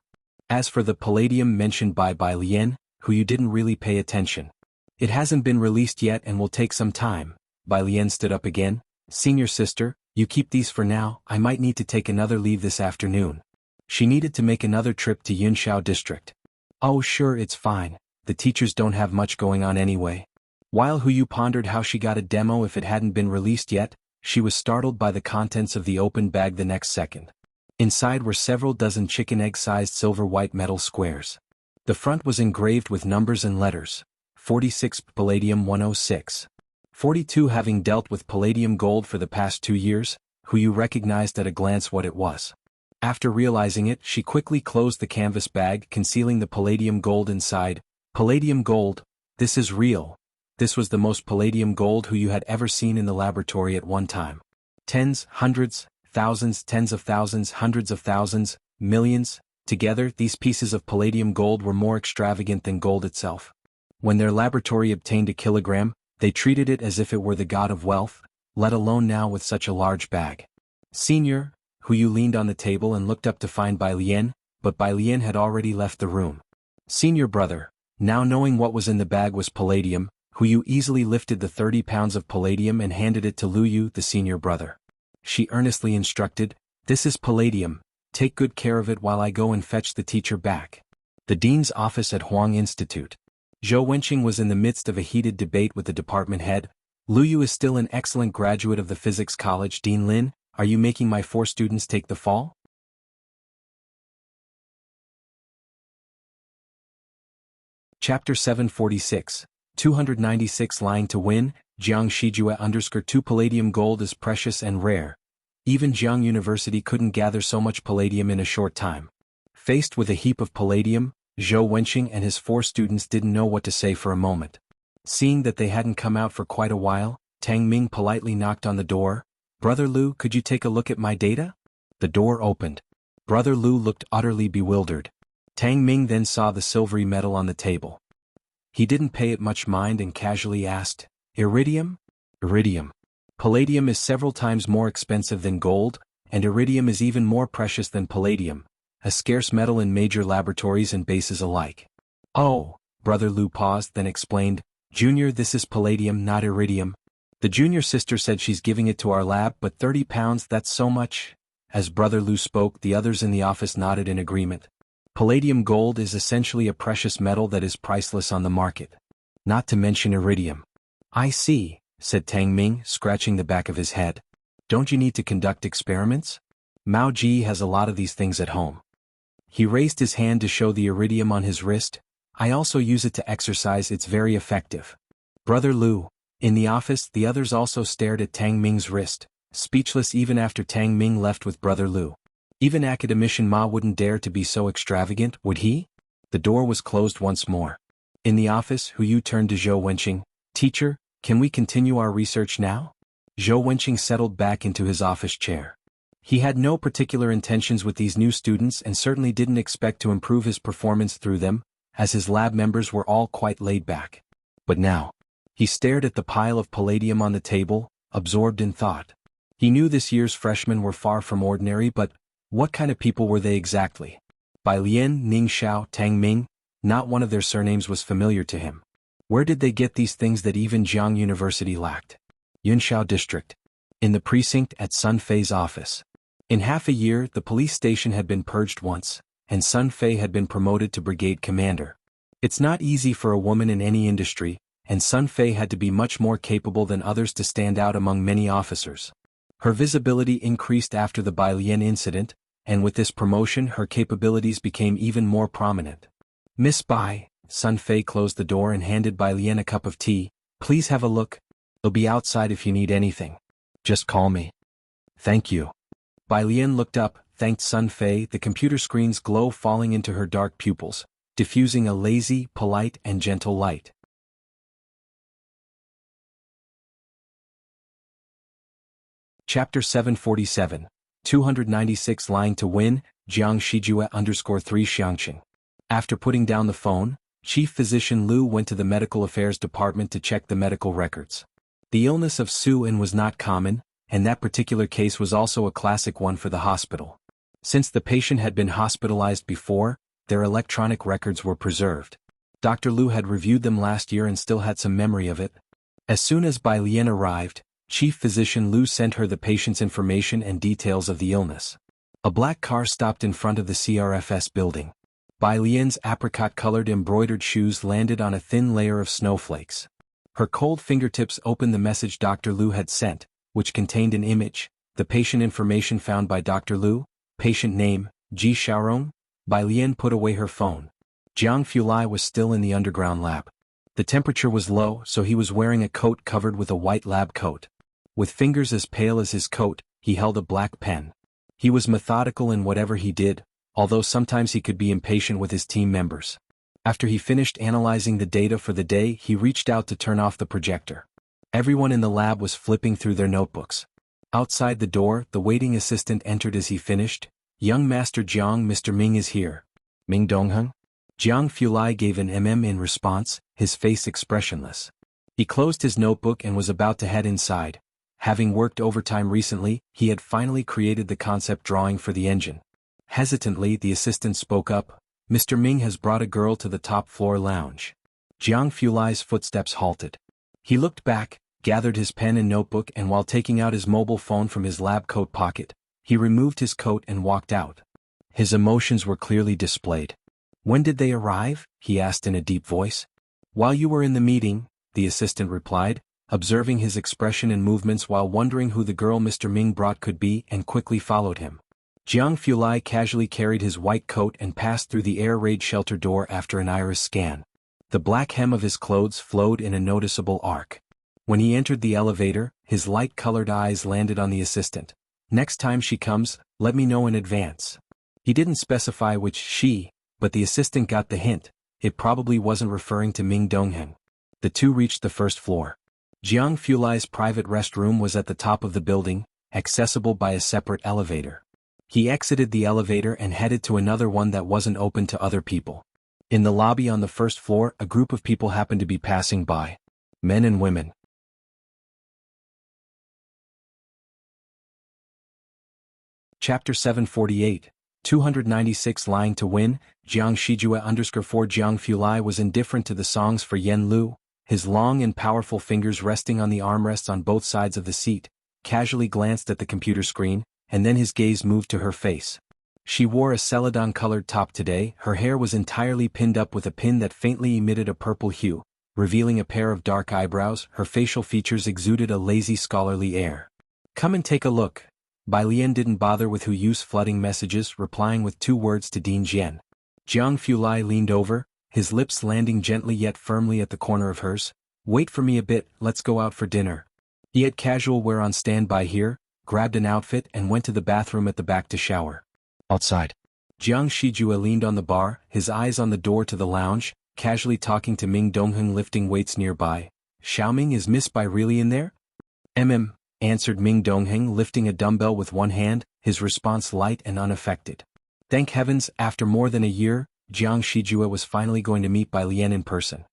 As for the palladium mentioned by Bai Lian, Hu Yu didn't really pay attention. It hasn't been released yet and will take some time. Bai Lian stood up again. Senior sister, you keep these for now, I might need to take another leave this afternoon. She needed to make another trip to Yunxiao district. Oh sure, it's fine. The teachers don't have much going on anyway. While Hu Yu pondered how she got a demo if it hadn't been released yet, she was startled by the contents of the open bag the next second. Inside were several dozen chicken egg-sized silver-white metal squares. The front was engraved with numbers and letters. 46 Palladium 106. 42 Having dealt with palladium gold for the past 2 years, Hu Yu recognized at a glance what it was. After realizing it, she quickly closed the canvas bag, concealing the palladium gold inside. Palladium gold, this is real. This was the most palladium gold Hu Yu had ever seen in the laboratory at one time. Tens, hundreds, thousands, tens of thousands, hundreds of thousands, millions. Together, these pieces of palladium gold were more extravagant than gold itself. When their laboratory obtained a kilogram, they treated it as if it were the god of wealth, let alone now with such a large bag. Senior, Hu Yu leaned on the table and looked up to find Bai Lian, but Bai Lian had already left the room. Senior brother. Now knowing what was in the bag was palladium, Hu Yu easily lifted the 30 pounds of palladium and handed it to Lu Yu, the senior brother. She earnestly instructed, this is palladium, take good care of it while I go and fetch the teacher back. The dean's office at Huang Institute. Zhou Wenqing was in the midst of a heated debate with the department head. Lu Yu is still an excellent graduate of the physics college. Dean Lin, are you making my 4 students take the fall? Chapter 746, 296 Lying to Win, Jiang Shijua_2 Palladium gold is precious and rare. Even Jiang University couldn't gather so much palladium in a short time. Faced with a heap of palladium, Zhou Wenqing and his 4 students didn't know what to say for a moment. Seeing that they hadn't come out for quite a while, Tang Ming politely knocked on the door. Brother Lu, could you take a look at my data? The door opened. Brother Lu looked utterly bewildered. Tang Ming then saw the silvery metal on the table. He didn't pay it much mind and casually asked, Iridium? Iridium. Palladium is several times more expensive than gold, and iridium is even more precious than palladium, a scarce metal in major laboratories and bases alike. Oh, Brother Lu paused, then explained, Junior, this is palladium, not iridium. The junior sister said she's giving it to our lab, but 30 pounds, that's so much. As Brother Lu spoke, the others in the office nodded in agreement. Palladium gold is essentially a precious metal that is priceless on the market. Not to mention iridium. I see, said Tang Ming, scratching the back of his head. Don't you need to conduct experiments? Mao Ji has a lot of these things at home. He raised his hand to show the iridium on his wrist. I also use it to exercise, it's very effective. Brother Lu. In the office, the others also stared at Tang Ming's wrist, speechless even after Tang Ming left with Brother Lu. Even academician Ma wouldn't dare to be so extravagant, would he? The door was closed once more. In the office, Hu Yu turned to Zhou Wenqing. Teacher, can we continue our research now? Zhou Wenqing settled back into his office chair. He had no particular intentions with these new students and certainly didn't expect to improve his performance through them, as his lab members were all quite laid back. But now, he stared at the pile of palladium on the table, absorbed in thought. He knew this year's freshmen were far from ordinary, but what kind of people were they exactly? Bai Lian, Ning Xiao, Tang Ming, not one of their surnames was familiar to him. Where did they get these things that even Jianghu University lacked? Yunxiao District. In the precinct at Sun Fei's office. In half a year, the police station had been purged once, and Sun Fei had been promoted to brigade commander. It's not easy for a woman in any industry, and Sun Fei had to be much more capable than others to stand out among many officers. Her visibility increased after the Bai Lian incident, and with this promotion her capabilities became even more prominent. Miss Bai, Sun Fei closed the door and handed Bai Lian a cup of tea. Please have a look. They'll be outside if you need anything. Just call me. Thank you. Bai Lian looked up, thanked Sun Fei, the computer screen's glow falling into her dark pupils, diffusing a lazy, polite, and gentle light. Chapter 747, 296 Lying to Win, Jianghu _3 Xianxia. After putting down the phone, Chief Physician Lu went to the Medical Affairs Department to check the medical records. The illness of Su-in was not common, and that particular case was also a classic one for the hospital. Since the patient had been hospitalized before, their electronic records were preserved. Dr. Lu had reviewed them last year and still had some memory of it. As soon as Bai Lian arrived, Chief Physician Lu sent her the patient's information and details of the illness. A black car stopped in front of the CRFS building. Bai Lian's apricot-colored embroidered shoes landed on a thin layer of snowflakes. Her cold fingertips opened the message Dr. Lu had sent, which contained an image, the patient information found by Dr. Lu, patient name, Ji Xiaorong. Bai Lian put away her phone. Jianghu was still in the underground lab. The temperature was low, so he was wearing a coat covered with a white lab coat. With fingers as pale as his coat, he held a black pen. He was methodical in whatever he did, although sometimes he could be impatient with his team members. After he finished analyzing the data for the day, he reached out to turn off the projector. Everyone in the lab was flipping through their notebooks. Outside the door, the waiting assistant entered as he finished. Young Master Jiang, Mr. Ming is here. Ming Dongheng? Jiang Fulai gave an in response, his face expressionless. He closed his notebook and was about to head inside. Having worked overtime recently, he had finally created the concept drawing for the engine. Hesitantly, the assistant spoke up. Mr. Ming has brought a girl to the top-floor lounge. Jiang Fulai's footsteps halted. He looked back, gathered his pen and notebook, and while taking out his mobile phone from his lab coat pocket, he removed his coat and walked out. His emotions were clearly displayed. When did they arrive? He asked in a deep voice. While you were in the meeting, the assistant replied, observing his expression and movements while wondering who the girl Mr. Ming brought could be, and quickly followed him. Jiang Fulai casually carried his white coat and passed through the air raid shelter door after an iris scan. The black hem of his clothes flowed in a noticeable arc. When he entered the elevator, his light-colored eyes landed on the assistant. Next time she comes, let me know in advance. He didn't specify which she, but the assistant got the hint. It probably wasn't referring to Ming Dongheng. The two reached the first floor. Jiang Fulai's private restroom was at the top of the building, accessible by a separate elevator. He exited the elevator and headed to another one that wasn't open to other people. In the lobby on the first floor, a group of people happened to be passing by. Men and women. Chapter 748, 296 Lying to Win, Jianghu _4 Jiang Fulai was indifferent to the songs for Yen Lu, his long and powerful fingers resting on the armrests on both sides of the seat, casually glanced at the computer screen, and then his gaze moved to her face. She wore a celadon-colored top today, her hair was entirely pinned up with a pin that faintly emitted a purple hue, revealing a pair of dark eyebrows. Her facial features exuded a lazy scholarly air. Come and take a look. Bai Lian didn't bother with Hu Yu's flooding messages, replying with 2 words to Ding Jian. Jiang Fulai leaned over, his lips landing gently yet firmly at the corner of hers. Wait for me a bit, let's go out for dinner. He had casual wear on standby here, grabbed an outfit and went to the bathroom at the back to shower. Outside. Jiang Shijue leaned on the bar, his eyes on the door to the lounge, casually talking to Ming Dongheng lifting weights nearby. Xiaoming, is Miss Bai really in there? Answered Ming Dongheng lifting a dumbbell with one hand, his response light and unaffected. Thank heavens, after more than a year, Jiang Shijue was finally going to meet Bai Lian in person.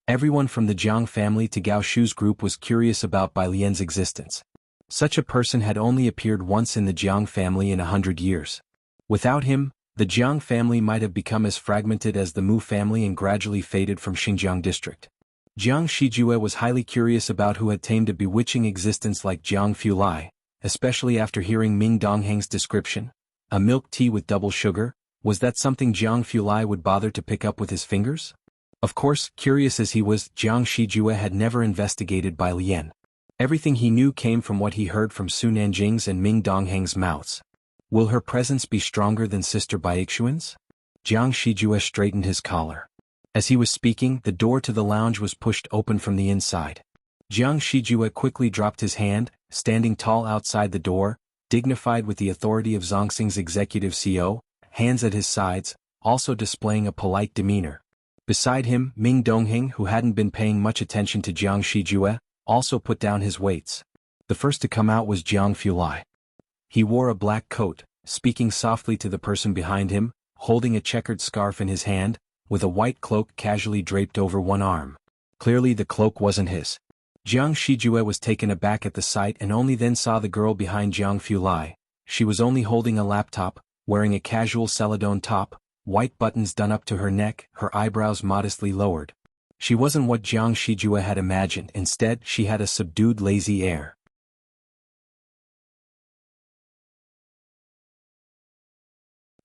Everyone from the Jiang family to Gao Shu's group was curious about Bai Lian's existence. Such a person had only appeared once in the Jiang family in 100 years. Without him, the Jiang family might have become as fragmented as the Mu family and gradually faded from Xinjiang district. Jiang Shijue was highly curious about who had tamed a bewitching existence like Jiang Fulai, especially after hearing Ming Dongheng's description. A milk tea with double sugar, was that something Jiang Fulai would bother to pick up with his fingers? Of course, curious as he was, Jiang Shijue had never investigated Bai Lian. Everything he knew came from what he heard from Su Nanjing's and Ming Dongheng's mouths. Will her presence be stronger than Sister Baixuan's? Jiang Shijue straightened his collar. As he was speaking, the door to the lounge was pushed open from the inside. Jiang Shijue quickly dropped his hand, standing tall outside the door, dignified with the authority of Zongxing's executive CO, hands at his sides, also displaying a polite demeanor. Beside him, Ming Dongheng, who hadn't been paying much attention to Jiang Shijue, also put down his weights. The first to come out was Jiang Fulai. He wore a black coat, speaking softly to the person behind him, holding a checkered scarf in his hand, with a white cloak casually draped over one arm. Clearly the cloak wasn't his. Jiang Shijue was taken aback at the sight and only then saw the girl behind Jiang Fulai. She was only holding a laptop, wearing a casual celadone top, white buttons done up to her neck, her eyebrows modestly lowered. She wasn't what Jiang Shijue had imagined, instead she had a subdued lazy air.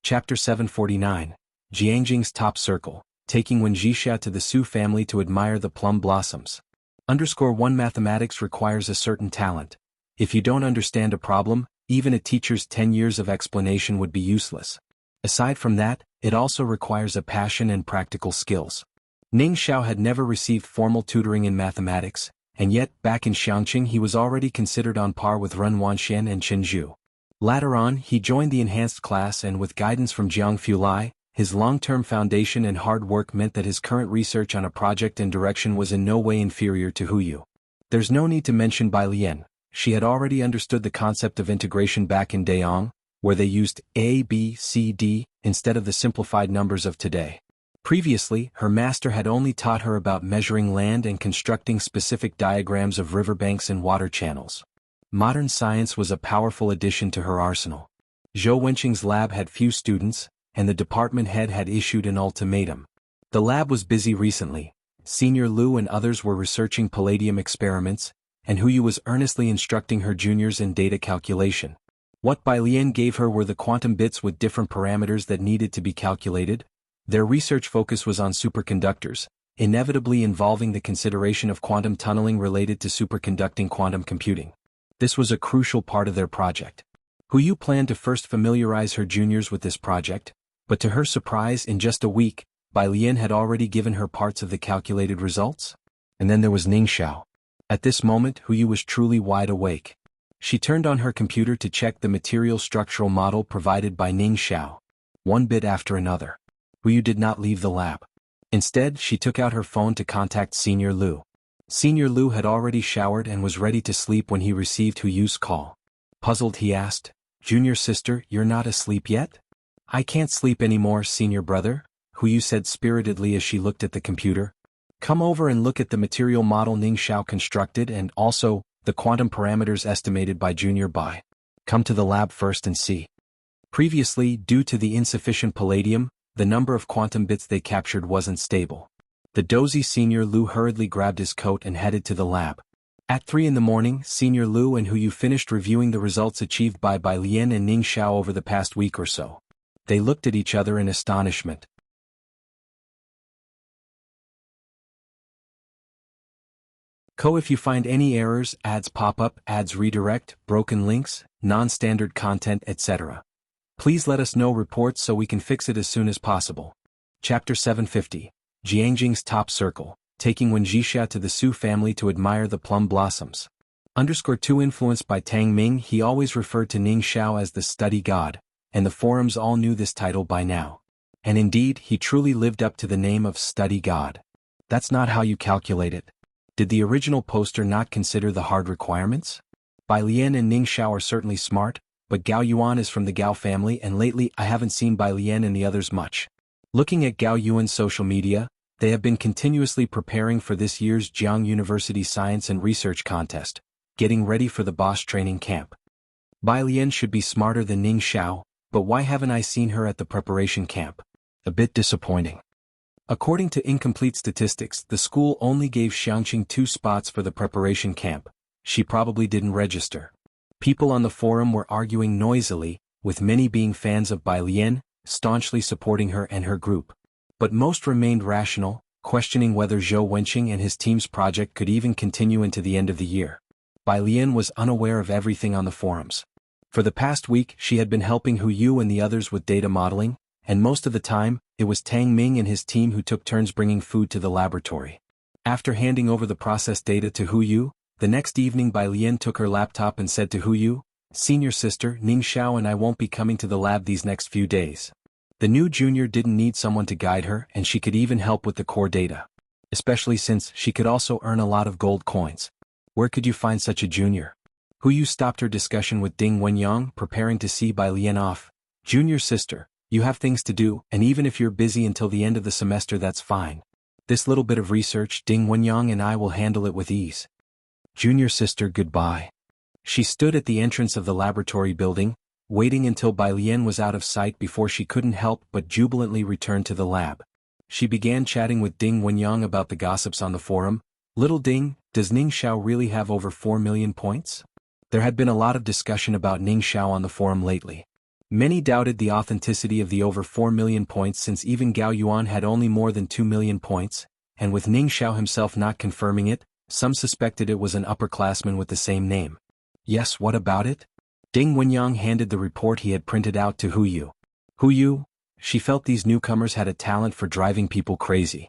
Chapter 749. Jiangjing's Top Circle, taking Wenjixia to the Su family to admire the plum blossoms. _1 Mathematics requires a certain talent. If you don't understand a problem, even a teacher's 10 years of explanation would be useless. Aside from that, it also requires a passion and practical skills. Ning Xiao had never received formal tutoring in mathematics, and yet, back in Xianxia he was already considered on par with Ren Wanxian and Chen Zhu. Later on, he joined the enhanced class and with guidance from Jiang Fulai, his long-term foundation and hard work meant that his current research on a project and direction was in no way inferior to Hu Yu. There's no need to mention Bai Lian. She had already understood the concept of integration back in Dayong, where they used A, B, C, D, instead of the simplified numbers of today. Previously, her master had only taught her about measuring land and constructing specific diagrams of riverbanks and water channels. Modern science was a powerful addition to her arsenal. Zhou Wenqing's lab had few students, and the department head had issued an ultimatum. The lab was busy recently. Senior Liu and others were researching palladium experiments, and Hu Yu was earnestly instructing her juniors in data calculation. What Bai Lian gave her were the quantum bits with different parameters that needed to be calculated. Their research focus was on superconductors, inevitably involving the consideration of quantum tunneling related to superconducting quantum computing. This was a crucial part of their project. Hu Yu planned to first familiarize her juniors with this project, but to her surprise, in just a week, Bai Lian had already given her parts of the calculated results. And then there was Ning Xiao. At this moment, Hu Yu was truly wide awake. She turned on her computer to check the material structural model provided by Ning Xiao. One bit after another. Hu Yu did not leave the lab. Instead, she took out her phone to contact Senior Liu. Senior Liu had already showered and was ready to sleep when he received Hu Yu's call. Puzzled, he asked, "Junior sister, you're not asleep yet?" "I can't sleep anymore, senior brother," Hu Yu said spiritedly as she looked at the computer. "Come over and look at the material model Ning Xiao constructed and also the quantum parameters estimated by Junior Bai. Come to the lab first and see." Previously, due to the insufficient palladium, the number of quantum bits they captured wasn't stable. The dozy Senior Liu hurriedly grabbed his coat and headed to the lab. At 3 in the morning, Senior Liu and Hu Yu finished reviewing the results achieved by Bai Lian and Ning Xiao over the past week or so. They looked at each other in astonishment. If you find any errors, ads pop up, ads redirect, broken links, non-standard content, etc. Please let us know reports so we can fix it as soon as possible. Chapter 750. Jiangjing's Top Circle, taking Xianxia to the Su family to admire the plum blossoms. _2 Influenced by Tang Ming, he always referred to Ning Xiao as the study god, and the forums all knew this title by now. And indeed, he truly lived up to the name of study god. That's not how you calculate it. Did the original poster not consider the hard requirements? Bai Lian and Ning Xiao are certainly smart, but Gao Yuan is from the Gao family, and lately I haven't seen Bai Lian and the others much. Looking at Gao Yuan's social media, they have been continuously preparing for this year's Jianghu University Science and Research Contest, getting ready for the boss training camp. Bai Lian should be smarter than Ning Xiao, but why haven't I seen her at the preparation camp? A bit disappointing. According to incomplete statistics, the school only gave Xianxia 2 spots for the preparation camp. She probably didn't register. People on the forum were arguing noisily, with many being fans of Bai Lian, staunchly supporting her and her group. But most remained rational, questioning whether Zhou Wenqing and his team's project could even continue into the end of the year. Bai Lian was unaware of everything on the forums. For the past week, she had been helping Hu Yu and the others with data modeling, and most of the time, it was Tang Ming and his team who took turns bringing food to the laboratory. After handing over the processed data to Hu Yu, the next evening Bai Lian took her laptop and said to Hu Yu, "Senior sister, Ning Xiao and I won't be coming to the lab these next few days." The new junior didn't need someone to guide her, and she could even help with the core data. Especially since she could also earn a lot of gold coins. Where could you find such a junior? Hu Yu stopped her discussion with Ding Wenyang, preparing to see Bai Lian off. "Junior sister, you have things to do, and even if you're busy until the end of the semester, that's fine. This little bit of research, Ding Wenyang and I will handle it with ease." "Junior sister, goodbye." She stood at the entrance of the laboratory building, waiting until Bai Lian was out of sight before she couldn't help but jubilantly return to the lab. She began chatting with Ding Wenyang about the gossips on the forum. "Little Ding, does Ning Xiao really have over 4 million points?" There had been a lot of discussion about Ning Xiao on the forum lately. Many doubted the authenticity of the over 4 million points since even Gao Yuan had only more than 2 million points, and with Ning Xiao himself not confirming it, some suspected it was an upperclassman with the same name. "Yes, what about it?" Ding Wenyang handed the report he had printed out to Hu Yu. Hu Yu, she felt these newcomers had a talent for driving people crazy.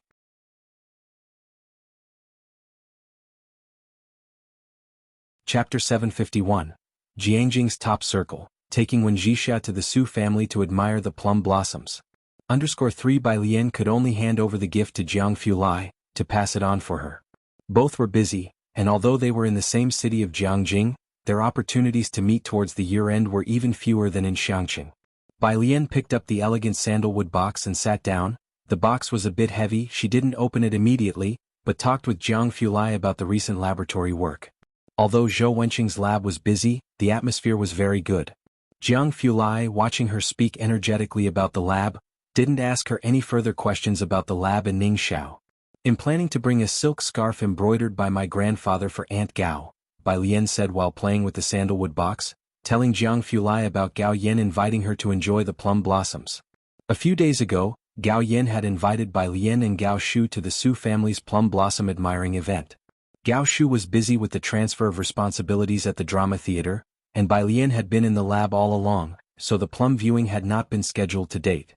Chapter 751. Jiangjing's Top Circle, taking Xianxia to the Su family to admire the plum blossoms. _3 Bai Lian could only hand over the gift to Jianghu Lai, to pass it on for her. Both were busy, and although they were in the same city of Jiangjing, their opportunities to meet towards the year-end were even fewer than in Xianxia. Bai Lian picked up the elegant sandalwood box and sat down. The box was a bit heavy, she didn't open it immediately, but talked with Jianghu Lai about the recent laboratory work. Although Zhou Wenqing's lab was busy, the atmosphere was very good. Jianghu Lai, watching her speak energetically about the lab, didn't ask her any further questions about the lab and Ning Xiao. "I'm planning to bring a silk scarf embroidered by my grandfather for Aunt Gao," Bai Lian said while playing with the sandalwood box, telling Jianghu Lai about Gao Yan inviting her to enjoy the plum blossoms. A few days ago, Gao Yan had invited Bai Lian and Gao Shu to the Su family's plum blossom admiring event. Gao Shu was busy with the transfer of responsibilities at the drama theater, and Bai Lian had been in the lab all along, so the plum viewing had not been scheduled to date.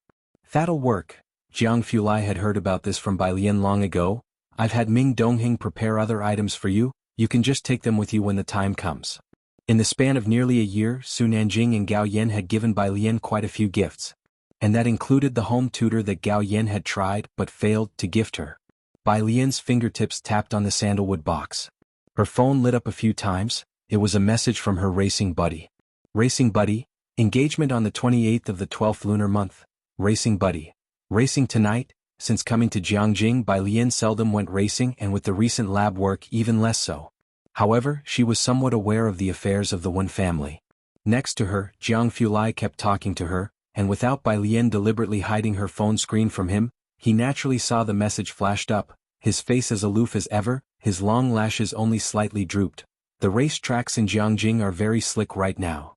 "That'll work." Jianghu Lai had heard about this from Bai Lian long ago. "I've had Ming Dongheng prepare other items for you, you can just take them with you when the time comes." In the span of nearly a year, Su Nanjing and Gao Yan had given Bai Lian quite a few gifts. And that included the home tutor that Gao Yan had tried but failed to gift her. Bai Lian's fingertips tapped on the sandalwood box. Her phone lit up a few times. It was a message from her racing buddy. "Racing buddy, engagement on the 28th of the 12th lunar month. Racing buddy. Racing tonight." Since coming to Jiangjing, Bai Lian seldom went racing, and with the recent lab work even less so. However, she was somewhat aware of the affairs of the Wen family. Next to her, Jianghu Lai kept talking to her, and without Bai Lian deliberately hiding her phone screen from him, he naturally saw the message flashed up, his face as aloof as ever, his long lashes only slightly drooped. "The race tracks in Jiangjing are very slick right now."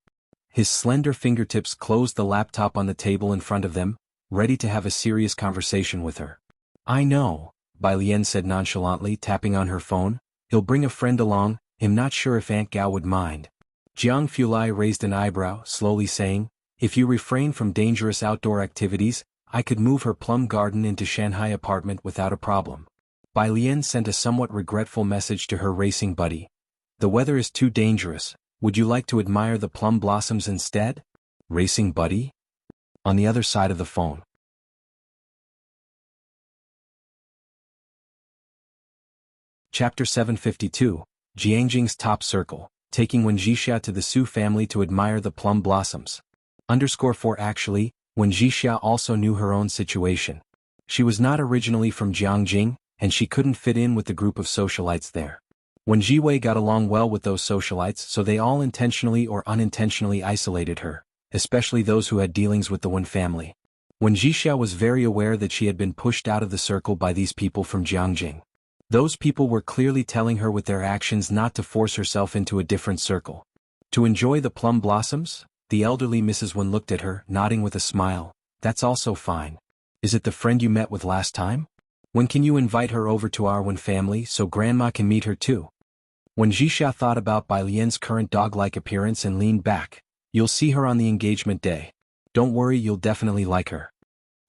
His slender fingertips closed the laptop on the table in front of them, ready to have a serious conversation with her. "I know," Bai Lian said nonchalantly, tapping on her phone. He'll bring a friend along. I'm not sure if Aunt Gao would mind. Jianghu raised an eyebrow, slowly saying, if you refrain from dangerous outdoor activities, I could move her plum garden into Shanghai apartment without a problem. Bai Lian sent a somewhat regretful message to her racing buddy. The weather is too dangerous. Would you like to admire the plum blossoms instead? Racing buddy? On the other side of the phone. Chapter 752, Jiangjing's Top Circle, taking Xianxia to the Su family to admire the plum blossoms. _4 Actually, Xianxia also knew her own situation. She was not originally from Jianghu, and she couldn't fit in with the group of socialites there. Jiwei got along well with those socialites, so they all intentionally or unintentionally isolated her, especially those who had dealings with the Wen family. Xianxia was very aware that she had been pushed out of the circle by these people from Jianghu. Those people were clearly telling her with their actions not to force herself into a different circle. To enjoy the plum blossoms? The elderly Mrs. Wen looked at her, nodding with a smile. That's also fine. Is it the friend you met with last time? When can you invite her over to our Wen family so Grandma can meet her too? Xianxia thought about Bai Lian's current dog-like appearance and leaned back. You'll see her on the engagement day. Don't worry, you'll definitely like her.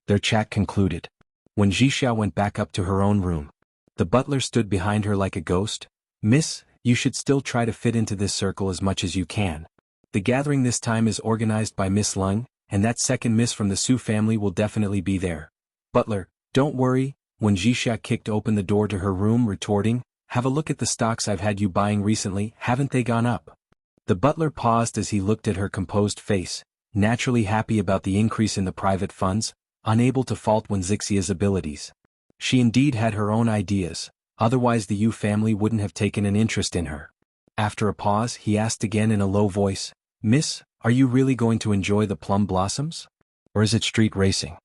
Their chat concluded. Xianxia went back up to her own room. The butler stood behind her like a ghost. Miss, you should still try to fit into this circle as much as you can. The gathering this time is organized by Miss Lung, and that second miss from the Su family will definitely be there. Butler, don't worry. Xianxia kicked open the door to her room, retorting, have a look at the stocks I've had you buying recently, haven't they gone up? The butler paused as he looked at her composed face, naturally happy about the increase in the private funds, unable to fault Wuxia's abilities. She indeed had her own ideas, otherwise the Yu family wouldn't have taken an interest in her. After a pause, he asked again in a low voice, Miss, are you really going to enjoy the plum blossoms? Or is it street racing?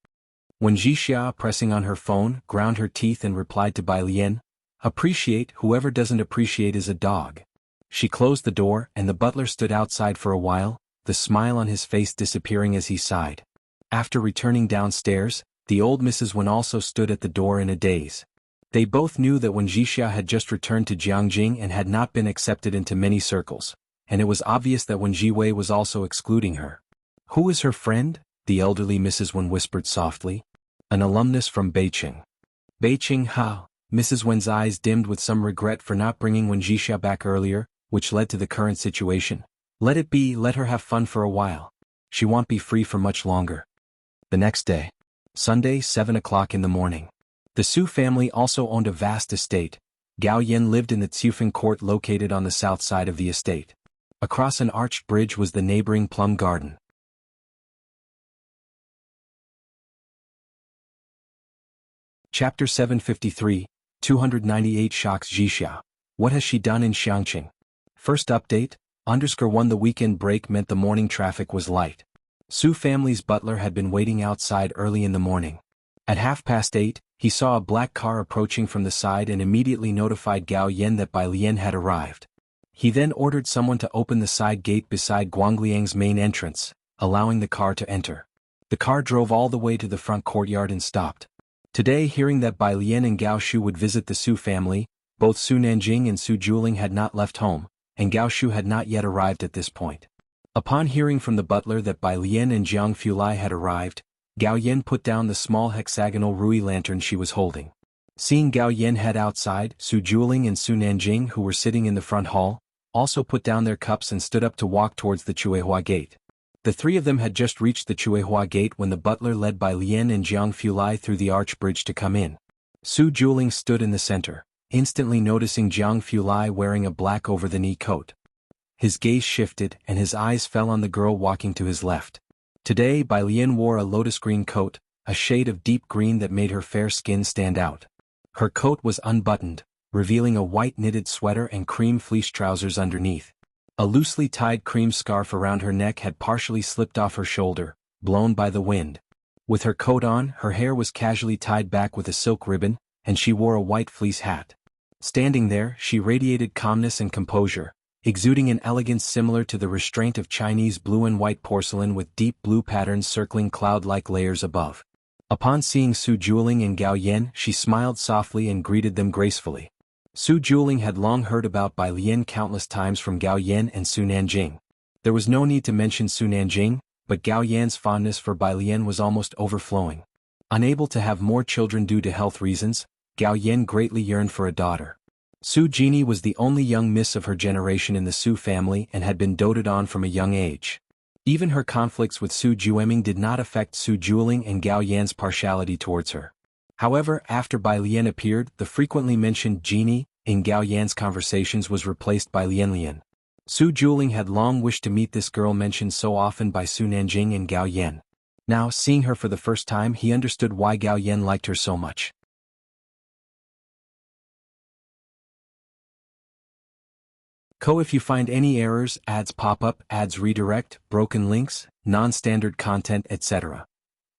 Xianxia, pressing on her phone, ground her teeth and replied to Bai Lian, appreciate, whoever doesn't appreciate is a dog. She closed the door, and the butler stood outside for a while, the smile on his face disappearing as he sighed. After returning downstairs, the old Mrs. Wen also stood at the door in a daze. They both knew that Xianxia had just returned to Jianghu and had not been accepted into many circles, and it was obvious that Jiwei was also excluding her. Who is her friend? The elderly Mrs. Wen whispered softly. An alumnus from Beijing. Beijing, ha! Mrs. Wen's eyes dimmed with some regret for not bringing Xianxia back earlier, which led to the current situation. Let it be, let her have fun for a while. She won't be free for much longer. The next day. Sunday, 7 o'clock in the morning. The Su family also owned a vast estate. Gao Yan lived in the Tsufeng court located on the south side of the estate. Across an arched bridge was the neighboring plum garden. Chapter 753, 298 Shocks Xianxia. What has she done in Xianxia? First update, _1 The weekend break meant the morning traffic was light. Su family's butler had been waiting outside early in the morning. At 8:30, he saw a black car approaching from the side and immediately notified Gao Yan that Bai Lian had arrived. He then ordered someone to open the side gate beside Guangliang's main entrance, allowing the car to enter. The car drove all the way to the front courtyard and stopped. Today, hearing that Bai Lian and Gao Shu would visit the Su family, both Su Nanjing and Su Juling had not left home, and Gao Shu had not yet arrived at this point. Upon hearing from the butler that Bai Lian and Jianghu had arrived, Gao Yan put down the small hexagonal rui lantern she was holding. Seeing Gao Yan head outside, Su Juling and Su Nanjing, who were sitting in the front hall, also put down their cups and stood up to walk towards the Chuehua gate. The three of them had just reached the Chuehua gate when the butler led Bai Lian and Jianghu through the arch bridge to come in. Su Juling stood in the center, instantly noticing Jianghu wearing a black over-the-knee coat. His gaze shifted and his eyes fell on the girl walking to his left. Today Bai Lian wore a lotus green coat, a shade of deep green that made her fair skin stand out. Her coat was unbuttoned, revealing a white knitted sweater and cream fleece trousers underneath. A loosely tied cream scarf around her neck had partially slipped off her shoulder, blown by the wind. With her coat on, her hair was casually tied back with a silk ribbon, and she wore a white fleece hat. Standing there, she radiated calmness and composure, exuding an elegance similar to the restraint of Chinese blue and white porcelain with deep blue patterns circling cloud-like layers above. Upon seeing Su Juling and Gao Yan, she smiled softly and greeted them gracefully. Su Juling had long heard about Bai Lian countless times from Gao Yan and Su Nanjing. There was no need to mention Su Nanjing, but Gao Yan's fondness for Bai Lian was almost overflowing. Unable to have more children due to health reasons, Gao Yan greatly yearned for a daughter. Su Jini was the only young miss of her generation in the Su family and had been doted on from a young age. Even her conflicts with Su Jueming did not affect Su Juling and Gao Yan's partiality towards her. However, after Bai Lian appeared, the frequently mentioned Jini in Gao Yan's conversations was replaced by Lian Lian. Su Juling had long wished to meet this girl mentioned so often by Su Nanjing and Gao Yan. Now, seeing her for the first time, he understood why Gao Yan liked her so much. If you find any errors, ads pop up, ads redirect, broken links, non-standard content, etc.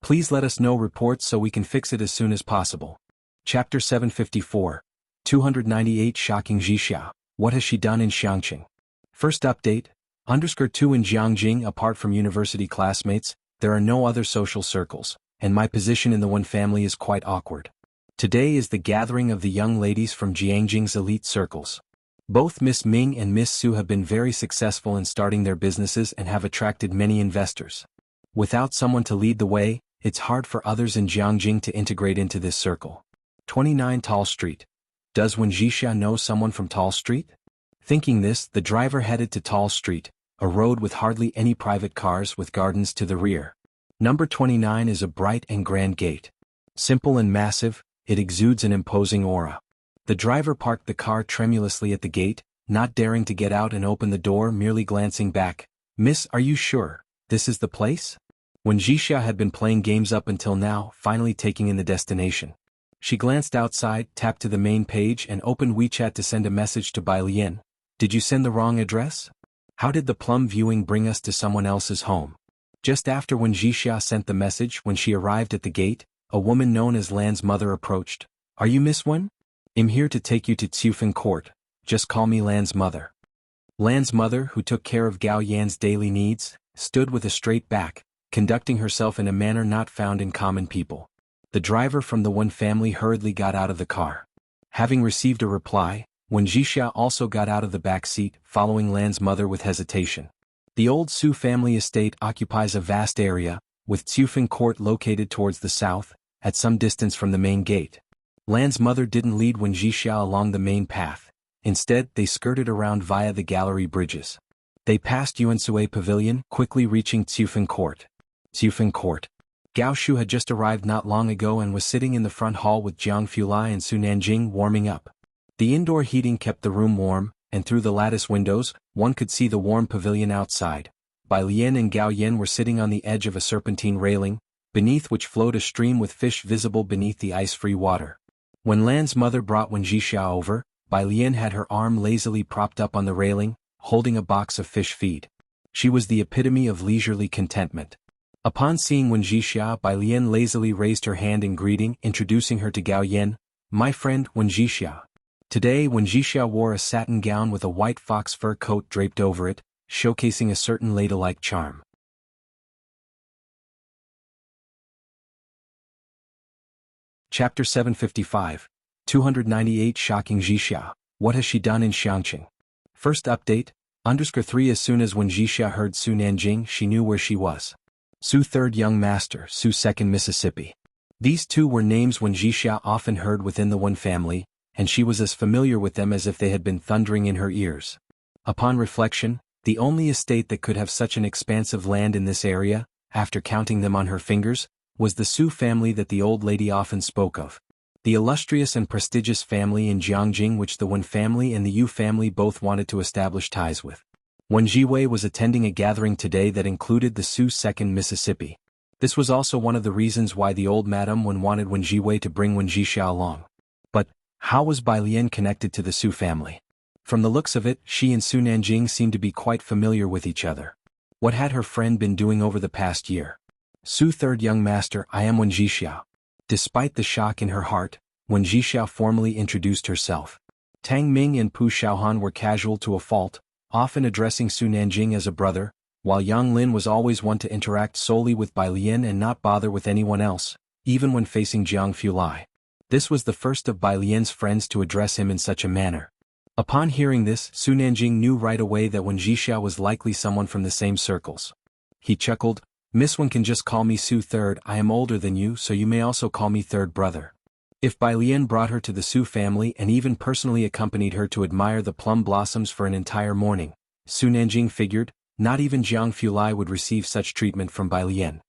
Please let us know reports so we can fix it as soon as possible. Chapter 754. 298 Shocking Xianxia. What has she done in Xianxia? First update. _2 in Jianghu. Apart from university classmates, there are no other social circles, and my position in the one family is quite awkward. Today is the gathering of the young ladies from Jianghu's elite circles. Both Miss Ming and Miss Su have been very successful in starting their businesses and have attracted many investors. Without someone to lead the way, it's hard for others in Jianghu to integrate into this circle. 29 Tall Street. Does Wen Xianxia know someone from Tall Street? Thinking this, the driver headed to Tall Street, a road with hardly any private cars with gardens to the rear. Number 29 is a bright and grand gate. Simple and massive, it exudes an imposing aura. The driver parked the car tremulously at the gate, not daring to get out and open the door, merely glancing back. Miss, are you sure this is the place? Wen Xianxia had been playing games up until now, finally taking in the destination. She glanced outside, tapped to the main page and opened WeChat to send a message to Bai Lian. Did you send the wrong address? How did the plum viewing bring us to someone else's home? Just after Wen Xianxia sent the message, when she arrived at the gate, a woman known as Lan's mother approached. Are you Miss Wen? I'm here to take you to Xiufeng Court. Just call me Lan's mother. Lan's mother, who took care of Gao Yan's daily needs, stood with a straight back, conducting herself in a manner not found in common people. The driver from the Wen family hurriedly got out of the car. Having received a reply, Wen Xianxia also got out of the back seat, following Lan's mother with hesitation. The old Su family estate occupies a vast area, with Xiufeng Court located towards the south, at some distance from the main gate. Lan's mother didn't lead Wen Xianxia along the main path. Instead, they skirted around via the gallery bridges. They passed Yuansui Pavilion, quickly reaching Xiufeng Court. Xiufeng Court. Gao Shu had just arrived not long ago and was sitting in the front hall with Jianghu Lai and Su Nanjing warming up. The indoor heating kept the room warm, and through the lattice windows, one could see the warm pavilion outside. Bai Lian and Gao Yan were sitting on the edge of a serpentine railing, beneath which flowed a stream with fish visible beneath the ice-free water. When Lan's mother brought Wen Xianxia over, Bai Lian had her arm lazily propped up on the railing, holding a box of fish feed. She was the epitome of leisurely contentment. Upon seeing Wen Xianxia, Bai Lian lazily raised her hand in greeting, introducing her to Gao Yan. My friend, Wen Xianxia. Today, Wen Xianxia wore a satin gown with a white fox fur coat draped over it, showcasing a certain ladylike charm. Chapter 755. 298 Shocking Xianxia. What has she done in Xianxia? First update. _3 As soon as Wen Xianxia heard Su Nanjing, she knew where she was. Su third young master, Su second Mississippi. These two were names Wen Xianxia often heard within the Wen family, and she was as familiar with them as if they had been thundering in her ears. Upon reflection, the only estate that could have such an expansive land in this area, after counting them on her fingers, was the Su family that the old lady often spoke of. The illustrious and prestigious family in Jianghu which the Wen family and the Yu family both wanted to establish ties with. Wen Jiwei was attending a gathering today that included the Su second Mississippi. This was also one of the reasons why the old Madame Wen wanted Wen Jiwei to bring Wen Xianxia along. But, how was Bai Lian connected to the Su family? From the looks of it, she and Su Nanjing seemed to be quite familiar with each other. What had her friend been doing over the past year? Su third young master, I am Wen Xianxia. Despite the shock in her heart, Wen Xianxia formally introduced herself. Tang Ming and Pu Xiaohan were casual to a fault, often addressing Su Nanjing as a brother, while Yang Lin was always one to interact solely with Bai Lian and not bother with anyone else, even when facing Jianghu Lai. This was the first of Bai Lian's friends to address him in such a manner. Upon hearing this, Su Nanjing knew right away that Wuxia was likely someone from the same circles. He chuckled, "Miss Wen can just call me Su Third. I am older than you, so you may also call me Third Brother." If Bai Lian brought her to the Su family and even personally accompanied her to admire the plum blossoms for an entire morning, Su Nanjing figured, not even Jianghu would receive such treatment from Bai Lian.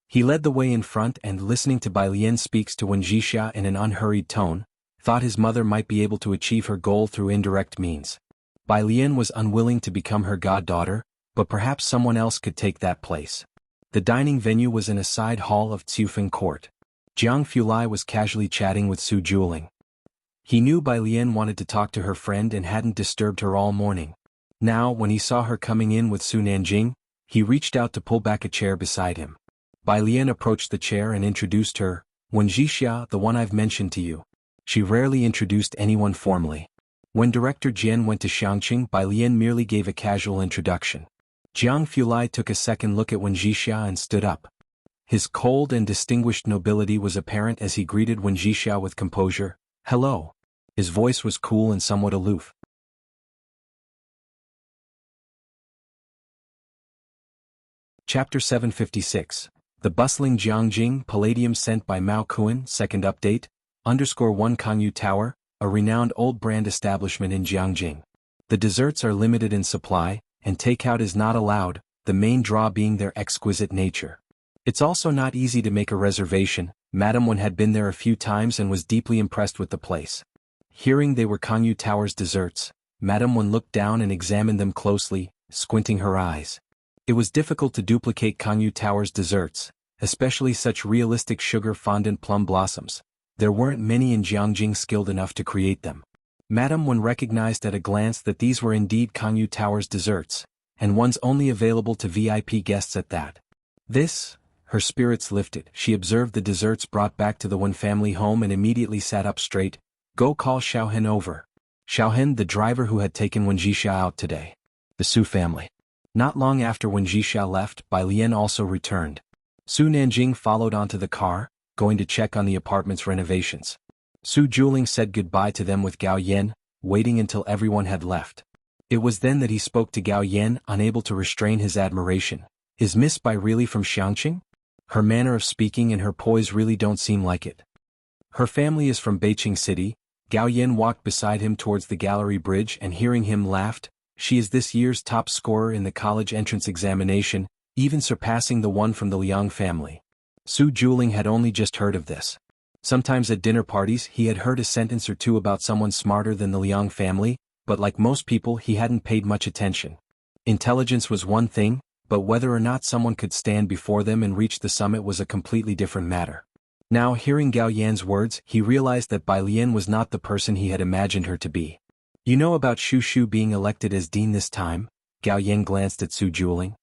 He led the way in front and, listening to Bai Lian speaks to Wuxia in an unhurried tone, thought his mother might be able to achieve her goal through indirect means. Bai Lian was unwilling to become her goddaughter, but perhaps someone else could take that place. The dining venue was in a side hall of Tsufeng Court. Jianghu was casually chatting with Su Juling. He knew Bai Lian wanted to talk to her friend and hadn't disturbed her all morning. Now, when he saw her coming in with Su Nanjing, he reached out to pull back a chair beside him. Bai Lian approached the chair and introduced her, "Wuxia, the one I've mentioned to you." She rarely introduced anyone formally. When Director Jian went to Xianxia, Bai Lian merely gave a casual introduction. Jianghu took a second look at Wuxia and stood up. His cold and distinguished nobility was apparent as he greeted Wuxia with composure, "Hello." His voice was cool and somewhat aloof. Chapter 756. The bustling Jiangjing Palladium sent by Mao Kuan, second update, _1 Kangyu Tower, a renowned old brand establishment in Jiangjing. The desserts are limited in supply, and takeout is not allowed, the main draw being their exquisite nature. It's also not easy to make a reservation. Madame Wen had been there a few times and was deeply impressed with the place. Hearing they were Kangyu Tower's desserts, Madame Wen looked down and examined them closely, squinting her eyes. It was difficult to duplicate Kangyu Tower's desserts, especially such realistic sugar fondant plum blossoms. There weren't many in Jiangjing skilled enough to create them. Madame Wen recognized at a glance that these were indeed Kangyu Tower's desserts, and ones only available to VIP guests at that. Her spirits lifted. She observed the desserts brought back to the Wen family home and immediately sat up straight. "Go call Xiaohen over." Xiaohen, the driver who had taken Wuxia out today. The Su family. Not long after Wuxia left, Bai Lian also returned. Su Nanjing followed onto the car, going to check on the apartment's renovations. Su Juling said goodbye to them with Gao Yan, waiting until everyone had left. It was then that he spoke to Gao Yan, unable to restrain his admiration. "Is Miss Bai really from Xianxia? Her manner of speaking and her poise really don't seem like it." "Her family is from Beijing City." Gao Yan walked beside him towards the gallery bridge and hearing him laughed. "She is this year's top scorer in the college entrance examination, even surpassing the one from the Liang family." Su Juling had only just heard of this. Sometimes at dinner parties he had heard a sentence or two about someone smarter than the Liang family, but like most people he hadn't paid much attention. Intelligence was one thing, but whether or not someone could stand before them and reach the summit was a completely different matter. Now, hearing Gao Yan's words, he realized that Bai Lian was not the person he had imagined her to be. "You know about Shu Shu being elected as dean this time?" Gao Yan glanced at Su Juling.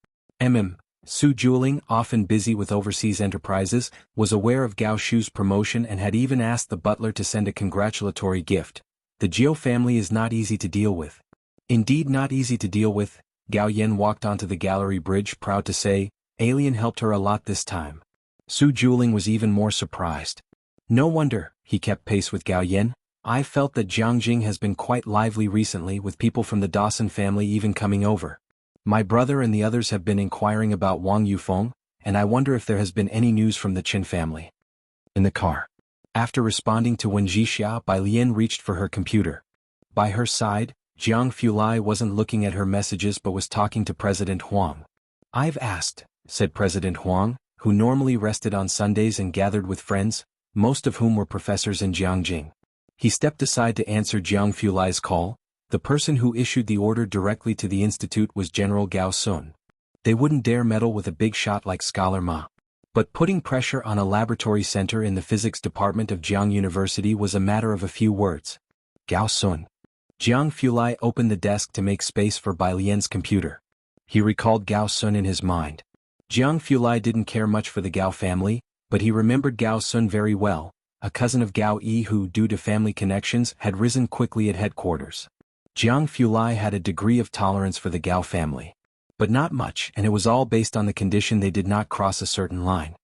Su Juling, often busy with overseas enterprises, was aware of Gao Shu's promotion and had even asked the butler to send a congratulatory gift. "The Jiao family is not easy to deal with." "Indeed not easy to deal with." Gao Yan walked onto the gallery bridge, proud to say, "Alien helped her a lot this time." Su Juling was even more surprised. "No wonder," he kept pace with Gao Yan. "I felt that Jiangjing has been quite lively recently, with people from the Dawson family even coming over. My brother and the others have been inquiring about Wang Yufeng, and I wonder if there has been any news from the Qin family." In the car. After responding to Wuxia, Bai Lian reached for her computer. By her side, Jianghu wasn't looking at her messages but was talking to President Huang. "I've asked," said President Huang, who normally rested on Sundays and gathered with friends, most of whom were professors in Jiangjing. He stepped aside to answer Jianghu's call. The person who issued the order directly to the institute was General Gao Sun. They wouldn't dare meddle with a big shot like Scholar Ma. But putting pressure on a laboratory center in the physics department of Jiang University was a matter of a few words. "Gao Sun." Jianghu opened the desk to make space for Bai Lian's computer. He recalled Gao Sun in his mind. Jianghu didn't care much for the Gao family, but he remembered Gao Sun very well, a cousin of Gao Yi who, due to family connections, had risen quickly at headquarters. Jianghu had a degree of tolerance for the Gao family. But not much, and it was all based on the condition they did not cross a certain line.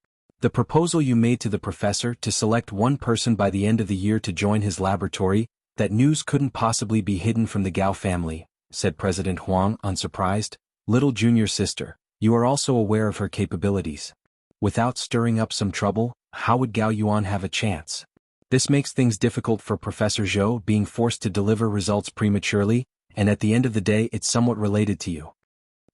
The proposal you made to the professor to select one person by the end of the year to join his laboratory, that news couldn't possibly be hidden from the Gao family, said President Huang, unsurprised. Little junior sister, you are also aware of her capabilities. Without stirring up some trouble, how would Gao Yuan have a chance? This makes things difficult for Professor Zhou being forced to deliver results prematurely, and at the end of the day it's somewhat related to you.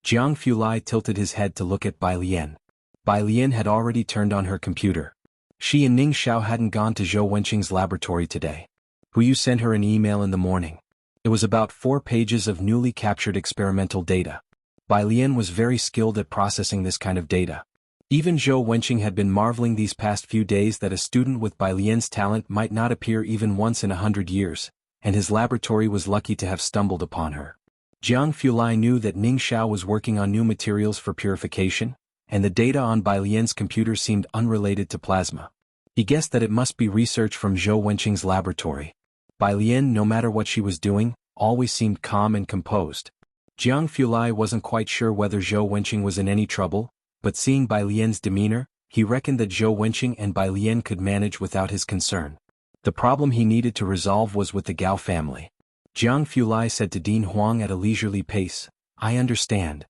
Jianghu Lai tilted his head to look at Bai Lian. Bai Lian had already turned on her computer. She and Ning Xiao hadn't gone to Zhou Wenqing's laboratory today. Hu sent her an email in the morning. It was about 4 pages of newly captured experimental data. Bai Lian was very skilled at processing this kind of data. Even Zhou Wenqing had been marveling these past few days that a student with Bai Lian's talent might not appear even once in 100 years, and his laboratory was lucky to have stumbled upon her. Jianghu Lai knew that Ning Xiao was working on new materials for purification, and the data on Bai Lian's computer seemed unrelated to plasma. He guessed that it must be research from Zhou Wenqing's laboratory. Bai Lian, no matter what she was doing, always seemed calm and composed. Jianghu Lai wasn't quite sure whether Zhou Wenqing was in any trouble, but seeing Bai Lian's demeanor, he reckoned that Zhou Wenqing and Bai Lian could manage without his concern. The problem he needed to resolve was with the Gao family. Jianghu Lai said to Dean Huang at a leisurely pace, I understand.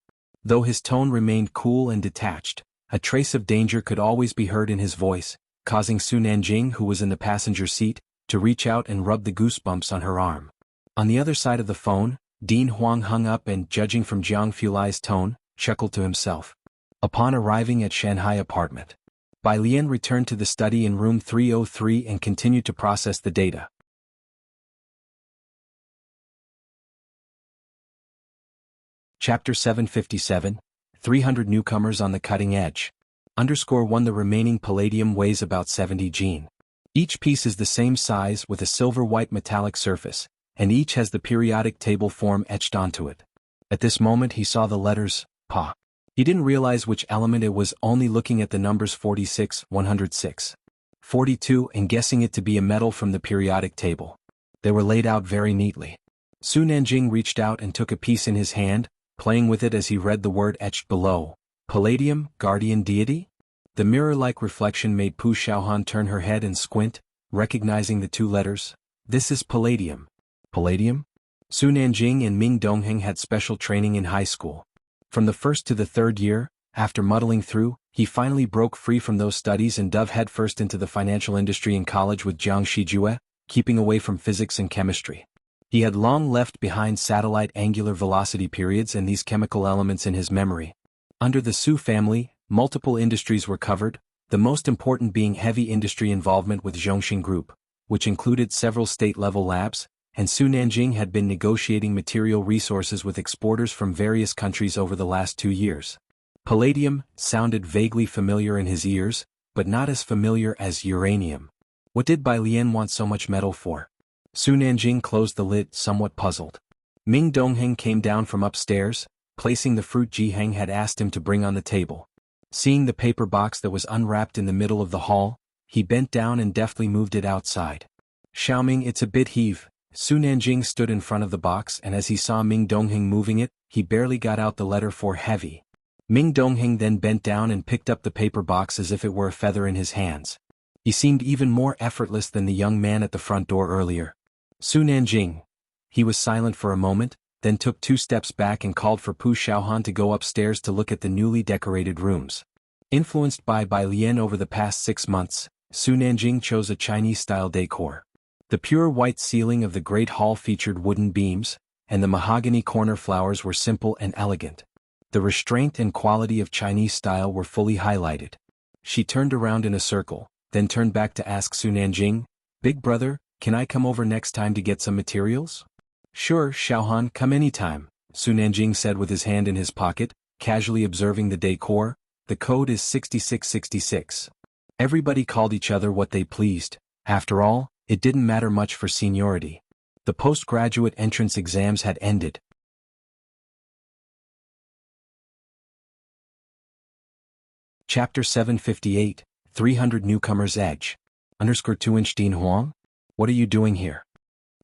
Though his tone remained cool and detached, a trace of danger could always be heard in his voice, causing Su Nanjing, who was in the passenger seat, to reach out and rub the goosebumps on her arm. On the other side of the phone, Dean Huang hung up and, judging from Jianghu Lai's tone, chuckled to himself. Upon arriving at Shanghai apartment, Bai Lian returned to the study in room 303 and continued to process the data. Chapter 757, 300 Newcomers on the Cutting Edge. _1 The remaining palladium weighs about 70 Jin. Each piece is the same size with a silver-white metallic surface, and each has the periodic table form etched onto it. At this moment he saw the letters, Pa. He didn't realize which element it was, only looking at the numbers 46, 106, 42 and guessing it to be a metal from the periodic table. They were laid out very neatly. Su Nanjing reached out and took a piece in his hand, playing with it as he read the word etched below. Palladium, guardian deity? The mirror-like reflection made Pu Xiaohan turn her head and squint, recognizing the 2 letters. This is palladium. Palladium? Su Nanjing and Ming Dongheng had special training in high school. From the 1st to the 3rd year, after muddling through, he finally broke free from those studies and dove headfirst into the financial industry in college with Jiang Shijue, keeping away from physics and chemistry. He had long left behind satellite angular velocity periods and these chemical elements in his memory. Under the Su family, multiple industries were covered, the most important being heavy industry involvement with Zhongxing Group, which included several state-level labs, and Su Nanjing had been negotiating material resources with exporters from various countries over the last 2 years. Palladium sounded vaguely familiar in his ears, but not as familiar as uranium. What did Bai Lian want so much metal for? Su Nanjing closed the lid, somewhat puzzled. Ming Dongheng came down from upstairs, placing the fruit Jiheng had asked him to bring on the table. Seeing the paper box that was unwrapped in the middle of the hall, he bent down and deftly moved it outside. Xiaoming, it's a bit heavy. Su Nanjing stood in front of the box, and as he saw Ming Dongheng moving it, he barely got out the letter for heavy. Ming Dongheng then bent down and picked up the paper box as if it were a feather in his hands. He seemed even more effortless than the young man at the front door earlier. Su Nanjing. He was silent for a moment, then took 2 steps back and called for Pu Xiaohan to go upstairs to look at the newly decorated rooms. Influenced by Bai Lian over the past 6 months, Su Nanjing chose a Chinese-style decor. The pure white ceiling of the great hall featured wooden beams, and the mahogany corner flowers were simple and elegant. The restraint and quality of Chinese style were fully highlighted. She turned around in a circle, then turned back to ask Su Nanjing, Big brother, can I come over next time to get some materials? Sure, Xiaohan, come anytime, Su Nanjing said with his hand in his pocket, casually observing the decor. The code is 6666. Everybody called each other what they pleased. After all, it didn't matter much for seniority. The postgraduate entrance exams had ended. Chapter 758, 300 Newcomers Edge. _2 Dean Huang? What are you doing here?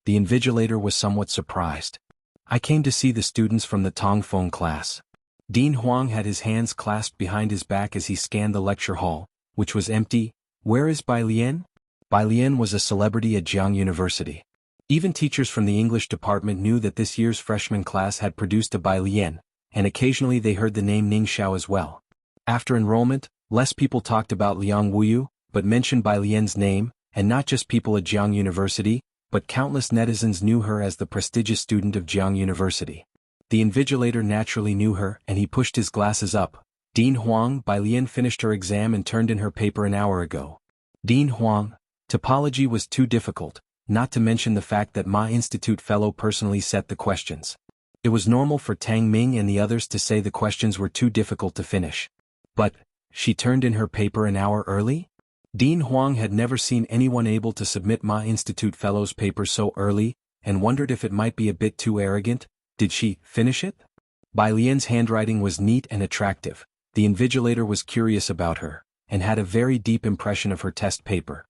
The invigilator was somewhat surprised. I came to see the students from the Tongfeng class. Dean Huang had his hands clasped behind his back as he scanned the lecture hall, which was empty. Where is Bai Lian? Bai Lian was a celebrity at Jianghu University. Even teachers from the English department knew that this year's freshman class had produced a Bai Lian, and occasionally they heard the name Ning Xiao as well. After enrollment, less people talked about Liang Wuyu, but mentioned Bai Lian's name, and not just people at Jianghu University, but countless netizens knew her as the prestigious student of Jianghu University. The invigilator naturally knew her, and he pushed his glasses up. Dean Huang, Bai Lian finished her exam and turned in her paper an hour ago. Dean Huang, topology was too difficult, not to mention the fact that Ma Institute fellow personally set the questions. It was normal for Tang Ming and the others to say the questions were too difficult to finish. But, she turned in her paper an hour early? Dean Huang had never seen anyone able to submit Ma Institute Fellows' paper so early, and wondered if it might be a bit too arrogant. Did she finish it? Bai Lian's handwriting was neat and attractive. The invigilator was curious about her, and had a very deep impression of her test paper.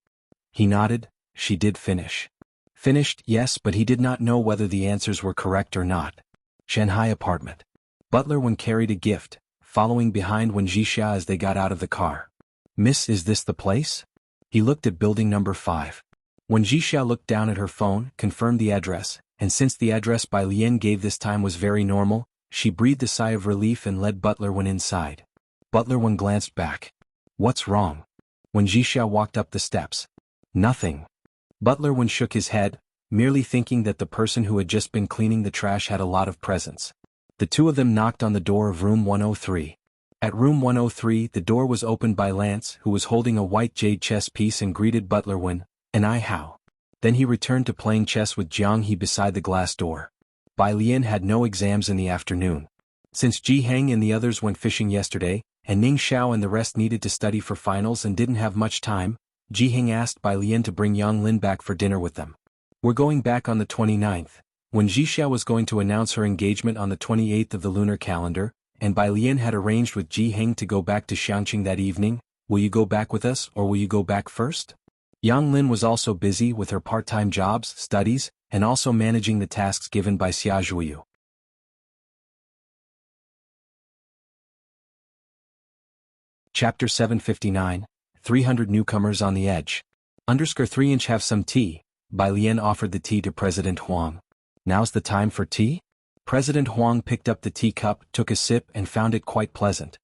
He nodded. She did finish. Finished, yes, but he did not know whether the answers were correct or not. Shanghai apartment. Butler Wen carried a gift, following behind Wen Zhixia as they got out of the car. Miss, is this the place? He looked at building number 5. When Zhixia looked down at her phone, confirmed the address, and since the address Bai Lian gave this time was very normal, she breathed a sigh of relief and led Butler Wen inside. Butler Wen glanced back. What's wrong? When Zhixia walked up the steps. Nothing. Butler Wen shook his head, merely thinking that the person who had just been cleaning the trash had a lot of presents. The two of them knocked on the door of room 103. At room 103, the door was opened by Lance, who was holding a white jade chess piece, and greeted Butler Wen, "And I how?" Then he returned to playing chess with Jianghu beside the glass door. Bai Lian had no exams in the afternoon. Since Ji Heng and the others went fishing yesterday, and Ning Xiao and the rest needed to study for finals and didn't have much time, Ji Heng asked Bai Lian to bring Yang Lin back for dinner with them. We're going back on the 29th. When Zhixia was going to announce her engagement on the 28th of the lunar calendar, and Bai Lian had arranged with Ji Heng to go back to Xianxia that evening, will you go back with us or will you go back first? Yang Lin was also busy with her part-time jobs, studies, and also managing the tasks given by Xia Zhuoyu. Chapter 759, 300 Newcomers on the Edge. _3" have some tea. Bai Lian offered the tea to President Huang. Now's the time for tea? President Huang picked up the teacup, took a sip and found it quite pleasant.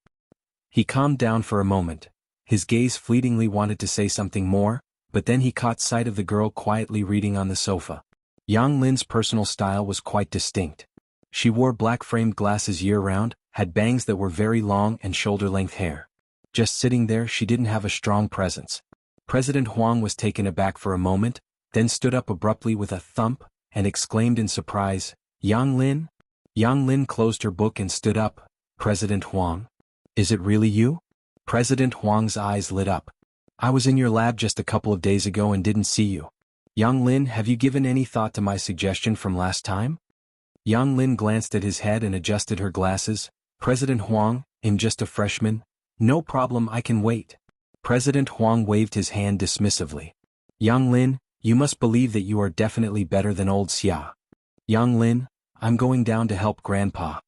He calmed down for a moment. His gaze fleetingly wanted to say something more, but then he caught sight of the girl quietly reading on the sofa. Yang Lin's personal style was quite distinct. She wore black-framed glasses year-round, had bangs that were very long and shoulder-length hair. Just sitting there, she didn't have a strong presence. President Huang was taken aback for a moment, then stood up abruptly with a thump, and exclaimed in surprise, "Yang Lin?" Yang Lin closed her book and stood up. "President Huang? Is it really you?" President Huang's eyes lit up. "I was in your lab just a couple of days ago and didn't see you. Yang Lin, have you given any thought to my suggestion from last time?" Yang Lin glanced at his head and adjusted her glasses. "President Huang, I'm just a freshman. No problem, I can wait." President Huang waved his hand dismissively. "Yang Lin, you must believe that you are definitely better than old Xia." "Yang Lin, I'm going down to help Grandpa."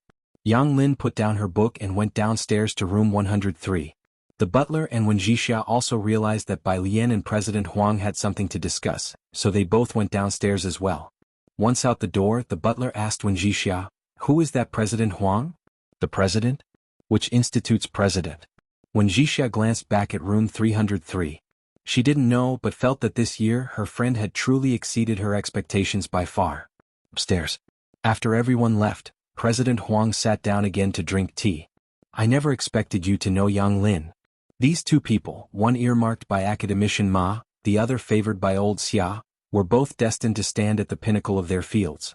Yang Lin put down her book and went downstairs to room 103. The butler and Wen Zhixia also realized that Bai Lian and President Huang had something to discuss, so they both went downstairs as well. Once out the door, the butler asked Wen Zhixia, "Who is that President Huang?" "The president?" "Which institute's president?" Wen Zhixia glanced back at room 303. She didn't know but felt that this year her friend had truly exceeded her expectations by far. Upstairs. After everyone left, President Huang sat down again to drink tea. "I never expected you to know Yang Lin." These two people, one earmarked by academician Ma, the other favored by old Xia, were both destined to stand at the pinnacle of their fields.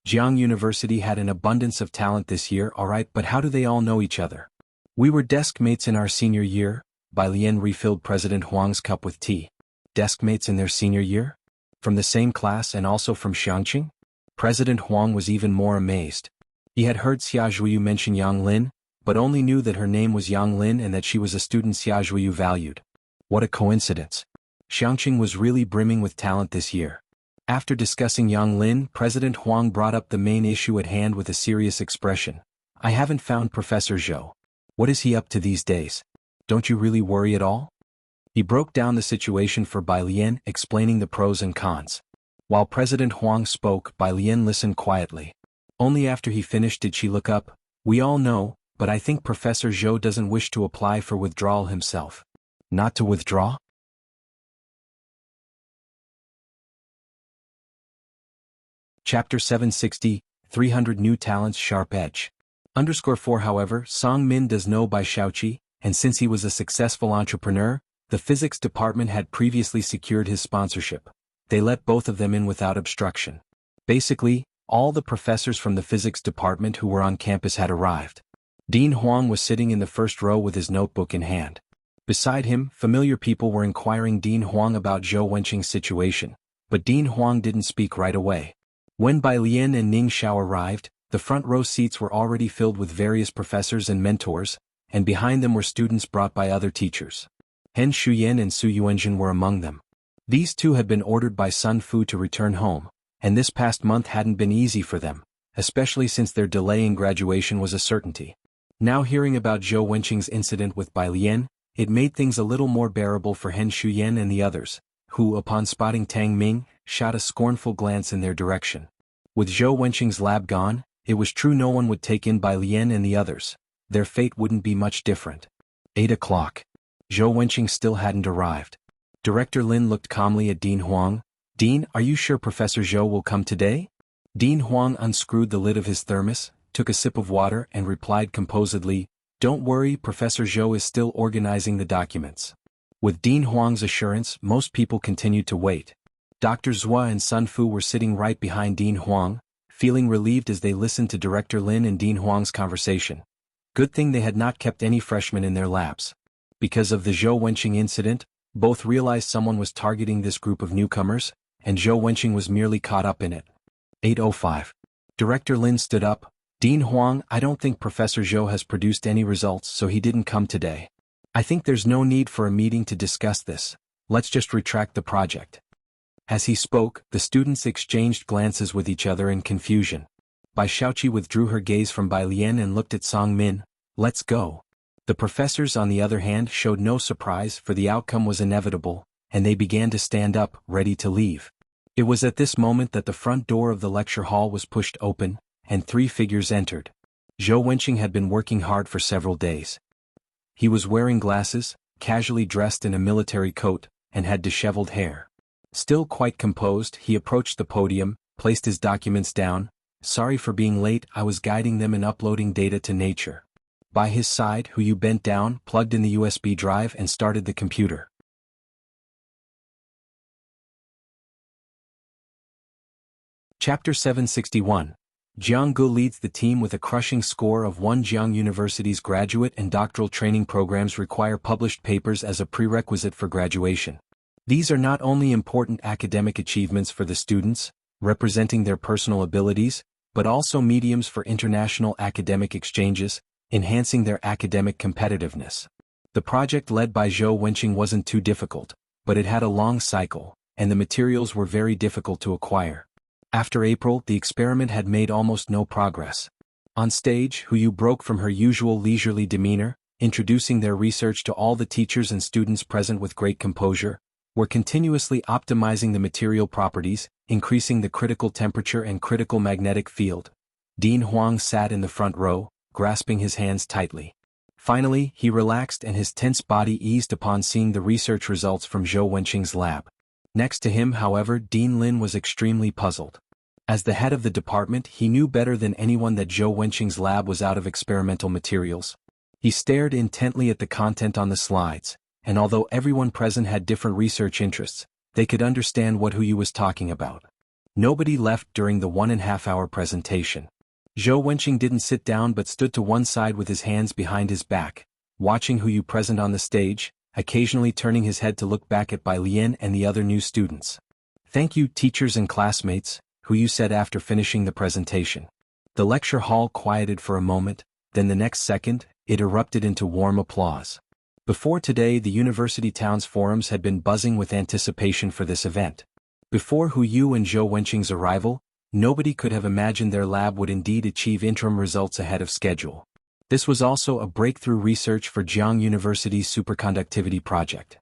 Jianghu University had an abundance of talent this year, alright, but how do they all know each other? "We were desk mates in our senior year." Bai Lian refilled President Huang's cup with tea. "Desk mates in their senior year? From the same class and also from Xianxia?" President Huang was even more amazed. He had heard Xia Zhuoyu mention Yang Lin, but only knew that her name was Yang Lin and that she was a student Xia Zhuoyu valued. What a coincidence. Xianxia was really brimming with talent this year. After discussing Yang Lin, President Huang brought up the main issue at hand with a serious expression. "I haven't found Professor Zhou. What is he up to these days? Don't you really worry at all?" He broke down the situation for Bai Lian, explaining the pros and cons. While President Huang spoke, Bai Lian listened quietly. Only after he finished did she look up. "We all know, but I think Professor Zhou doesn't wish to apply for withdrawal himself." "Not to withdraw?" Chapter 760, 300 New Talents Sharp Edge. _4 However, Song Min does know Bai Xiaoqi, and since he was a successful entrepreneur, the physics department had previously secured his sponsorship. They let both of them in without obstruction. Basically, all the professors from the physics department who were on campus had arrived. Dean Huang was sitting in the first row with his notebook in hand. Beside him, familiar people were inquiring Dean Huang about Zhou Wenqing's situation, but Dean Huang didn't speak right away. When Bai Lian and Ning Xiao arrived, the front row seats were already filled with various professors and mentors, and behind them were students brought by other teachers. Hen Shuyan and Su Yuanjun were among them. These two had been ordered by Sun Fu to return home, and this past month hadn't been easy for them, especially since their delay in graduation was a certainty. Now hearing about Zhou Wenqing's incident with Bai Lian, it made things a little more bearable for Hen Shuyan and the others, who, upon spotting Tang Ming, shot a scornful glance in their direction. With Zhou Wenqing's lab gone, it was true no one would take in Bai Lian and the others. Their fate wouldn't be much different. 8 o'clock. Zhou Wenqing still hadn't arrived. Director Lin looked calmly at Dean Huang. "Dean, are you sure Professor Zhou will come today?" Dean Huang unscrewed the lid of his thermos, took a sip of water and replied composedly, "Don't worry, Professor Zhou is still organizing the documents." With Dean Huang's assurance, most people continued to wait. Dr. Zhua and Sun Fu were sitting right behind Dean Huang, feeling relieved as they listened to Director Lin and Dean Huang's conversation. Good thing they had not kept any freshmen in their labs. Because of the Zhou Wenqing incident, both realized someone was targeting this group of newcomers, and Zhou Wenqing was merely caught up in it. 8:05. Director Lin stood up. "Dean Huang, I don't think Professor Zhou has produced any results, so he didn't come today. I think there's no need for a meeting to discuss this. Let's just retract the project." As he spoke, the students exchanged glances with each other in confusion. Bai Xiaoqi withdrew her gaze from Bai Lian and looked at Song Min. "Let's go." The professors on the other hand showed no surprise, for the outcome was inevitable, and they began to stand up, ready to leave. It was at this moment that the front door of the lecture hall was pushed open, and 3 figures entered. Zhou Wenqing had been working hard for several days. He was wearing glasses, casually dressed in a military coat, and had disheveled hair. Still quite composed, he approached the podium, placed his documents down. "Sorry for being late, I was guiding them in uploading data to Nature." By his side, Hu Yu bent down, plugged in the USB drive and started the computer. Chapter 761. Jianghu leads the team with a crushing score of 1. Jianghu University's graduate and doctoral training programs require published papers as a prerequisite for graduation. These are not only important academic achievements for the students, representing their personal abilities, but also mediums for international academic exchanges, enhancing their academic competitiveness. The project led by Zhou Wenqing wasn't too difficult, but it had a long cycle, and the materials were very difficult to acquire. After April, the experiment had made almost no progress. On stage, Hu Yu broke from her usual leisurely demeanor, introducing their research to all the teachers and students present with great composure. "We're continuously optimizing the material properties, increasing the critical temperature and critical magnetic field." Dean Huang sat in the front row, grasping his hands tightly. Finally, he relaxed and his tense body eased upon seeing the research results from Zhou Wenqing's lab. Next to him, however, Dean Lin was extremely puzzled. As the head of the department, he knew better than anyone that Zhou Wenqing's lab was out of experimental materials. He stared intently at the content on the slides, and although everyone present had different research interests, they could understand what Hu Yu was talking about. Nobody left during the 1.5-hour presentation. Zhou Wenqing didn't sit down but stood to one side with his hands behind his back, watching Hu Yu present on the stage, occasionally turning his head to look back at Bai Lian and the other new students. "Thank you, teachers and classmates," Hu Yu said after finishing the presentation. The lecture hall quieted for a moment, then the next second, it erupted into warm applause. Before today, the university town's forums had been buzzing with anticipation for this event. Before Hu Yu and Zhou Wenqing's arrival, nobody could have imagined their lab would indeed achieve interim results ahead of schedule. This was also a breakthrough research for Jianghu University's superconductivity project.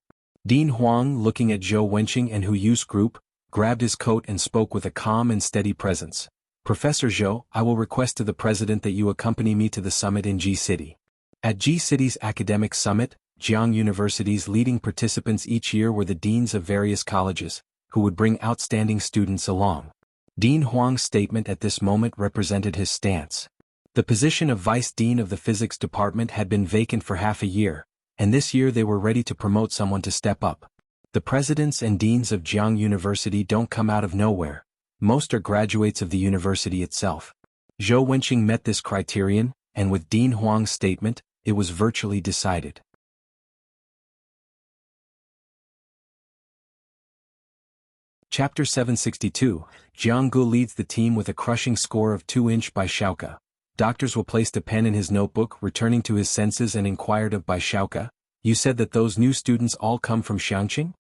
Dean Huang, looking at Zhou Wenqing and Hu Yu's group, grabbed his coat and spoke with a calm and steady presence. Professor Zhou, I will request to the president that you accompany me to the summit in Ji City. At Ji City's academic summit, Jianghu University's leading participants each year were the deans of various colleges, who would bring outstanding students along. Dean Huang's statement at this moment represented his stance. The position of vice dean of the physics department had been vacant for half a year, and this year they were ready to promote someone to step up. The presidents and deans of Jianghu University don't come out of nowhere. Most are graduates of the university itself. Zhou Wenqing met this criterion, and with Dean Huang's statement, it was virtually decided. Chapter 762, Jianghu leads the team with a crushing score of 2 by Xiaoka. Doctors will placed a pen in his notebook, returning to his senses, and inquired of Bai Xiaoka, "You said that those new students all come from Xianxia?"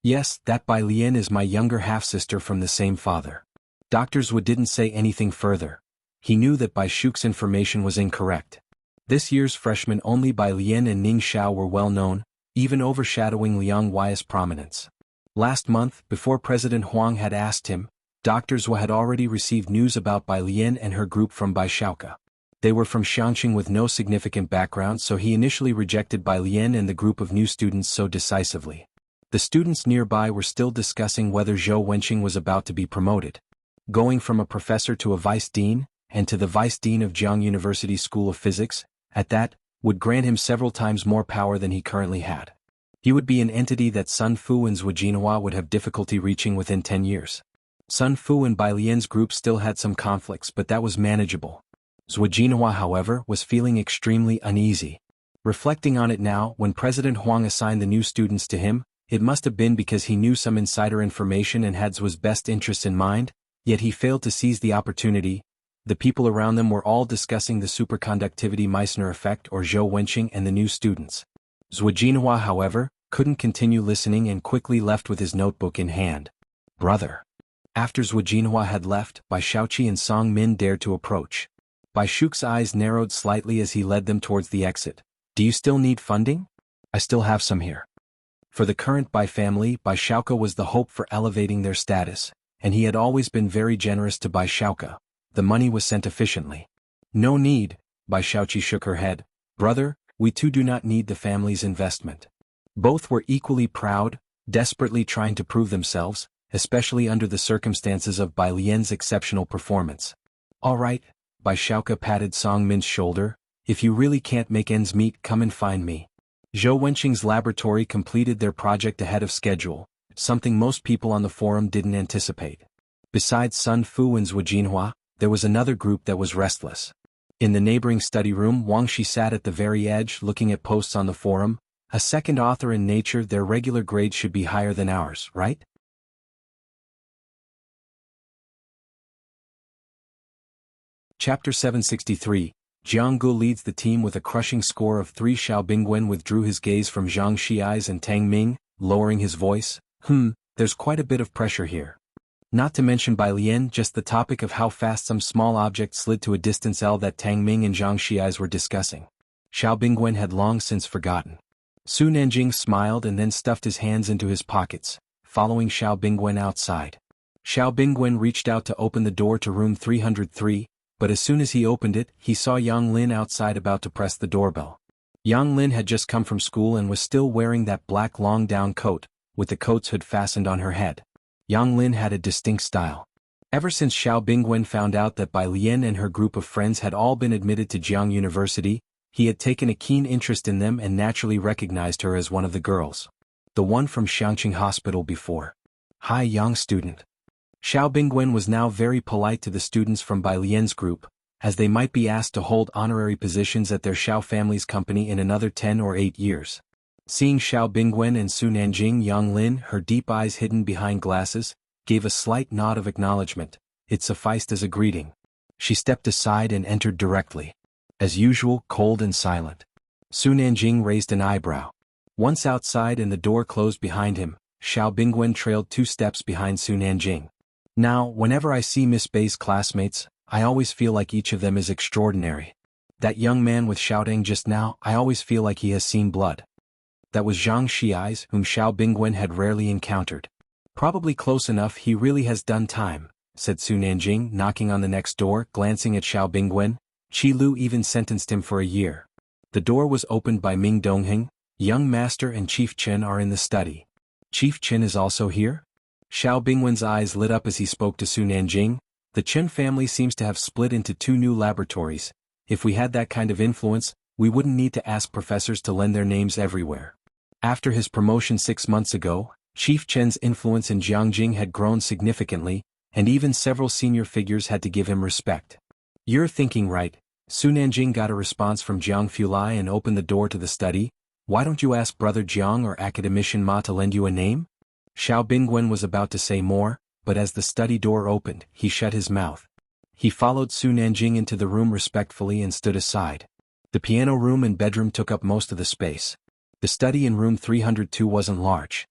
"Yes, that Bai Lian is my younger half-sister from the same father." Doctors Wu didn't say anything further. He knew that Bai Shuk's information was incorrect. This year's freshmen only Bai Lian and Ning Xiao were well known, even overshadowing Liang Wei's prominence. Last month, before President Huang had asked him, Dr. Zhou had already received news about Bai Lian and her group from Bai Xiaoka. They were from Xianxia with no significant background, so he initially rejected Bai Lian and the group of new students so decisively. The students nearby were still discussing whether Zhou Wenqing was about to be promoted. Going from a professor to a vice dean, and to the vice dean of Jianghu University School of Physics, at that, would grant him several times more power than he currently had. He would be an entity that Sun Fu and Zhuo Jinhua would have difficulty reaching within 10 years. Sun Fu and Bai Lian's group still had some conflicts, but that was manageable. Zhuo Jinhua, however, was feeling extremely uneasy. Reflecting on it now, when President Huang assigned the new students to him, it must have been because he knew some insider information and had Zhuo's best interests in mind, yet he failed to seize the opportunity. The people around them were all discussing the superconductivity Meissner effect or Zhou Wenqing and the new students. Zhuo Jinhua, however, couldn't continue listening and quickly left with his notebook in hand. "Brother." After Zhuo Jinhua had left, Bai Shaoqi and Song Min dared to approach. Bai Shuk's eyes narrowed slightly as he led them towards the exit. "Do you still need funding?" "I still have some here." For the current Bai family, Bai Xiaoka was the hope for elevating their status, and he had always been very generous to Bai Xiaoka. The money was sent efficiently. "No need," Bai Shaoqi shook her head. "Brother, we too do not need the family's investment." Both were equally proud, desperately trying to prove themselves, especially under the circumstances of Bai Lian's exceptional performance. "All right," Bai Xiaoka patted Song Min's shoulder, "if you really can't make ends meet, come and find me." Zhou Wenqing's laboratory completed their project ahead of schedule, something most people on the forum didn't anticipate. Besides Sun Fu and Zhuo Jinhua, there was another group that was restless. In the neighboring study room, Wang Shi sat at the very edge looking at posts on the forum. "A second author in Nature, their regular grade should be higher than ours, right?" Chapter 763, Jianghu leads the team with a crushing score of 3. Xiao Bingwen withdrew his gaze from Zhang Xiai's and Tang Ming, lowering his voice. There's quite a bit of pressure here. Not to mention Bai Lian, just the topic of how fast some small object slid to a distance L that Tang Ming and Zhang Xiai's were discussing. Xiao Bingwen had long since forgotten. Su Nanjing smiled and then stuffed his hands into his pockets, following Xiao Bingwen outside. Xiao Bingwen reached out to open the door to room 303, but as soon as he opened it, he saw Yang Lin outside about to press the doorbell. Yang Lin had just come from school and was still wearing that black long-down coat, with the coat's hood fastened on her head. Yang Lin had a distinct style. Ever since Xiao Bingwen found out that Bai Lian and her group of friends had all been admitted to Jianghu University, he had taken a keen interest in them and naturally recognized her as one of the girls. The one from Xianxia Hospital before. "Hi, young student." Xiao Bingwen was now very polite to the students from Bai Lian's group, as they might be asked to hold honorary positions at their Xiao family's company in another 10 or 8 years. Seeing Xiao Bingwen and Su Nanjing, Yang Lin, her deep eyes hidden behind glasses, gave a slight nod of acknowledgement. It sufficed as a greeting. She stepped aside and entered directly. As usual, cold and silent. Su Nanjing raised an eyebrow. Once outside and the door closed behind him, Xiao Bingwen trailed 2 steps behind Su Nanjing. "Now, whenever I see Miss Bei's classmates, I always feel like each of them is extraordinary. That young man with shouting just now, I always feel like he has seen blood." That was Xianxia's, whom Xiao Bingwen had rarely encountered. Probably close enough, he really has done time, said Su Nanjing, knocking on the next door. Glancing at Xiao Bingwen, Qi Lu even sentenced him for a year. The door was opened by Ming Dongheng. Young Master and Chief Chen are in the study. Chief Chen is also here? Xiao Bingwen's eyes lit up as he spoke to Su Nanjing. The Chen family seems to have split into 2 new laboratories. If we had that kind of influence, we wouldn't need to ask professors to lend their names everywhere. After his promotion 6 months ago, Chief Chen's influence in Jianghu had grown significantly, and even several senior figures had to give him respect. You're thinking right. Su Nanjing got a response from Jiang Fulai and opened the door to the study. Why don't you ask Brother Jiang or Academician Ma to lend you a name? Xiao Bingwen was about to say more, but as the study door opened, he shut his mouth. He followed Su Nanjing into the room respectfully and stood aside. The piano room and bedroom took up most of the space. The study in room 302 wasn't large.